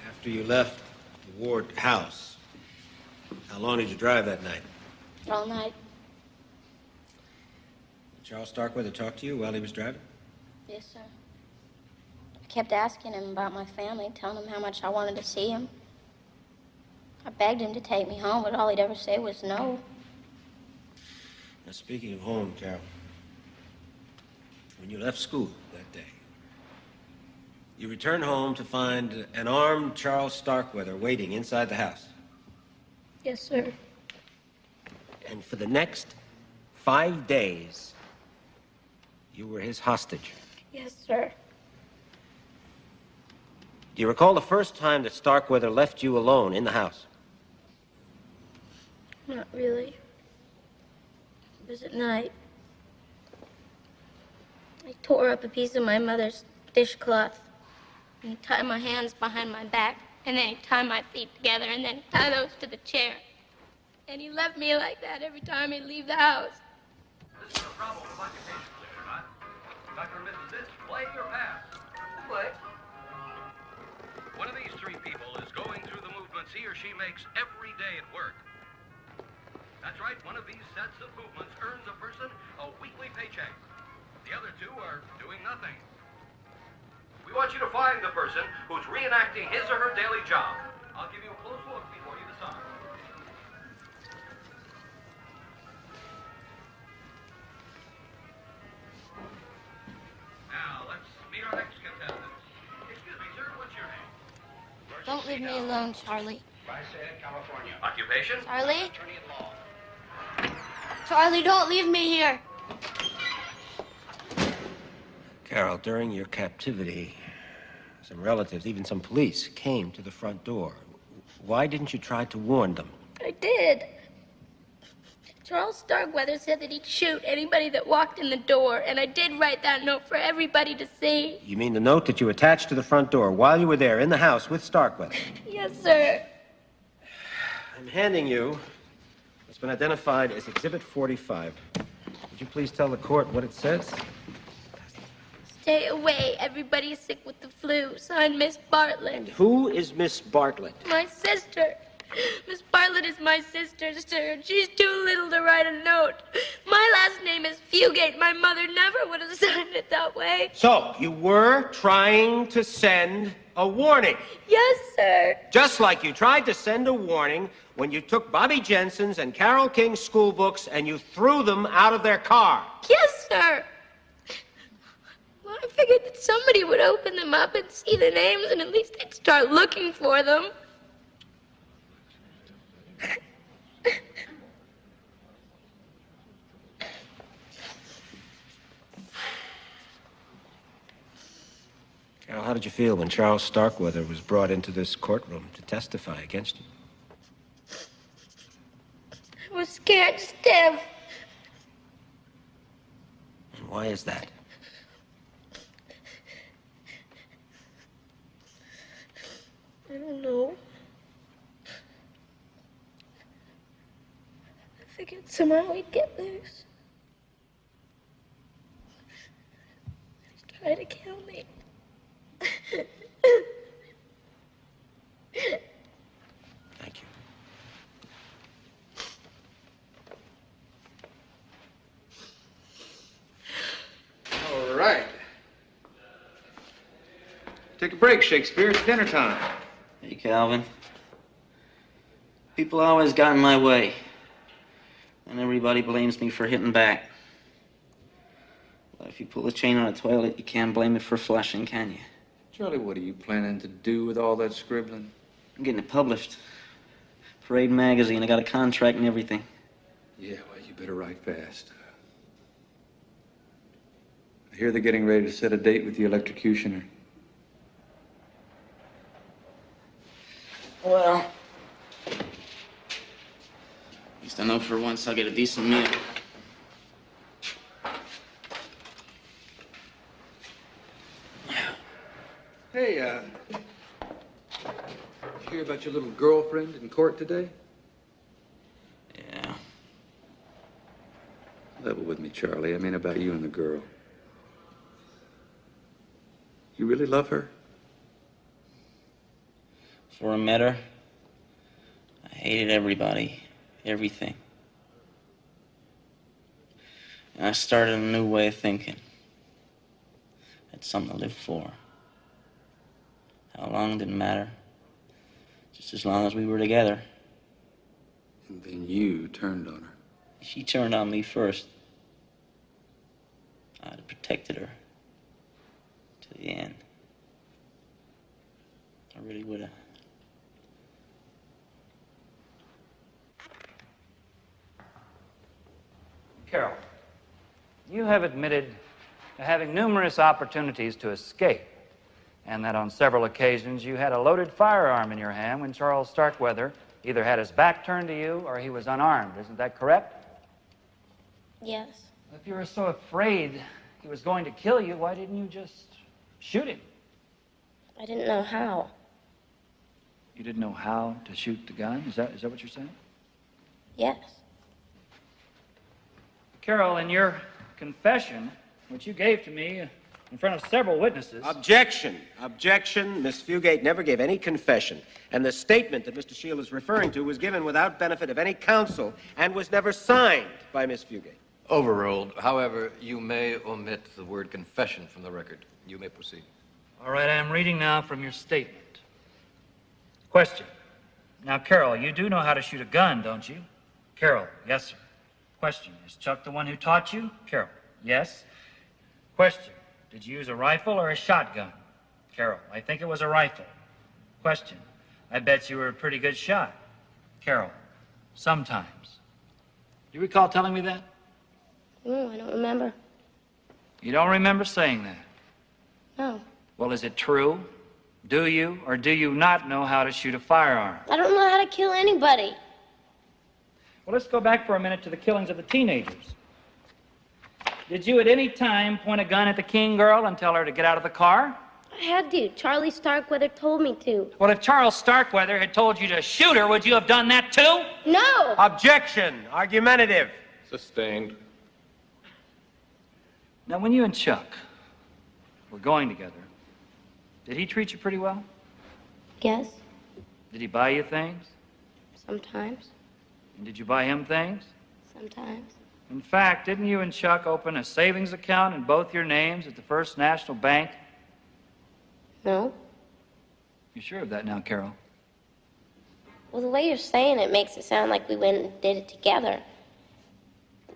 After you left the Ward house, how long did you drive that night? All night. Did Charles Starkweather talk to you while he was driving? Yes, sir. I kept asking him about my family, telling him how much I wanted to see him. I begged him to take me home, but all he'd ever say was no. Now, speaking of home, Carol, when you left school that day, you returned home to find an armed Charles Starkweather waiting inside the house. Yes, sir. And for the next 5 days, you were his hostage. Yes, sir. Do you recall the first time that Starkweather left you alone in the house? Not really. It was at night. I tore up a piece of my mother's dishcloth. And he tied my hands behind my back. And then he tied my feet together and then tied those to the chair. And he left me like that every time he'd leave the house. This is a problem with occupation, right? Dr. and Mrs. This, play or pass? Play. One of these three people is going through the movements he or she makes every day at work. That's right, one of these sets of movements earns a person a weekly paycheck. The other two are doing nothing. We want you to find the person who's reenacting his or her daily job. I'll give you a close look before you decide. Now, let's meet our next contestant. Excuse me, sir, what's your name? Don't leave me alone, Charlie. California. Occupation? Charlie? Charlie, don't leave me here. Carol, during your captivity, some relatives, even some police, came to the front door. Why didn't you try to warn them? I did. Charles Starkweather said that he'd shoot anybody that walked in the door, and I did write that note for everybody to see. You mean the note that you attached to the front door while you were there in the house with Starkweather? Yes, sir. I'm handing you what's been identified as Exhibit 45. Would you please tell the court what it says? Stay away. Everybody's sick with the flu. Signed, Miss Bartlett. Who is Miss Bartlett? My sister. Miss Bartlett is my sister, sir. She's too little to write a note. My last name is Fugate. My mother never would have signed it that way. So, you were trying to send a warning? Yes, sir. Just like you tried to send a warning when you took Bobby Jensen's and Carole King's school books and you threw them out of their car. Yes, sir. Well, I figured that somebody would open them up and see the names and at least they'd start looking for them. Carol, how did you feel when Charles Starkweather was brought into this courtroom to testify against you? I was scared stiff. And why is that? I don't know. I figured somehow he'd get loose. He'd try to kill me. Thank you. All right. Take a break, Shakespeare. It's dinner time. Hey, Calvin. People always got in my way. And everybody blames me for hitting back. But if you pull a chain on a toilet, you can't blame it for flushing, can you? Charlie, what are you planning to do with all that scribbling? I'm getting it published. Parade magazine. I got a contract and everything. Yeah, well, you better write fast. I hear they're getting ready to set a date with the electrocutioner. Well, at least I know for once I'll get a decent meal. Hey, you hear about your little girlfriend in court today? Yeah. Level with me, Charlie. I mean about you and the girl. You really love her? Before I met her, I hated everybody, everything. And I started a new way of thinking. Had something to live for. How long didn't matter. Just as long as we were together. And then you turned on her. She turned on me first. I'd have protected her. To the end. I really would have. Carol, you have admitted to having numerous opportunities to escape, and that on several occasions you had a loaded firearm in your hand when Charles Starkweather either had his back turned to you or he was unarmed. Isn't that correct? Yes. If you were so afraid he was going to kill you, why didn't you just shoot him? I didn't know how. You didn't know how to shoot the gun? Is that what you're saying? Yes. Carol, in your confession, which you gave to me in front of several witnesses... Objection. Objection. Miss Fugate never gave any confession. And the statement that Mr. Shield is referring to was given without benefit of any counsel and was never signed by Miss Fugate. Overruled. However, you may omit the word confession from the record. You may proceed. All right, I am reading now from your statement. Question. Now, Carol, you do know how to shoot a gun, don't you? Carol, yes, sir. Question. Is Chuck the one who taught you? Carol, yes. Question. Did you use a rifle or a shotgun? Carol, I think it was a rifle. Question. I bet you were a pretty good shot. Carol, sometimes. Do you recall telling me that? No, I don't remember. You don't remember saying that? No. Well, is it true? Do you or do you not know how to shoot a firearm? I don't know how to kill anybody. Well, let's go back for a minute to the killings of the teenagers. Did you at any time point a gun at the King girl and tell her to get out of the car? I had to. Charlie Starkweather told me to. Well, if Charles Starkweather had told you to shoot her, would you have done that too? No! Objection. Argumentative. Sustained. Now, when you and Chuck were going together, did he treat you pretty well? Yes, Did he buy you things? sometimes. And did you buy him things? Sometimes. In fact, didn't you and Chuck open a savings account in both your names at the First National Bank? No? You sure of that now, Carol? Well, the way you're saying it makes it sound like we went and did it together.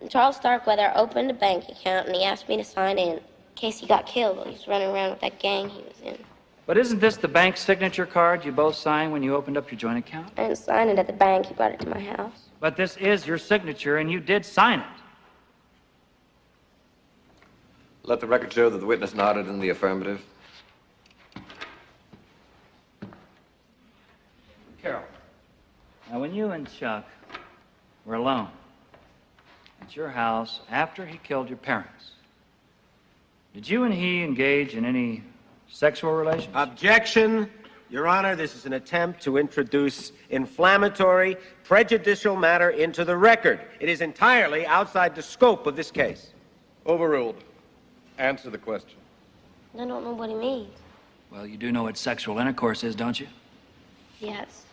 Charles Starkweather opened a bank account and he asked me to sign in case he got killed while he was running around with that gang he was in. But isn't this the bank signature card you both signed when you opened up your joint account? I didn't sign it at the bank. He brought it to my house. But this is your signature, and you did sign it. Let the record show that the witness nodded in the affirmative. Carol, now when you and Chuck were alone at your house after he killed your parents, did you and he engage in any sexual relations? Objection. Your Honor, this is an attempt to introduce inflammatory, prejudicial matter into the record. It is entirely outside the scope of this case. Overruled. Answer the question. I don't know what he means. Well, you do know what sexual intercourse is, don't you? Yes.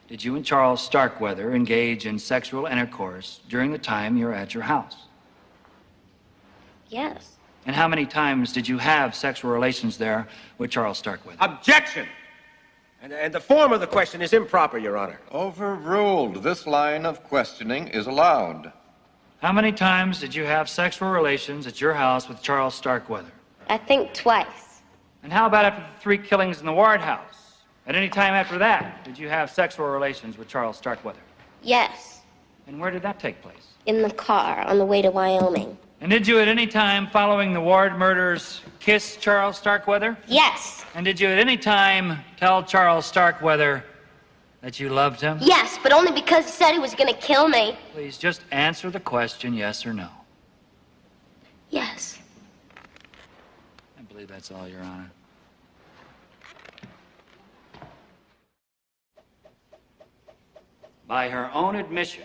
Did you and Charles Starkweather engage in sexual intercourse during the time you were at your house? Yes. And how many times did you have sexual relations there with Charles Starkweather? Objection! And the form of the question is improper, Your Honor. Overruled. This line of questioning is allowed. How many times did you have sexual relations at your house with Charles Starkweather? I think twice. And how about after the 3 killings in the Ward house? At any time after that, did you have sexual relations with Charles Starkweather? Yes. And where did that take place? In the car on the way to Wyoming. And did you at any time following the Ward murders kiss Charles Starkweather? Yes. And did you at any time tell Charles Starkweather that you loved him? Yes, but only because he said he was going to kill me. Please just answer the question, yes or no. Yes. I believe that's all, Your Honor. By her own admission,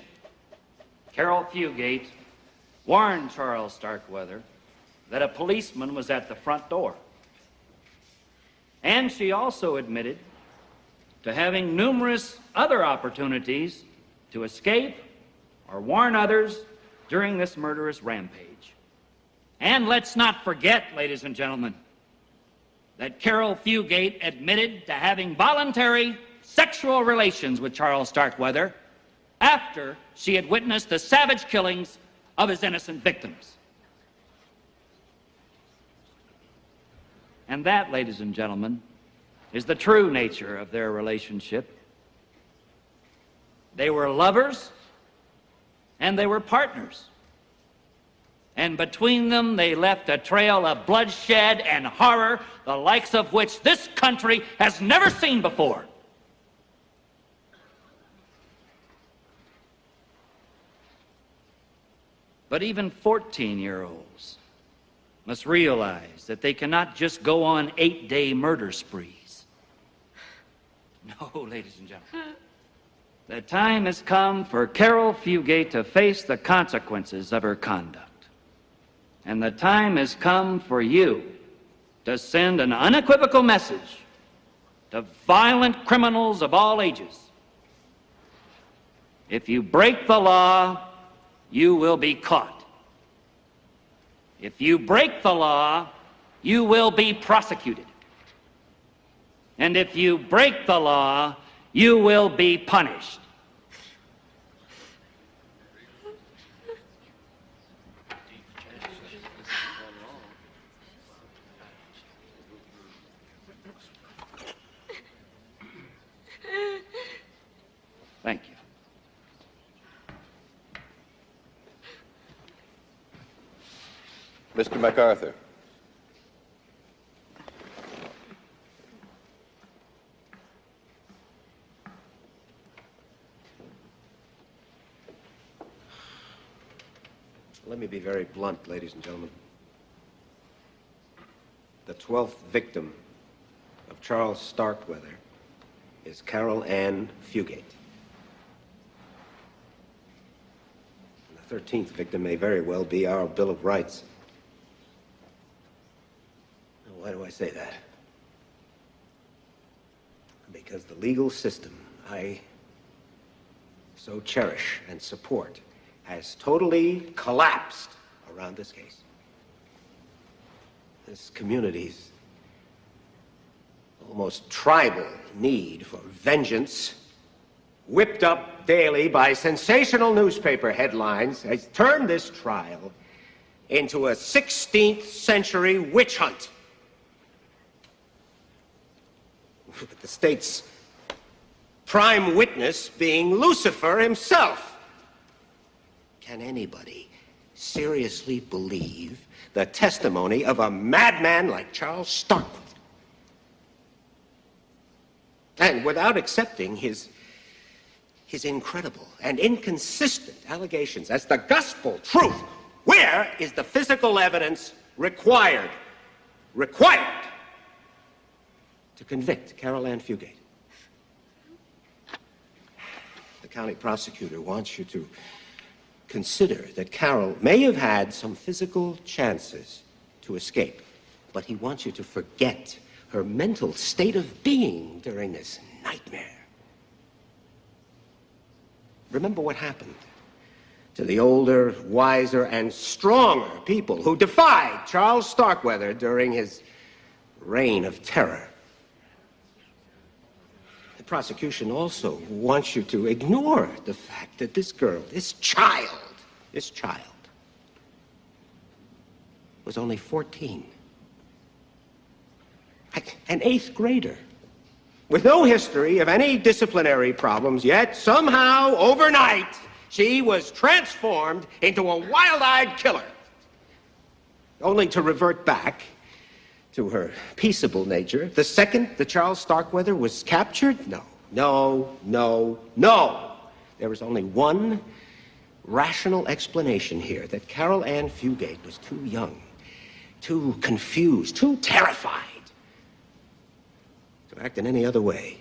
Carol Fugate warned Charles Starkweather that a policeman was at the front door. And she also admitted to having numerous other opportunities to escape or warn others during this murderous rampage. And let's not forget, ladies and gentlemen, that Carol Fugate admitted to having voluntary sexual relations with Charles Starkweather after she had witnessed the savage killings of his innocent victims. And that, ladies and gentlemen, is the true nature of their relationship. They were lovers and they were partners. And between them, they left a trail of bloodshed and horror, the likes of which this country has never seen before. But even 14-year-olds must realize that they cannot just go on 8-day murder sprees. No, ladies and gentlemen. The time has come for Carol Fugate to face the consequences of her conduct. And the time has come for you to send an unequivocal message to violent criminals of all ages. If you break the law, you will be caught. If you break the law, you will be prosecuted. And if you break the law, you will be punished. Thank you. Mr. MacArthur. Let me be very blunt, ladies and gentlemen. The 12th victim of Charles Starkweather is Carol Ann Fugate. And the 13th victim may very well be our Bill of Rights. Now, why do I say that? Because the legal system I so cherish and support has totally collapsed around this case. This community's almost tribal need for vengeance, whipped up daily by sensational newspaper headlines, has turned this trial into a 16th century witch hunt. With the state's prime witness being Lucifer himself. Can anybody seriously believe the testimony of a madman like Charles Starkweather? And without accepting his incredible and inconsistent allegations as the gospel truth, where is the physical evidence required to convict Carol Ann Fugate? The county prosecutor wants you to consider that Carol may have had some physical chances to escape, but he wants you to forget her mental state of being during this nightmare. Remember what happened to the older, wiser, and stronger people who defied Charles Starkweather during his reign of terror. The prosecution also wants you to ignore the fact that this girl, this child, was only 14. An 8th grader with no history of any disciplinary problems, yet somehow, overnight, She was transformed into a wild-eyed killer, only to revert back to her peaceable nature the second that Charles Starkweather was captured? No, no, no, no. There was only one rational explanation here, that Carol Ann Fugate was too young, too confused, too terrified to act in any other way.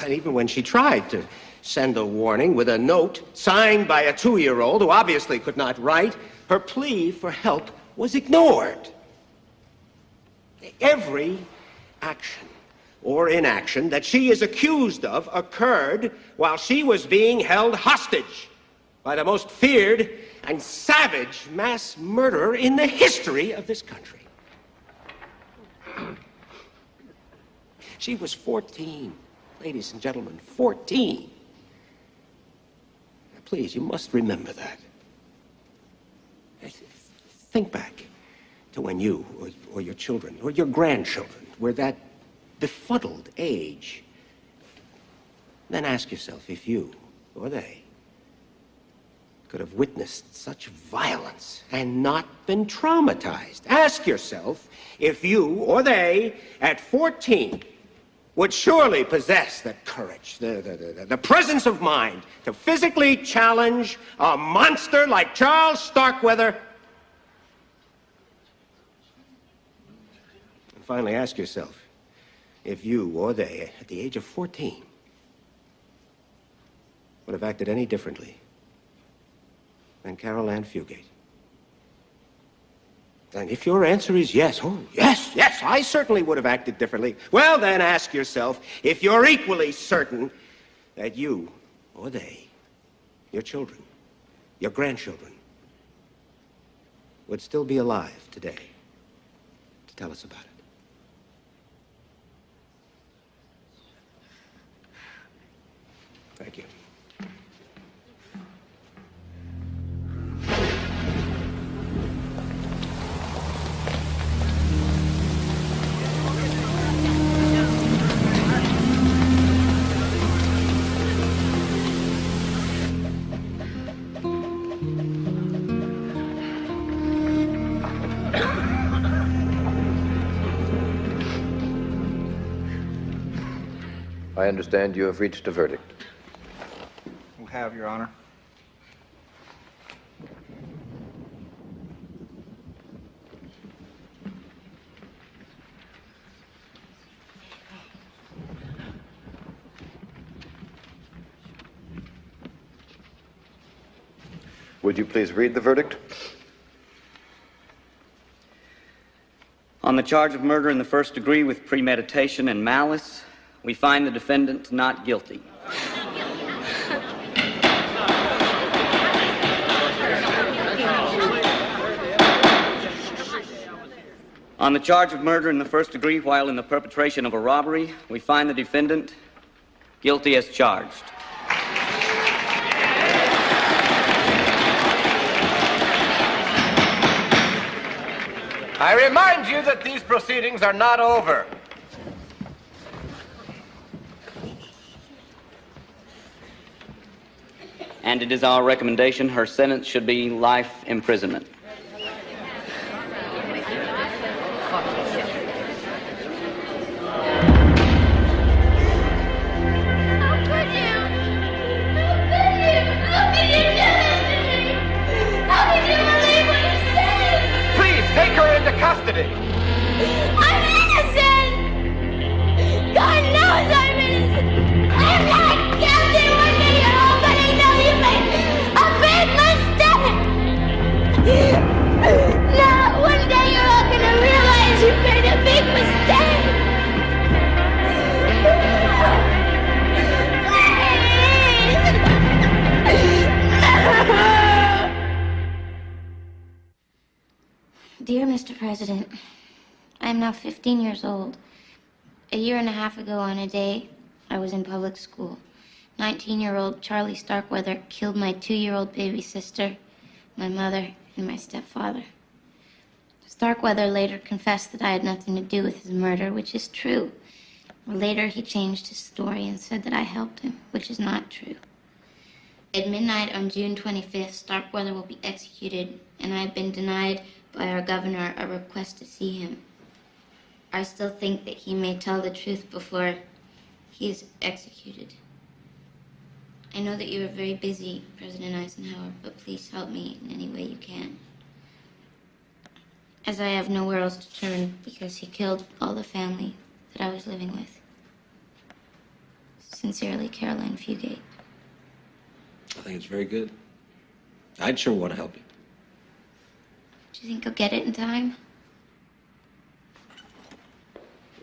And even when she tried to send a warning with a note signed by a 2-year-old who obviously could not write, her plea for help was ignored. Every action or inaction that she is accused of occurred while she was being held hostage by the most feared and savage mass murderer in the history of this country. She was 14, ladies and gentlemen, 14. Now, please, you must remember that. Think back to when you or your children or your grandchildren were that befuddled age. Then ask yourself if you or they could have witnessed such violence and not been traumatized. Ask yourself if you or they, at 14, would surely possess the courage, the presence of mind to physically challenge a monster like Charles Starkweather. And finally, ask yourself if you or they, at the age of 14, would have acted any differently than Carol Ann Fugate. And if your answer is yes, oh, yes, yes, I certainly would have acted differently, well, then ask yourself if you're equally certain that you or they, your children, your grandchildren, would still be alive today to tell us about it. Thank you. I understand you have reached a verdict. We have, Your Honor. Would you please read the verdict? On the charge of murder in the first degree with premeditation and malice, we find the defendant not guilty. On the charge of murder in the first degree while in the perpetration of a robbery, we find the defendant guilty as charged. I remind you that these proceedings are not over. And it is our recommendation her sentence should be life imprisonment. Please take her into custody. I'm innocent! God knows I'm innocent! I'm not guilty one day at all, but I know you made a big mistake! Now, one day you're all gonna realize you made a big mistake! Dear Mr. President, I am now 15 years old. A year and a half ago on a day, I was in public school. 19-year-old Charlie Starkweather killed my 2-year-old baby sister, my mother, and my stepfather. Starkweather later confessed that I had nothing to do with his murder, which is true. Later, he changed his story and said that I helped him, which is not true. At midnight on June 25th, Starkweather will be executed, and I have been denied by our governor a request to see him. I still think that he may tell the truth before he is executed. I know that you are very busy, President Eisenhower, but please help me in any way you can. As I have nowhere else to turn because he killed all the family that I was living with. Sincerely, Caroline Fugate. I think it's very good. I'd sure want to help you. Do you think I'll get it in time?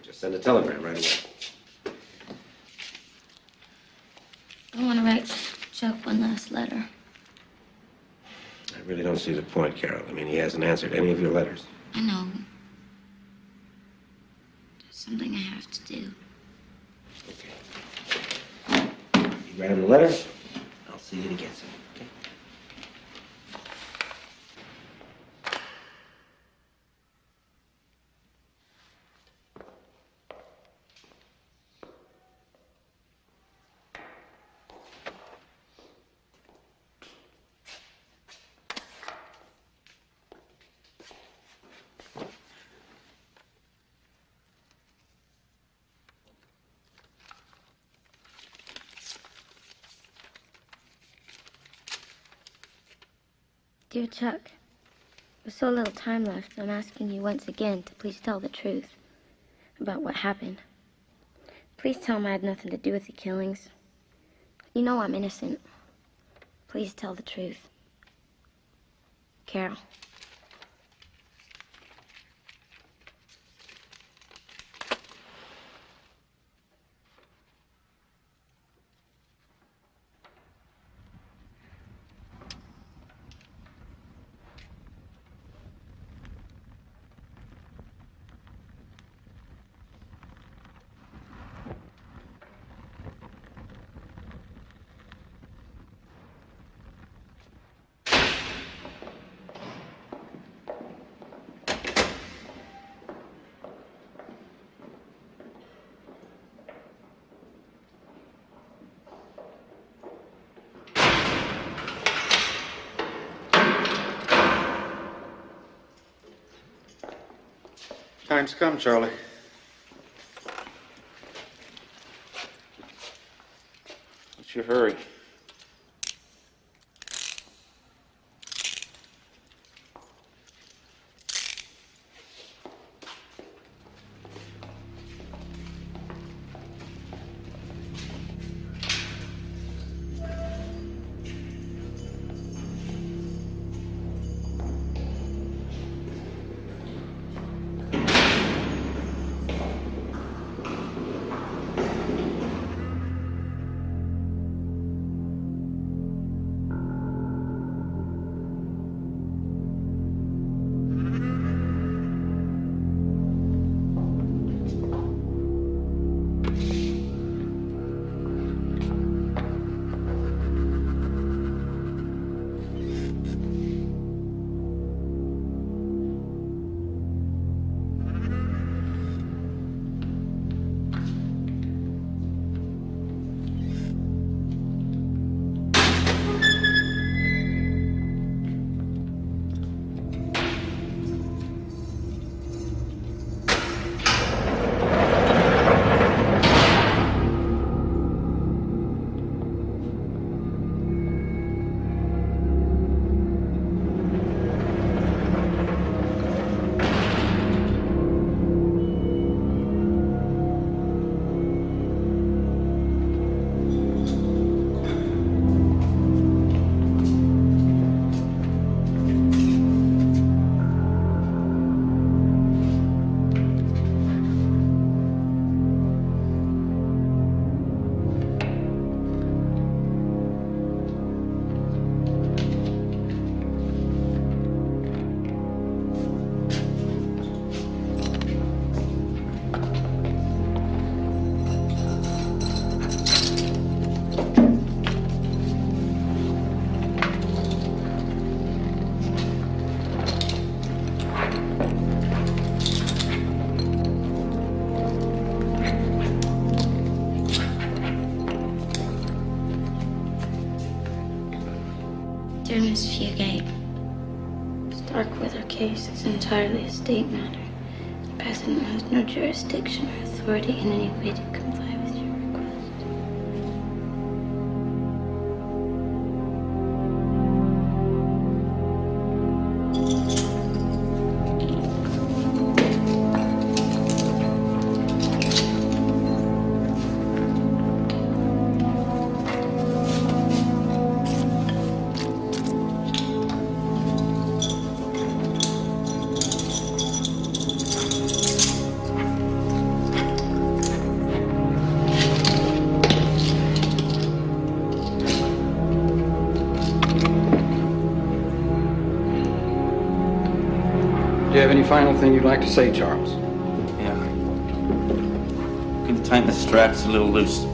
Just send a telegram right away. I want to write Chuck one last letter. I really don't see the point, Carol. I mean, he hasn't answered any of your letters. I know. There's something I have to do. You write him the letter, I'll see that he gets it, okay? Dear Chuck, with so little time left, I'm asking you once again to please tell the truth about what happened. Please tell him I had nothing to do with the killings. You know I'm innocent. Please tell the truth. Carol. Time's come, Charlie. What's your hurry? Dear Miss Fugate, Starkweather case is entirely a state matter. The President has no jurisdiction or authority in any way to comply with your request. Do you have any final thing you'd like to say, Charles? Yeah. Can you tighten the straps a little loose?